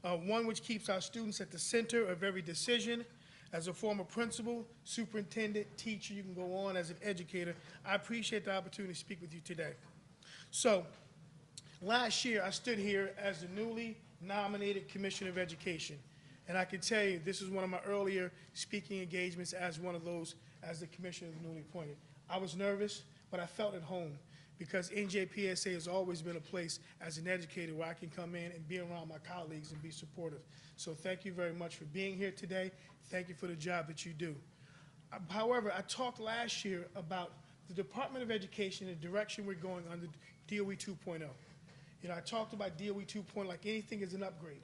one which keeps our students at the center of every decision. As a former principal, superintendent, teacher, you can go on as an educator, I appreciate the opportunity to speak with you today. So, last year I stood here as the newly nominated Commissioner of Education. And I can tell you, this is one of my earlier speaking engagements as one of those, as the Commissioner newly appointed. I was nervous, but I felt at home, because NJPSA has always been a place as an educator where I can come in and be around my colleagues and be supportive. So thank you very much for being here today. Thank you for the job that you do. However, I talked last year about the Department of Education and the direction we're going under DOE 2.0. You know, I talked about DOE 2.0 like anything is an upgrade.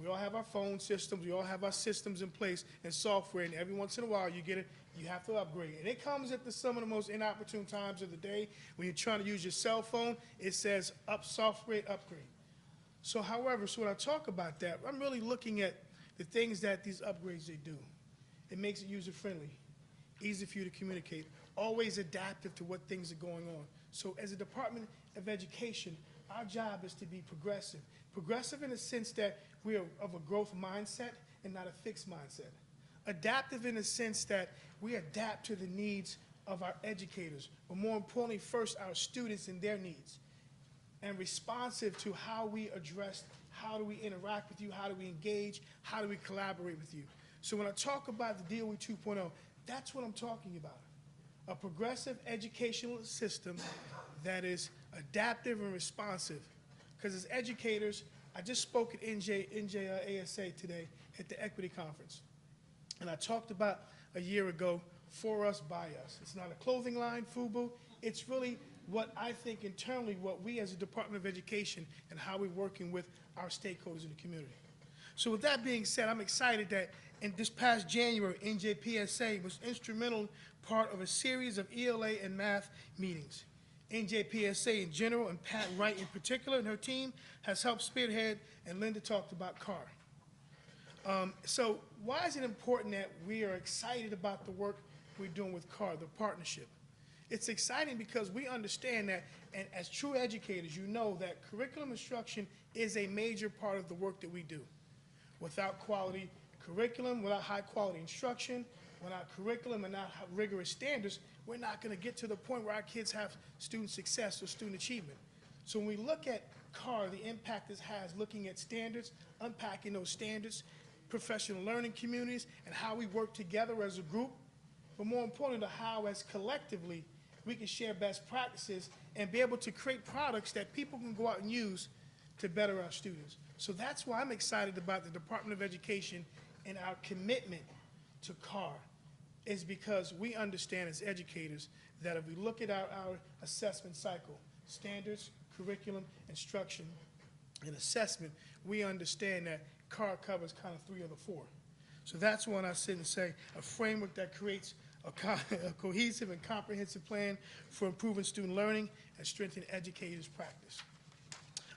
We all have our phone systems, we all have our systems in place and software, and every once in a while you get it, you have to upgrade. And it comes at some of the most inopportune times of the day. When you're trying to use your cell phone, it says software upgrade. So however, so when I talk about that, I'm really looking at the things that these upgrades they do. It makes it user-friendly, easy for you to communicate, always adaptive to what things are going on. So as a Department of Education, our job is to be progressive. Progressive in the sense that we are of a growth mindset and not a fixed mindset. Adaptive in the sense that we adapt to the needs of our educators, but more importantly, first our students and their needs. And responsive to how we address, how do we interact with you, how do we engage, how do we collaborate with you. So when I talk about the DOE 2.0, that's what I'm talking about. A progressive educational system that is adaptive and responsive. Because as educators, I just spoke at NJPSA today at the Equity Conference. And I talked about a year ago, for us, by us. It's not a clothing line, FUBU. It's really what I think internally, what we as a Department of Education and how we're working with our stakeholders in the community. So with that being said, I'm excited that in this past January, NJPSA was instrumental part of a series of ELA and math meetings. NJPSA in general, and Pat Wright in particular, and her team has helped spearhead, and Linda talked about CAR. So why is it important that we are excited about the work we're doing with CAR, the partnership? It's exciting because we understand that, and as true educators, you know that curriculum instruction is a major part of the work that we do. Without quality curriculum, without high quality instruction, without curriculum and not rigorous standards, we're not going to get to the point where our kids have student success or student achievement. So when we look at CAR, the impact this has, looking at standards, unpacking those standards, professional learning communities, and how we work together as a group, but more importantly, how as collectively we can share best practices and be able to create products that people can go out and use to better our students. So that's why I'm excited about the Department of Education and our commitment to CAR, is because we understand as educators that if we look at our assessment cycle, standards, curriculum, instruction, and assessment, we understand that CAR covers kind of 3 of the 4. So that's when I sit and say a framework that creates a cohesive and comprehensive plan for improving student learning and strengthening educators' practice.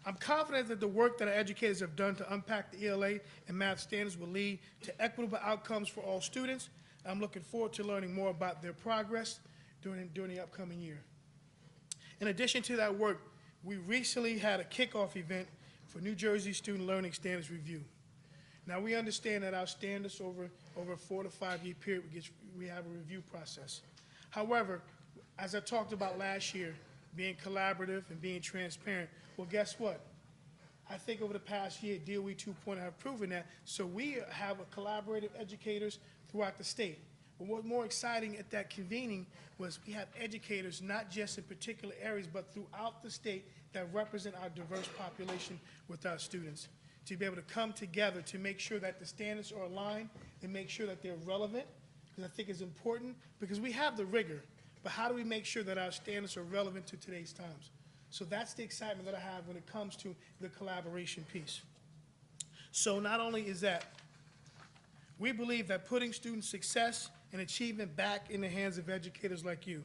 I'm confident that the work that our educators have done to unpack the ELA and math standards will lead to equitable outcomes for all students. I'm looking forward to learning more about their progress during the upcoming year. In addition to that work, we recently had a kickoff event for New Jersey Student Learning Standards Review. Now, we understand that our standards over a 4 to 5 year period, we have a review process. However, as I talked about last year, being collaborative and being transparent, well, guess what? I think over the past year, DOE 2.0 have proven that. So we have a collaborative educators throughout the state. But what's more exciting at that convening was we have educators, not just in particular areas, but throughout the state that represent our diverse population with our students. To be able to come together to make sure that the standards are aligned and make sure that they're relevant, because I think it's important, because we have the rigor, but how do we make sure that our standards are relevant to today's times? So that's the excitement that I have when it comes to the collaboration piece. So not only is that, we believe that putting student success and achievement back in the hands of educators like you,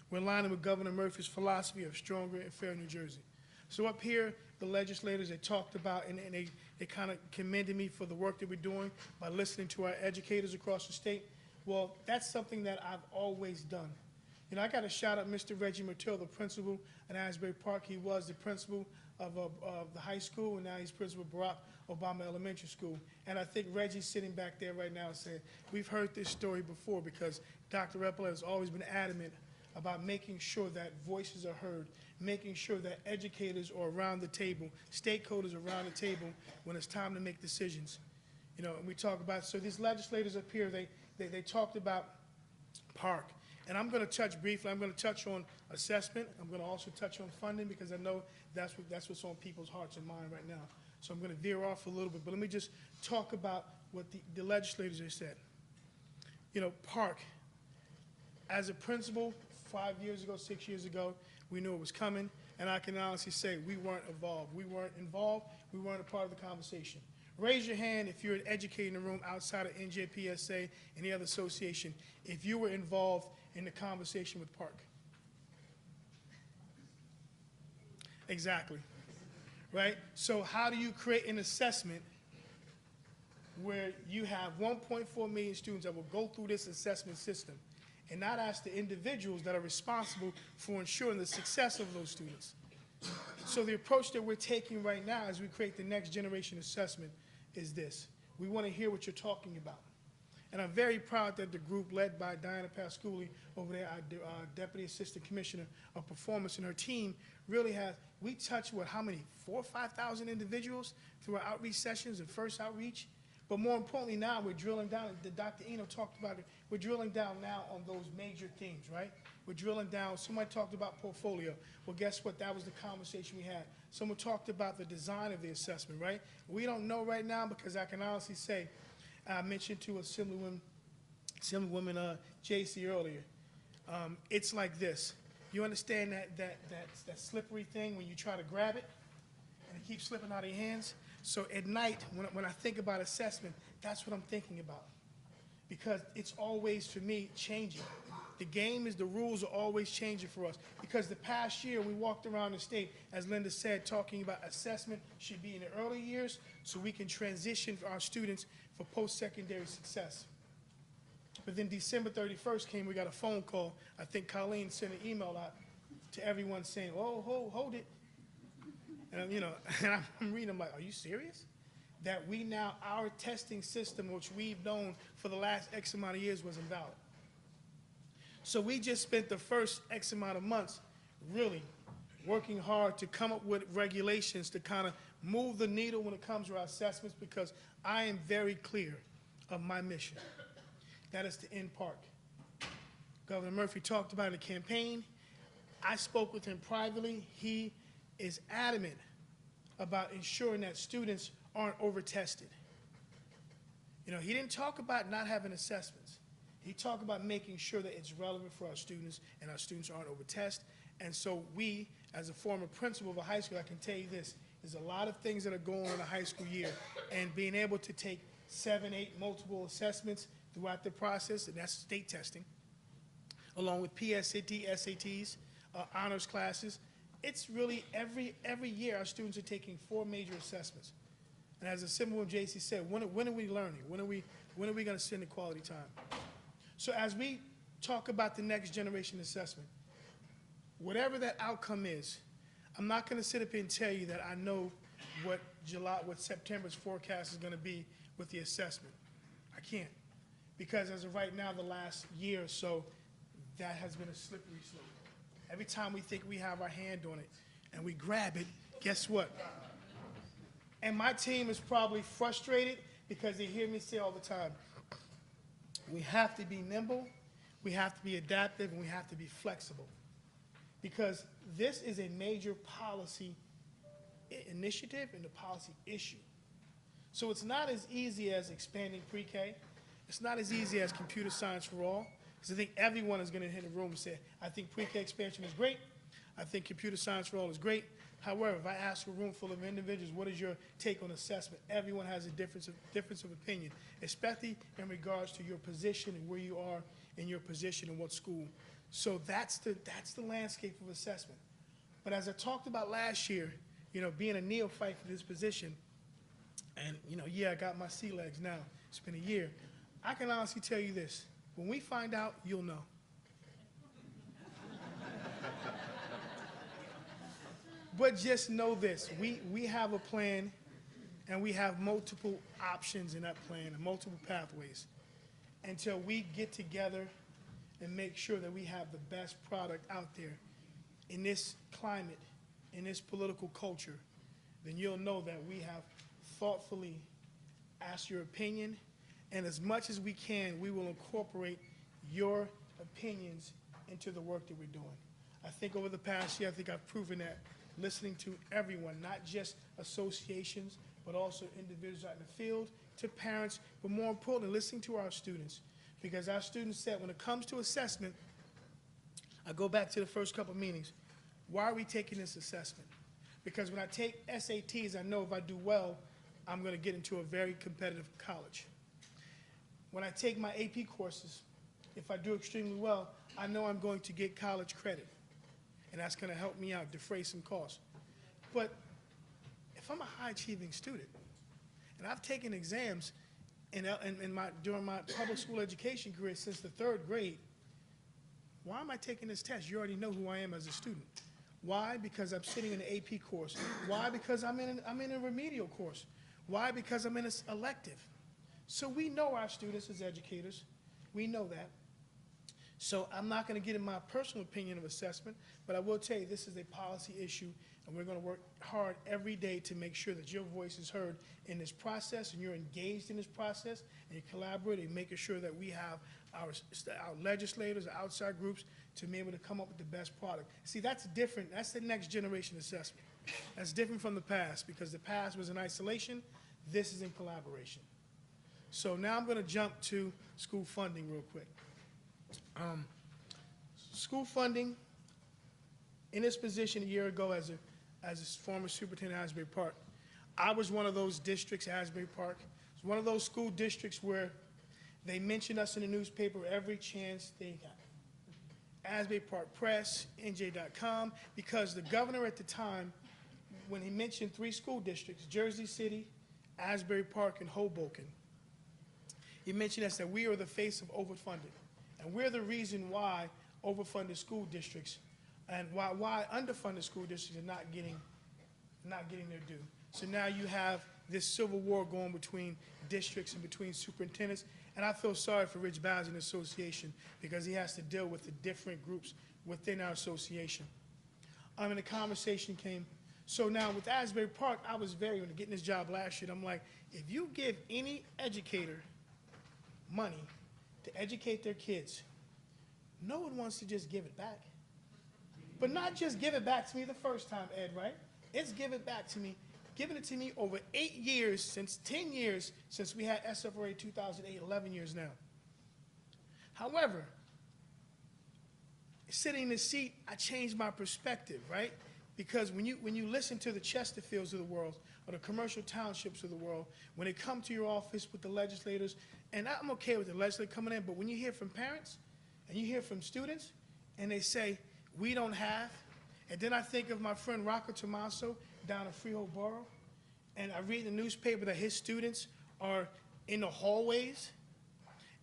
we're in line with Governor Murphy's philosophy of stronger and fair New Jersey. So up here, the legislators, they talked about, and they kind of commended me for the work that we're doing by listening to our educators across the state. Well, that's something that I've always done. You know, I got to shout out Mr. Reggie Martell, the principal at Asbury Park. He was the principal of the high school, and now he's principal of Barack Obama Elementary School. And I think Reggie's sitting back there right now saying, we've heard this story before, because Dr. Repollet has always been adamant about making sure that voices are heard, making sure that educators are around the table, stakeholders are around the table when it's time to make decisions. You know, and we talk about, so these legislators up here, they talked about Park. And I'm going to touch briefly, I'm going to touch on assessment. I'm going to also touch on funding, because I know that's what's on people's hearts and minds right now. So I'm going to veer off a little bit, but let me just talk about what the legislators have said. You know, Park, as a principal 5 years ago, 6 years ago, we knew it was coming, and I can honestly say we weren't involved. We weren't involved, we weren't a part of the conversation. Raise your hand if you're an educator in the room outside of NJPSA, any other association, if you were involved in the conversation with Park. Exactly, right? So how do you create an assessment where you have 1.4 million students that will go through this assessment system and not ask the individuals that are responsible for ensuring the success of those students? So the approach that we're taking right now as we create the next generation assessment is this. We want to hear what you're talking about. And I'm very proud that the group led by Diana Pasculi over there, our Deputy Assistant Commissioner of Performance, and her team really has, we touched, what, how many, 4,000 or 5,000 individuals through our outreach sessions and first outreach? But more importantly now, we're drilling down, Dr. Eno talked about it, we're drilling down now on those major themes, right? We're drilling down, somebody talked about portfolio. Well, guess what? That was the conversation we had. Someone talked about the design of the assessment, right? We don't know right now, because I can honestly say, I mentioned to Assemblywoman Jasey earlier, it's like this. You understand that slippery thing when you try to grab it and it keeps slipping out of your hands? So at night, when I think about assessment, that's what I'm thinking about, because it's always, for me, changing. The game is, the rules are always changing for us, because the past year we walked around the state, as Linda said, talking about assessment should be in the early years so we can transition our students for post-secondary success. But then December 31st came, we got a phone call. I think Colleen sent an email out to everyone saying, oh, hold it. And, you know, and I'm reading, I'm like, are you serious? That we now, our testing system, which we've known for the last X amount of years, was invalid. So we just spent the first X amount of months really working hard to come up with regulations to kind of move the needle when it comes to our assessments, because I am very clear of my mission. That is to end Park. Governor Murphy talked about it in the campaign. I spoke with him privately. He is adamant about ensuring that students aren't over-tested. You know, he didn't talk about not having assessments. He talked about making sure that it's relevant for our students and our students aren't over-tested. And so we, as a former principal of a high school, I can tell you this, there's a lot of things that are going on in the high school year, and being able to take 7, 8 multiple assessments throughout the process, and that's state testing, along with PSAT, SATs, honors classes. It's really every year our students are taking 4 major assessments. And as Assemblywoman Jasey said, when are we learning? When are we going to spend the quality time? So as we talk about the next generation assessment. Whatever that outcome is, I'm not going to sit up here and tell you that I know what September's forecast is going to be with the assessment. I can't. Because as of right now, the last year or so, that has been a slippery slope. Every time we think we have our hand on it and we grab it, guess what? And my team is probably frustrated because they hear me say all the time, we have to be nimble, we have to be adaptive, and we have to be flexible. Because this is a major policy initiative and a policy issue. So it's not as easy as expanding pre-K. It's not as easy as computer science for all. Because I think everyone is going to hit the room and say, I think pre-K expansion is great. I think computer science for all is great. However, if I ask a room full of individuals, what is your take on assessment? Everyone has a difference of opinion, especially in regards to your position and where you are in your position and what school. So that's the landscape of assessment. But as I talked about last year, being a neophyte for this position, and I got my sea legs now. It's been a year. I can honestly tell you this. When we find out, you'll know. But just know this, we have a plan, and we have multiple options in that plan and multiple pathways until we get together and make sure that we have the best product out there in this climate, in this political culture. Then you'll know that we have thoughtfully asked your opinion, and as much as we can, we will incorporate your opinions into the work that we're doing. I think over the past year, I've proven that listening to everyone, not just associations, but also individuals out in the field, to parents, but more importantly, listening to our students. Because our students said when it comes to assessment, I go back to the first couple meetings, why are we taking this assessment? Because when I take SATs, I know if I do well, I'm going to get into a very competitive college. When I take my AP courses, if I do extremely well, I know I'm going to get college credit. And that's going to help me out, defray some costs. But if I'm a high-achieving student, and I've taken exams during my public school education career since the 3rd grade, why am I taking this test? You already know who I am as a student. Why? Because I'm sitting in an AP course. Why? Because I'm in a remedial course. Why? Because I'm in an elective. So we know our students as educators. We know that. So I'm not going to get in my personal opinion of assessment, but I will tell you this is a policy issue, and we're going to work hard every day to make sure that your voice is heard in this process, and you're engaged in this process, and you're collaborating, making sure that we have our legislators, our outside groups, to be able to come up with the best product. See, that's different. That's the next generation assessment. That's different from the past, because the past was in isolation. This is in collaboration. So now I'm going to jump to school funding real quick. School funding, in this position a year ago as a former superintendent of Asbury Park, I was one of those districts, Asbury Park. It's one of those school districts where they mentioned us in the newspaper every chance they got. Asbury Park Press, NJ.com, because the governor at the time, when he mentioned 3 school districts, Jersey City, Asbury Park, and Hoboken, he mentioned us that we are the face of overfunded. And we're the reason why overfunded school districts and why underfunded school districts are not getting their due. So now you have this civil war going between districts and between superintendents. And I feel sorry for Rich Bowser Association because he has to deal with the different groups within our association. And the conversation came. So now with Asbury Park, I was when getting this job last year, I'm like, if you give any educator money to educate their kids, no one wants to just give it back. But not just give it back to me the first time, Ed, right? It's give it back to me, giving it to me over 8 years, 10 years since we had SFRA 2008, 11 years now. However, sitting in the seat, I changed my perspective, right? Because when you listen to the Chesterfields of the world or the commercial townships of the world, when they come to your office with the legislators, and I'm okay with the legislator coming in, but when you hear from parents and you hear from students and they say, we don't have, and then I think of my friend Rocco DiMaso down in Freehold Borough, and I read in the newspaper that his students are in the hallways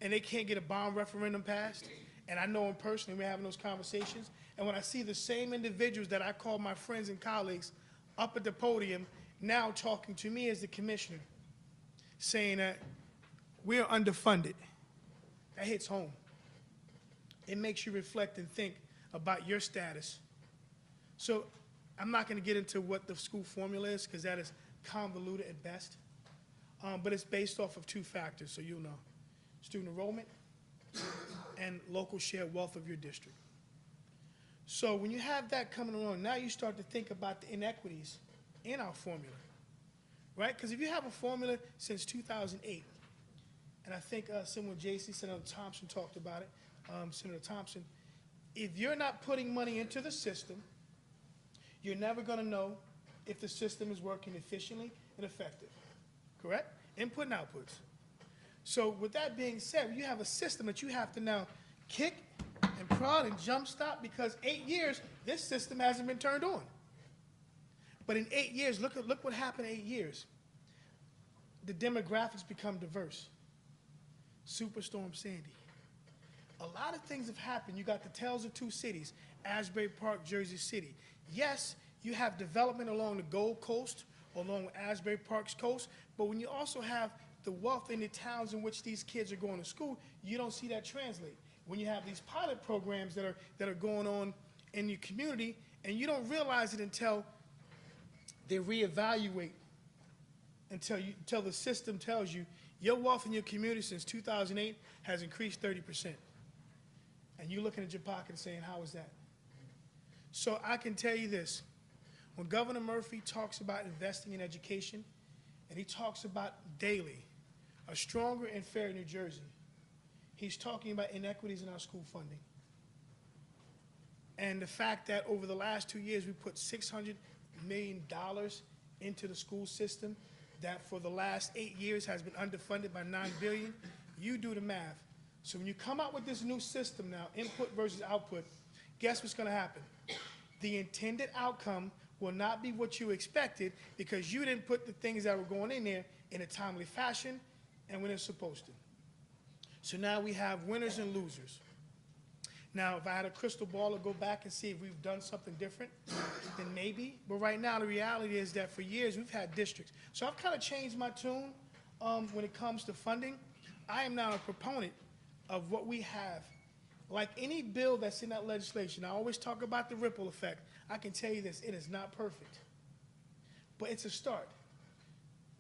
and they can't get a bond referendum passed, and I know him personally, we're having those conversations, and when I see the same individuals that I call my friends and colleagues up at the podium now talking to me as the commissioner, saying that we're underfunded, that hits home. It makes you reflect and think about your status. So I'm not going to get into what the school formula is because that is convoluted at best, but it's based off of two factors, so you'll know. Student enrollment and local shared wealth of your district. So when you have that coming along, now you start to think about the inequities in our formula, right? Because if you have a formula since 2008, and I think similar to Jasey, Senator Thompson talked about it, Senator Thompson, if you're not putting money into the system, you're never going to know if the system is working efficiently and effective, correct? Input and outputs. So with that being said, you have a system that you have to now kick and prod and jumpstart because 8 years, this system hasn't been turned on. But in 8 years, look what happened in 8 years. The demographics become diverse. Superstorm Sandy. A lot of things have happened. You got the Tales of Two Cities, Asbury Park, Jersey City. Yes, you have development along the Gold Coast, along Asbury Park's coast, but when you also have the wealth in the towns in which these kids are going to school, you don't see that translate. When you have these pilot programs that are going on in your community, and you don't realize it until they reevaluate, until the system tells you your wealth in your community since 2008 has increased 30%. And you're looking at your pocket and saying, how is that? So I can tell you this. When Governor Murphy talks about investing in education, and he talks about daily, a stronger and fairer New Jersey, he's talking about inequities in our school funding. And the fact that over the last 2 years, we put $600 million into the school system that for the last 8 years has been underfunded by $9 billion, you do the math. So when you come out with this new system now, input versus output, guess what's going to happen? The intended outcome will not be what you expected because you didn't put the things that were going in there in a timely fashion and when it's supposed to. So now we have winners and losers. Now, if I had a crystal ball to go back and see if we've done something different, then maybe. But right now, the reality is that for years, we've had districts. So I've kind of changed my tune when it comes to funding. I am now a proponent of what we have. Like any bill that's in that legislation, I always talk about the ripple effect. I can tell you this, it is not perfect. But it's a start.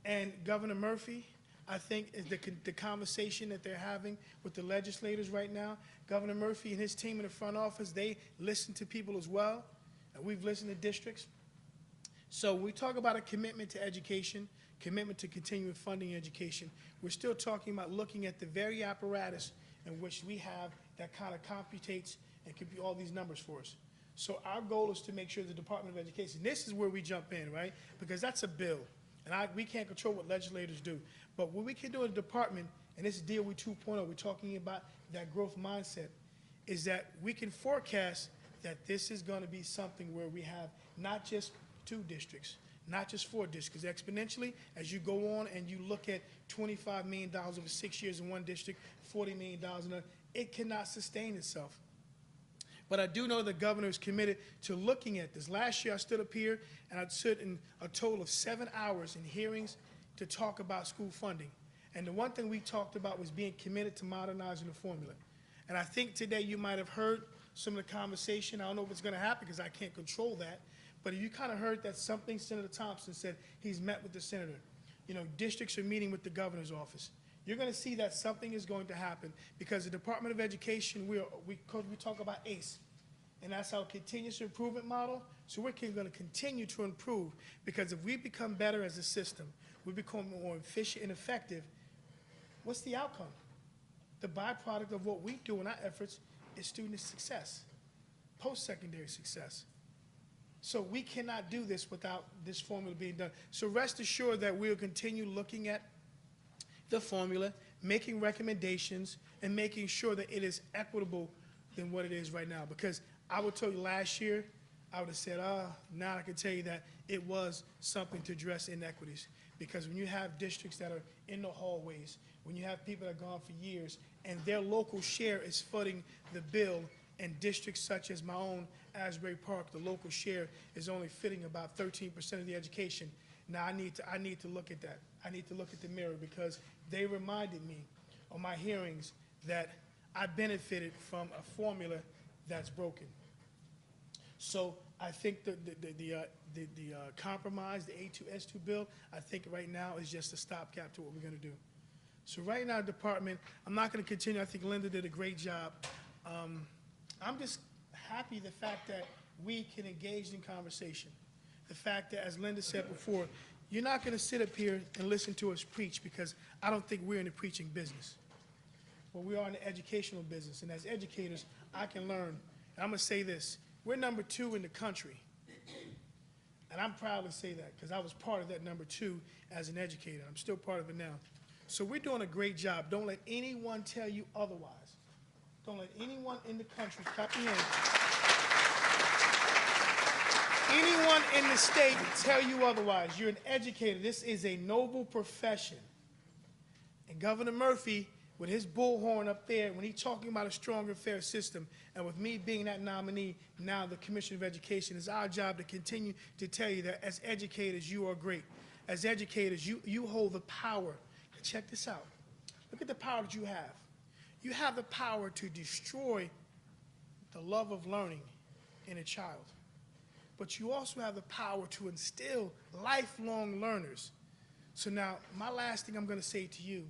And Governor Murphy, I think, is the conversation that they're having with the legislators right now. Governor Murphy and his team in the front office, they listen to people as well. And we've listened to districts. So when we talk about a commitment to education, commitment to continuing funding education, we're still talking about looking at the very apparatus in which we have that kind of computates and compute all these numbers for us. So our goal is to make sure the Department of Education, this is where we jump in, right? Because that's a bill, and we can't control what legislators do. But what we can do in the department, and this is DOE 2.0, we're talking about that growth mindset, is that we can forecast that this is going to be something where we have not just 2 districts, not just 4 districts. Exponentially, as you go on and you look at $25 million over 6 years in one district, $40 million in another, it cannot sustain itself. But I do know the governor is committed to looking at this. Last year, I stood up here and I stood in a total of 7 hours in hearings to talk about school funding. And the one thing we talked about was being committed to modernizing the formula. And I think today you might have heard some of the conversation. I don't know if it's going to happen because I can't control that. But you kind of heard that something Senator Thompson said, he's met with the senator. You know, districts are meeting with the governor's office. You're going to see that something is going to happen because the Department of Education, we talk about ACE, and that's our continuous improvement model. So we're going to continue to improve because if we become better as a system, we become more efficient and effective, what's the outcome? The byproduct of what we do in our efforts is student success, post-secondary success. So we cannot do this without this formula being done. So rest assured that we'll continue looking at the formula, making recommendations, and making sure that it is equitable than what it is right now. Because I would tell you last year, I would have said, now I can tell you that it was something to address inequities. Because when you have districts that are in the hallways, when you have people that have gone for years, and their local share is footing the bill, and districts such as my own, Asbury Park, the local share is only fitting about 13% of the education. Now I need to look at that. I need to look at the mirror, because they reminded me on my hearings that I benefited from a formula that's broken. So I think the compromise, the A2S2 bill, I think right now is just a stopgap to what we're going to do. So right now, department, I'm not going to continue. I think Linda did a great job. I'm just happy the fact that we can engage in conversation. The fact that, as Linda said before, you're not going to sit up here and listen to us preach, because I don't think we're in the preaching business. But we are in the educational business. And as educators, I can learn. And I'm going to say this. We're number 2 in the country. And I'm proud to say that, because I was part of that number 2 as an educator. I'm still part of it now. So we're doing a great job. Don't let anyone tell you otherwise. Don't let anyone in the country, clap your hands, anyone in the state tell you otherwise. You're an educator. This is a noble profession. And Governor Murphy, with his bullhorn up there, when he's talking about a strong and fair system, and with me being that nominee, now the Commissioner of Education, it's our job to continue to tell you that as educators, you are great. As educators, you hold the power. And check this out. Look at the power that you have. You have the power to destroy the love of learning in a child. But you also have the power to instill lifelong learners. So now, my last thing I'm going to say to you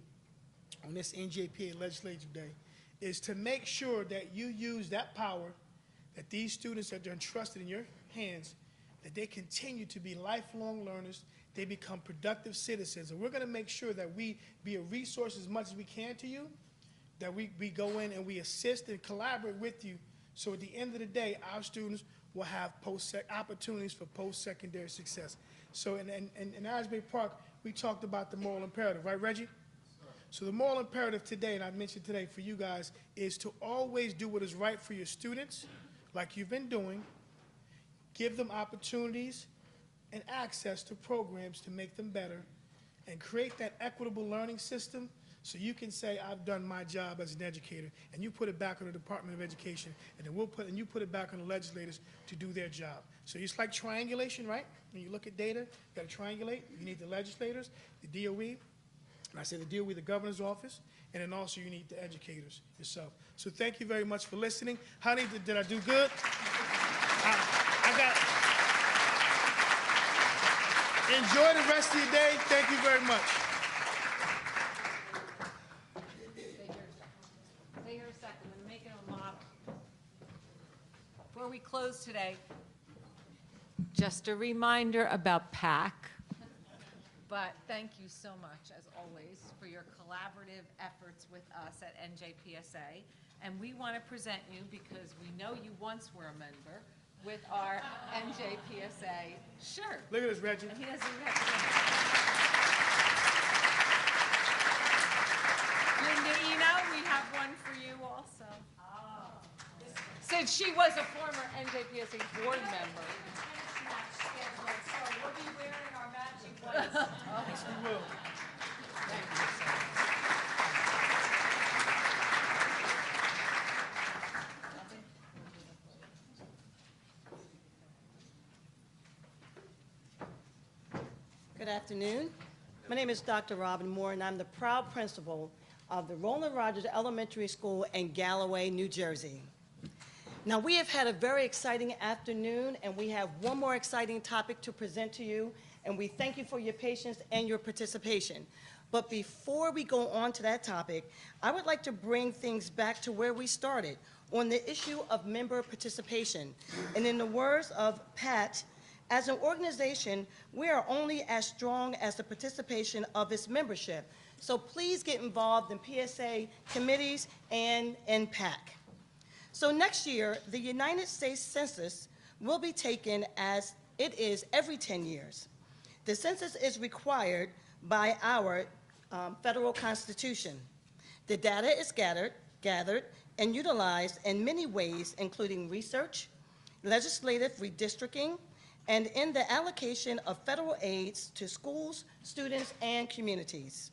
on this NJPA Legislative Day is to make sure that you use that power, that these students that are entrusted in your hands, that they continue to be lifelong learners, they become productive citizens. And we're going to make sure that we be a resource as much as we can to you, that we go in and we assist and collaborate with you, so at the end of the day, our students will have opportunities for post-secondary success. So in Asbury Park, we talked about the moral imperative, right, Reggie? So the moral imperative today, and I mentioned today for you guys, is to always do what is right for your students, like you've been doing, give them opportunities and access to programs to make them better, and create that equitable learning system so you can say, I've done my job as an educator, and you put it back on the Department of Education, and then you put it back on the legislators to do their job. So it's like triangulation, right? When you look at data, you got to triangulate. You need the legislators, the DOE, and I say the DOE, the governor's office, and then also you need the educators yourself. So thank you very much for listening. Honey, did I do good? Enjoy the rest of your day. Thank you very much. Stay here a second. I'm making a model. Before we close today, just a reminder about PAC. But thank you so much, as always, for your collaborative efforts with us at NJPSA. And we want to present you, because we know you once were a member, with our NJPSA shirt. Look at this, Reggie. And he doesn't even have to. Linda, we have one for you also. Oh. Since she was a former NJPSA board member. So we'll be wearing our matching whites. Yes, we will. Thank you. Good afternoon. My name is Dr. Robin Moore, and I'm the proud principal of the Roland Rogers Elementary School in Galloway, New Jersey. Now, we have had a very exciting afternoon, and we have one more exciting topic to present to you, and we thank you for your patience and your participation. But before we go on to that topic, I would like to bring things back to where we started on the issue of member participation. And in the words of Pat, as an organization, we are only as strong as the participation of its membership. So please get involved in PSA committees and in PAC. So next year, the United States Census will be taken as it is every 10 years. The census is required by our federal constitution. The data is gathered and utilized in many ways, including research, legislative redistricting, and in the allocation of federal aids to schools, students, and communities.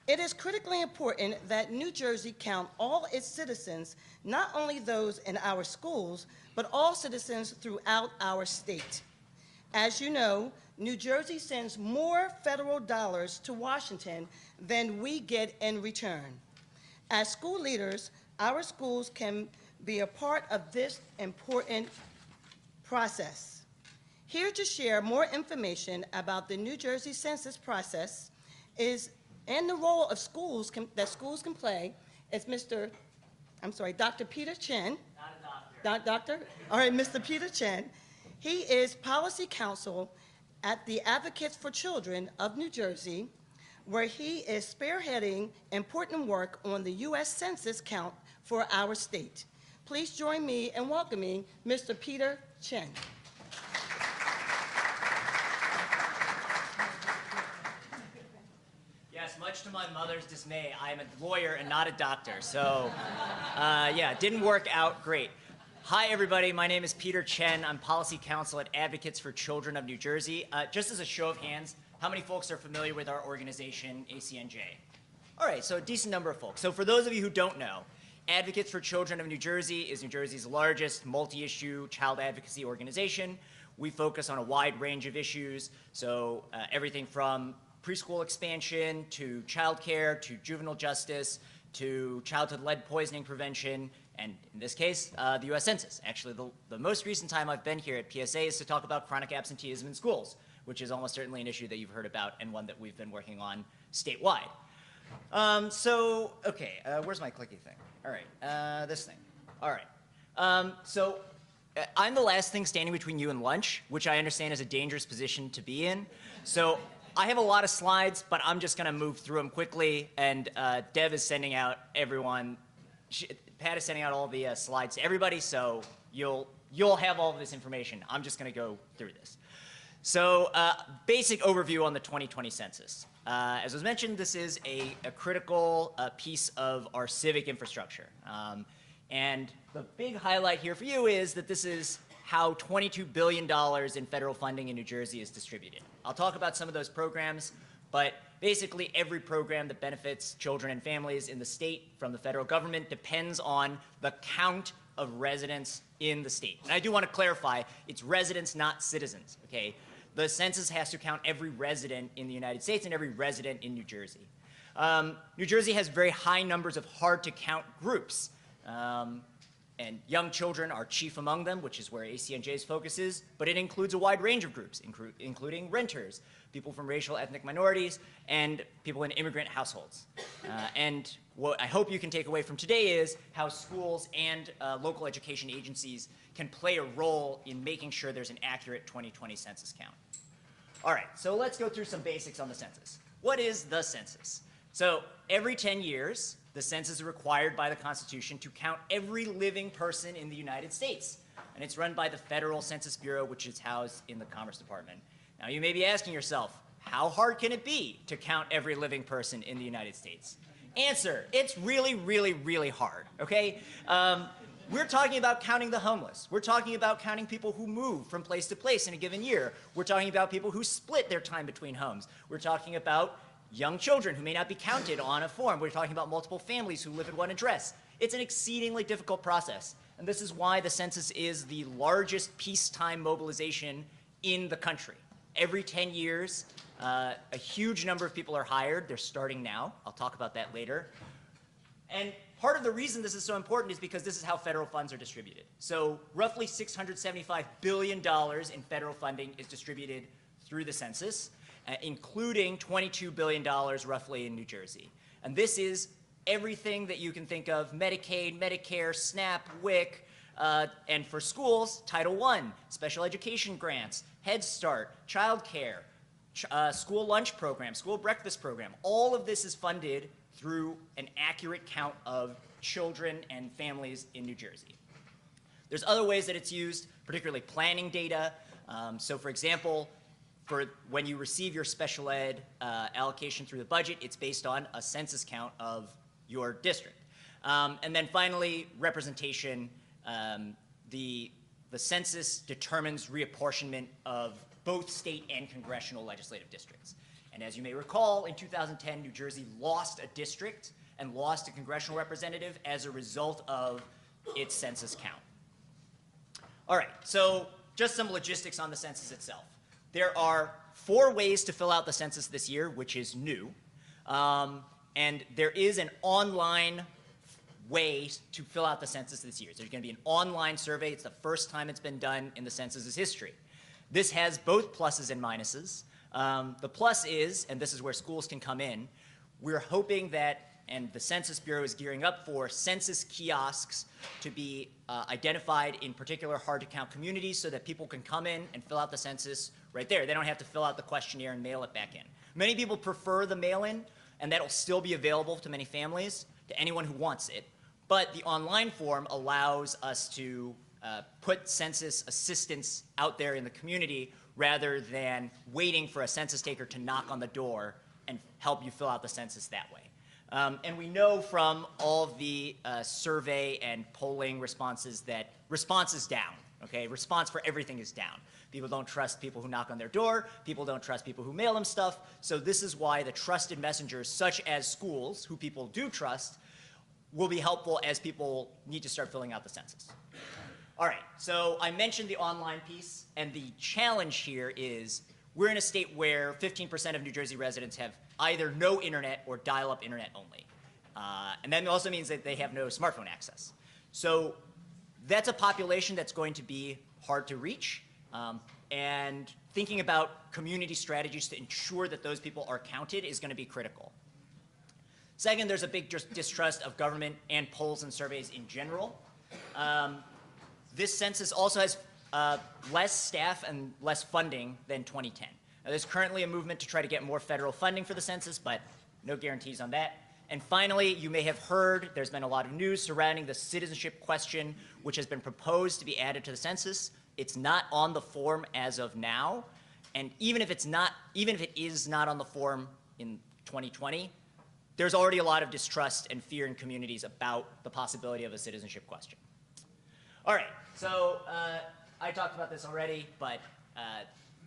It is critically important that New Jersey count all its citizens, not only those in our schools, but all citizens throughout our state. As you know, New Jersey sends more federal dollars to Washington than we get in return. As school leaders, our schools can be a part of this important process. Here to share more information about the New Jersey census process and the role of schools that schools can play is Dr. Peter Chen. Not a doctor. All right, Mr. Peter Chen. He is Policy Counsel at the Advocates for Children of New Jersey, where he is spearheading important work on the U.S. Census count for our state. Please join me in welcoming Mr. Peter Chen. Yes, much to my mother's dismay, I am a lawyer and not a doctor, so yeah, it didn't work out great. Hi, everybody. My name is Peter Chen. I'm Policy Counsel at Advocates for Children of New Jersey. Just as a show of hands, how many folks are familiar with our organization, ACNJ? All right, so a decent number of folks. So for those of you who don't know, Advocates for Children of New Jersey is New Jersey's largest multi-issue child advocacy organization. We focus on a wide range of issues, so everything from preschool expansion to childcare to juvenile justice to childhood lead poisoning prevention, and in this case, the U.S. Census. Actually, the most recent time I've been here at PSA is to talk about chronic absenteeism in schools, which is almost certainly an issue that you've heard about and one that we've been working on statewide. Okay, where's my clicky thing? All right, this thing. All right. I'm the last thing standing between you and lunch, which I understand is a dangerous position to be in. So I have a lot of slides, but I'm just going to move through them quickly, and Dev is sending out everyone. Pat is sending out all the slides to everybody, so you'll have all of this information. I'm just going to go through this. So basic overview on the 2020 census. As was mentioned, this is a critical piece of our civic infrastructure. And the big highlight here for you is that this is how $22 billion in federal funding in New Jersey is distributed. I'll talk about some of those programs, but basically every program that benefits children and families in the state from the federal government depends on the count of residents in the state. And I do want to clarify, it's residents, not citizens, okay? The census has to count every resident in the United States and every resident in New Jersey. New Jersey has very high numbers of hard-to-count groups. And young children are chief among them, which is where ACNJ's focus is, but it includes a wide range of groups, including renters, people from racial ethnic minorities, and people in immigrant households. And what I hope you can take away from today is how schools and local education agencies can play a role in making sure there's an accurate 2020 census count. All right, so let's go through some basics on the census. What is the census? So every 10 years, the census is required by the Constitution to count every living person in the United States. And it's run by the Federal Census Bureau, which is housed in the Commerce Department. Now, you may be asking yourself, how hard can it be to count every living person in the United States? Answer, it's really, really, really hard, okay? We're talking about counting the homeless. We're talking about counting people who move from place to place in a given year. We're talking about people who split their time between homes. We're talking about young children who may not be counted on a form. We're talking about multiple families who live at one address. It's an exceedingly difficult process, and this is why the census is the largest peacetime mobilization in the country. Every 10 years, a huge number of people are hired. They're starting now. I'll talk about that later. And part of the reason this is so important is because this is how federal funds are distributed. So roughly $675 billion in federal funding is distributed through the census, including $22 billion roughly in New Jersey. And this is everything that you can think of: Medicaid, Medicare, SNAP, WIC, and for schools, Title I, special education grants, Head Start, child care, school lunch program, school breakfast program. All of this is funded through an accurate count of children and families in New Jersey. There's other ways that it's used, particularly planning data. So for example, for when you receive your special ed allocation through the budget, it's based on a census count of your district. And then finally, representation. The the census determines reapportionment of both state and congressional legislative districts. And as you may recall, in 2010, New Jersey lost a district and lost a congressional representative as a result of its census count. All right, so just some logistics on the census itself. There are 4 ways to fill out the census this year, which is new. And there is an online way to fill out the census this year. So there's going to be an online survey. It's the first time it's been done in the census's history. This has both pluses and minuses. The plus is, and this is where schools can come in, we're hoping that, and the Census Bureau is gearing up for, census kiosks to be identified in particular hard-to-count communities so that people can come in and fill out the census right there. They don't have to fill out the questionnaire and mail it back in. Many people prefer the mail-in, and that'll still be available to many families, to anyone who wants it. But the online form allows us to put census assistance out there in the community rather than waiting for a census taker to knock on the door and help you fill out the census that way. And we know from all of the survey and polling responses that response is down, okay? Response for everything is down. People don't trust people who knock on their door. People don't trust people who mail them stuff. So this is why the trusted messengers, such as schools, who people do trust, will be helpful as people need to start filling out the census. All right, so I mentioned the online piece, and the challenge here is we're in a state where 15% of New Jersey residents have either no internet or dial-up internet only. And that also means that they have no smartphone access. So that's a population that's going to be hard to reach. And thinking about community strategies to ensure that those people are counted is going to be critical. Second, there's a big distrust of government and polls and surveys in general. This census also has less staff and less funding than 2010. Now, there's currently a movement to try to get more federal funding for the census, but no guarantees on that. And finally, you may have heard there's been a lot of news surrounding the citizenship question, which has been proposed to be added to the census. It's not on the form as of now, and even if it is not on the form in 2020, there's already a lot of distrust and fear in communities about the possibility of a citizenship question. All right, so I talked about this already, but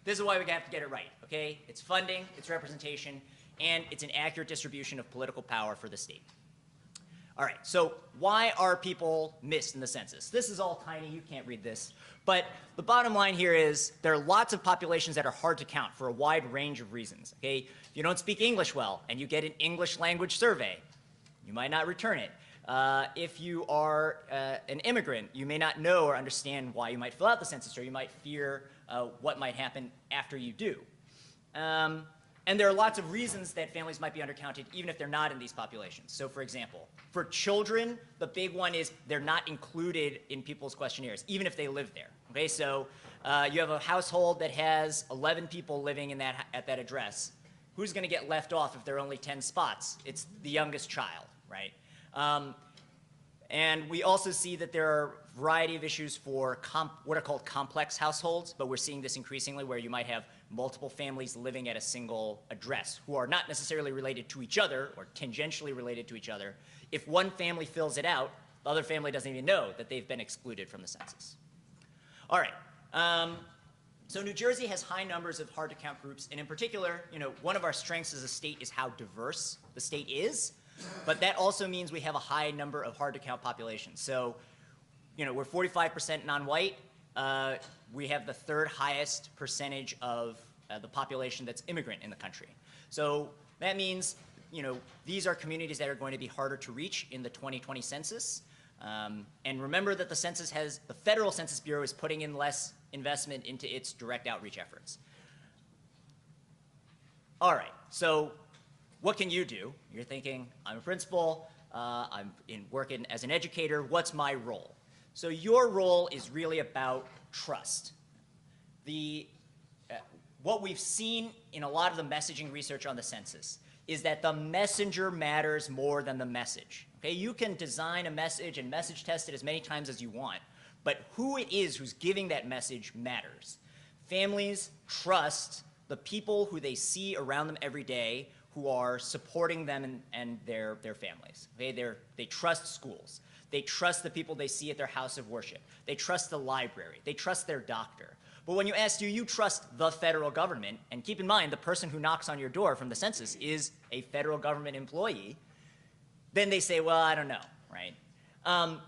this is why we have to get it right, okay? It's funding, it's representation, and it's an accurate distribution of political power for the state. All right, so why are people missed in the census? This is all tiny, you can't read this. But the bottom line here is there are lots of populations that are hard to count for a wide range of reasons, okay? If you don't speak English well and you get an English language survey, you might not return it. If you are an immigrant, you may not know or understand why you might fill out the census, or you might fear what might happen after you do. And there are lots of reasons that families might be undercounted even if they're not in these populations. So for example, for children, the big one is they're not included in people's questionnaires, even if they live there. Okay, so you have a household that has 11 people living in at that address. Who's gonna get left off if there are only 10 spots? It's the youngest child, right? And we also see that there are a variety of issues for what are called complex households, but we're seeing this increasingly where you might have multiple families living at a single address who are not necessarily related to each other or tangentially related to each other. If one family fills it out, the other family doesn't even know that they've been excluded from the census. All right, so New Jersey has high numbers of hard-to-count groups, and in particular, one of our strengths as a state is how diverse the state is. But that also means we have a high number of hard-to-count populations. So, we're 45% non-white. We have the 3rd highest percentage of the population that's immigrant in the country. So that means, these are communities that are going to be harder to reach in the 2020 census. And remember that the Federal Census Bureau is putting in less investment into its direct outreach efforts. All right, so what can you do? You're thinking, I'm a principal, I'm working as an educator, what's my role? So your role is really about trust. What we've seen in a lot of the messaging research on the census is that the messenger matters more than the message. Okay, you can design a message and message test it as many times as you want, but who it is who's giving that message matters. Families trust the people who they see around them every day who are supporting them and their families. Okay? They trust schools. They trust the people they see at their house of worship. They trust the library. They trust their doctor. But when you ask, do you trust the federal government, and keep in mind, the person who knocks on your door from the census is a federal government employee, then they say, well, I don't know, right?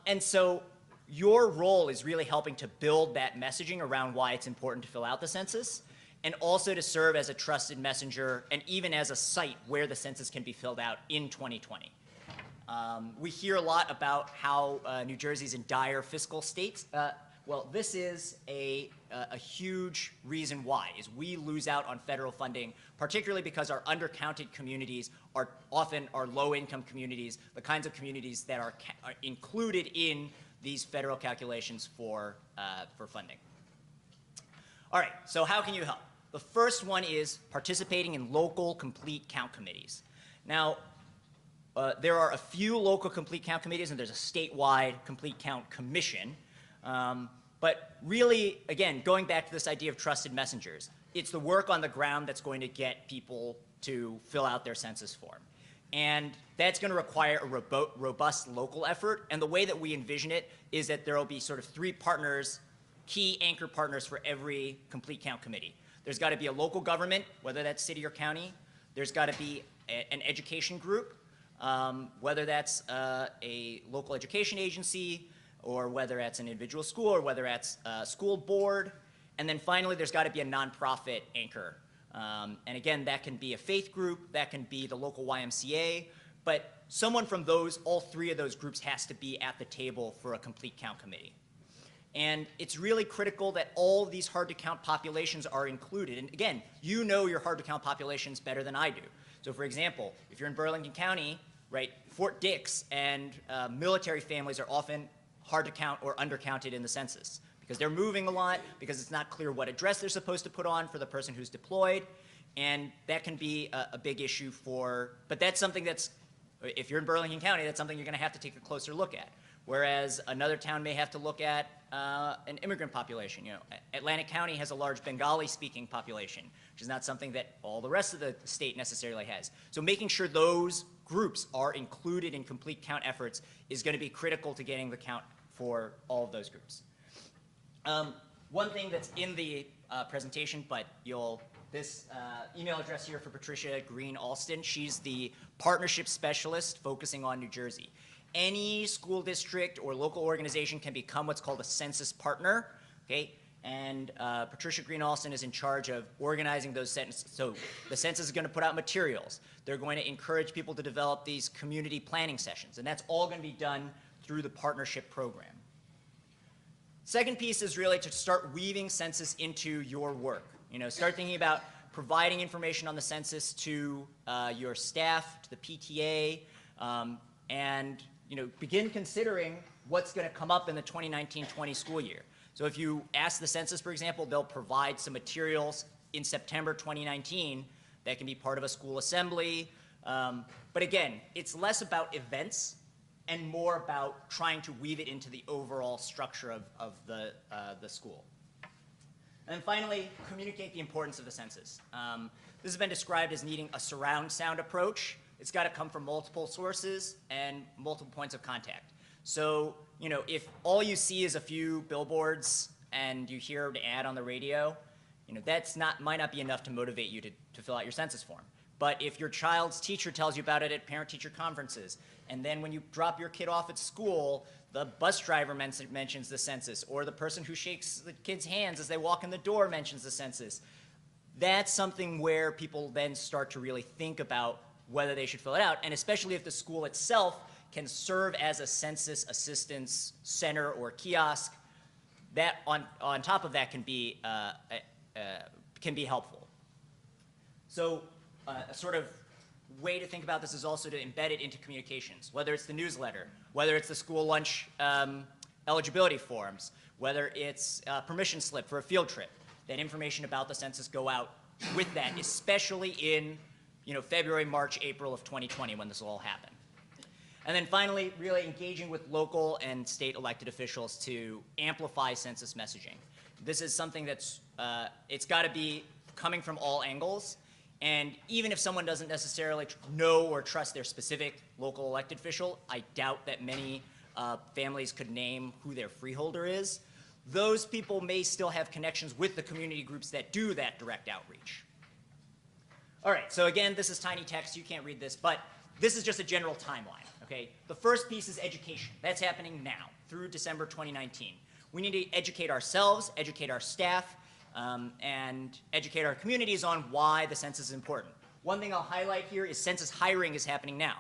And so your role is really helping to build that messaging around why it's important to fill out the census, and also to serve as a trusted messenger and even as a site where the census can be filled out in 2020. We hear a lot about how New Jersey's in dire fiscal states. Well, this is a huge reason why, is we lose out on federal funding, particularly because our undercounted communities are often our low-income communities, the kinds of communities that are included in these federal calculations for funding. All right, so how can you help? The first one is participating in local complete count committees. Now, there are a few local complete count committees, and there's a statewide complete count commission. But really, again, going back to this idea of trusted messengers, it's the work on the ground that's going to get people to fill out their census form. And that's going to require a robust local effort. And the way that we envision it is that there will be sort of 3 partners, key anchor partners for every complete count committee. There's got to be a local government, whether that's city or county. There's got to be an education group, whether that's a local education agency, or whether that's an individual school, or whether that's a school board. And then finally, there's got to be a nonprofit anchor. And again, that can be a faith group, that can be the local YMCA, but someone from all 3 of those groups has to be at the table for a complete count committee. And it's really critical that all of these hard-to-count populations are included. And again, you know your hard-to-count populations better than I do. So for example, if you're in Burlington County, right, Fort Dix and military families are often hard to count or undercounted in the census because they're moving a lot, because it's not clear what address they're supposed to put on for the person who's deployed. And that can be a big issue but that's something that's, if you're in Burlington County, that's something you're going to have to take a closer look at. Whereas another town may have to look at an immigrant population. You know, Atlantic County has a large Bengali-speaking population, which is not something that all the rest of the state necessarily has. So making sure those groups are included in complete count efforts is going to be critical to getting the count for all of those groups. One thing that's in the presentation, but this email address here for Patricia Green Alston, she's the partnership specialist focusing on New Jersey. Any school district or local organization can become what's called a census partner, okay? And Patricia Green Alston is in charge of organizing those censuses. So the census is going to put out materials. They're going to encourage people to develop these community planning sessions, and that's all going to be done through the partnership program. Second piece is really to start weaving census into your work. You know, start thinking about providing information on the census to your staff, to the PTA, and begin considering what's going to come up in the 2019-20 school year. So if you ask the census, for example, they'll provide some materials in September 2019 that can be part of a school assembly. But again, it's less about events and more about trying to weave it into the overall structure of the school. And then finally, communicate the importance of the census. This has been described as needing a surround sound approach. It's got to come from multiple sources and multiple points of contact. So, if all you see is a few billboards and you hear an ad on the radio, that's might not be enough to motivate you to fill out your census form. But if your child's teacher tells you about it at parent-teacher conferences, and then when you drop your kid off at school, the bus driver mentions the census, or the person who shakes the kids' hands as they walk in the door mentions the census, that's something where people then start to really think about whether they should fill it out, and especially if the school itself can serve as a census assistance center or kiosk, that on top of that can be helpful. So a sort of way to think about this is also to embed it into communications, whether it's the newsletter, whether it's the school lunch eligibility forms, whether it's a permission slip for a field trip, that information about the census go out with that, especially in February, March, April of 2020 when this will all happen. And then finally, really engaging with local and state elected officials to amplify census messaging. This is something that's, it's got to be coming from all angles. And even if someone doesn't necessarily know or trust their specific local elected official, I doubt that many families could name who their freeholder is. Those people may still have connections with the community groups that do that direct outreach. All right, so again, this is tiny text. You can't read this, but this is just a general timeline, okay? The first piece is education. That's happening now through December 2019. We need to educate ourselves, educate our staff, and educate our communities on why the census is important. One thing I'll highlight here is census hiring is happening now.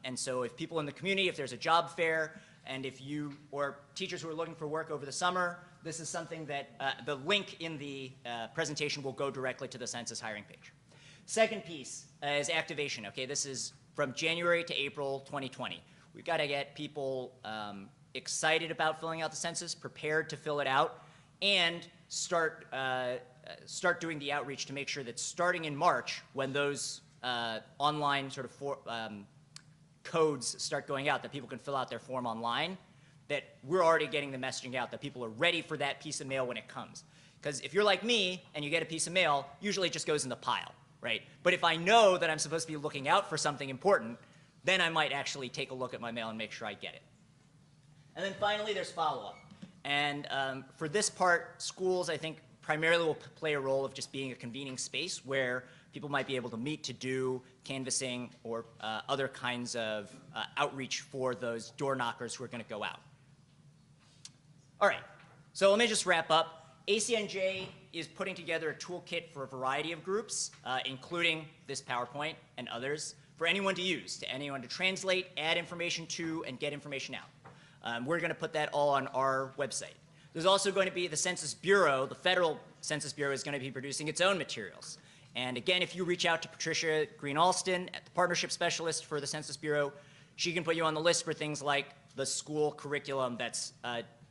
And so if people in the community, if there's a job fair, and if you, or teachers who are looking for work over the summer, this is something that the link in the presentation will go directly to the census hiring page. Second piece is activation. Okay, this is from January to April 2020. We've got to get people excited about filling out the census, prepared to fill it out, and start doing the outreach to make sure that starting in March, when those online sort of codes start going out, that people can fill out their form online, that we're already getting the messaging out, that people are ready for that piece of mail when it comes. Because if you're like me and you get a piece of mail, usually it just goes in the pile, right? But if I know that I'm supposed to be looking out for something important, then I might actually take a look at my mail and make sure I get it. And then finally, there's follow-up. And for this part, schools, I think, primarily will play a role of just being a convening space where people might be able to meet to do canvassing or other kinds of outreach for those door knockers who are going to go out. All right, so let me just wrap up. ACNJ is putting together a toolkit for a variety of groups, including this PowerPoint and others, for anyone to use, to anyone to translate, add information to, and get information out. We're going to put that all on our website. There's also going to be the Census Bureau, the Federal Census Bureau is going to be producing its own materials. And again, if you reach out to Patricia Green-Alston, the partnership specialist for the Census Bureau, she can put you on the list for things like the school curriculum that's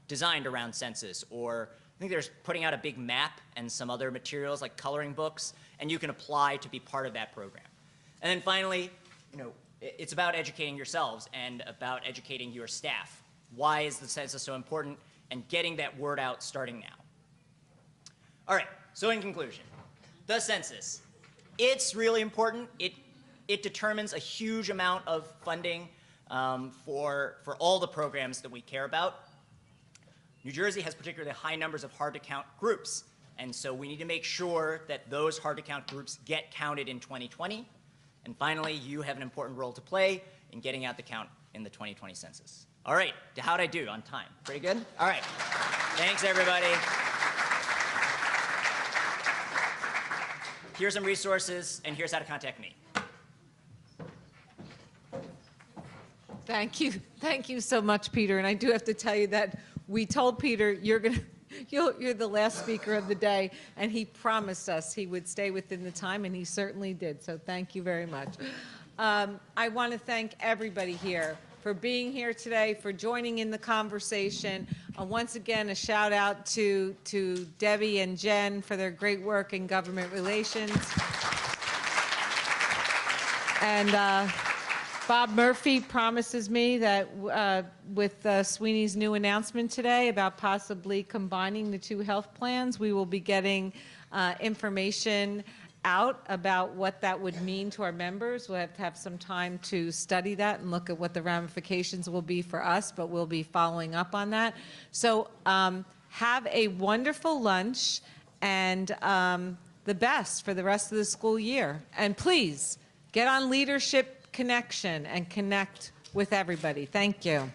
designed around census, or I think they're putting out a big map and some other materials like coloring books, and you can apply to be part of that program. And then finally, it's about educating yourselves and about educating your staff. Why is the census so important? And getting that word out starting now. All right, so in conclusion, the census, it's really important. It determines a huge amount of funding for all the programs that we care about. New Jersey has particularly high numbers of hard-to-count groups, and so we need to make sure that those hard-to-count groups get counted in 2020. And finally, you have an important role to play in getting out the count in the 2020 census. All right, how'd I do on time? Pretty good? All right, thanks everybody. Here's some resources, and here's how to contact me. Thank you so much, Peter. And I do have to tell you that we told Peter you're the last speaker of the day, and he promised us he would stay within the time, and he certainly did. So thank you very much. I want to thank everybody here for being here today, for joining in the conversation. Once again, a shout out to Debbie and Jen for their great work in government relations. And Bob Murphy promises me that with Sweeney's new announcement today about possibly combining the two health plans, we will be getting information out about what that would mean to our members. We'll have to have some time to study that and look at what the ramifications will be for us, but we'll be following up on that. So have a wonderful lunch and the best for the rest of the school year. And please get on Leadership Connection and connect with everybody. Thank you.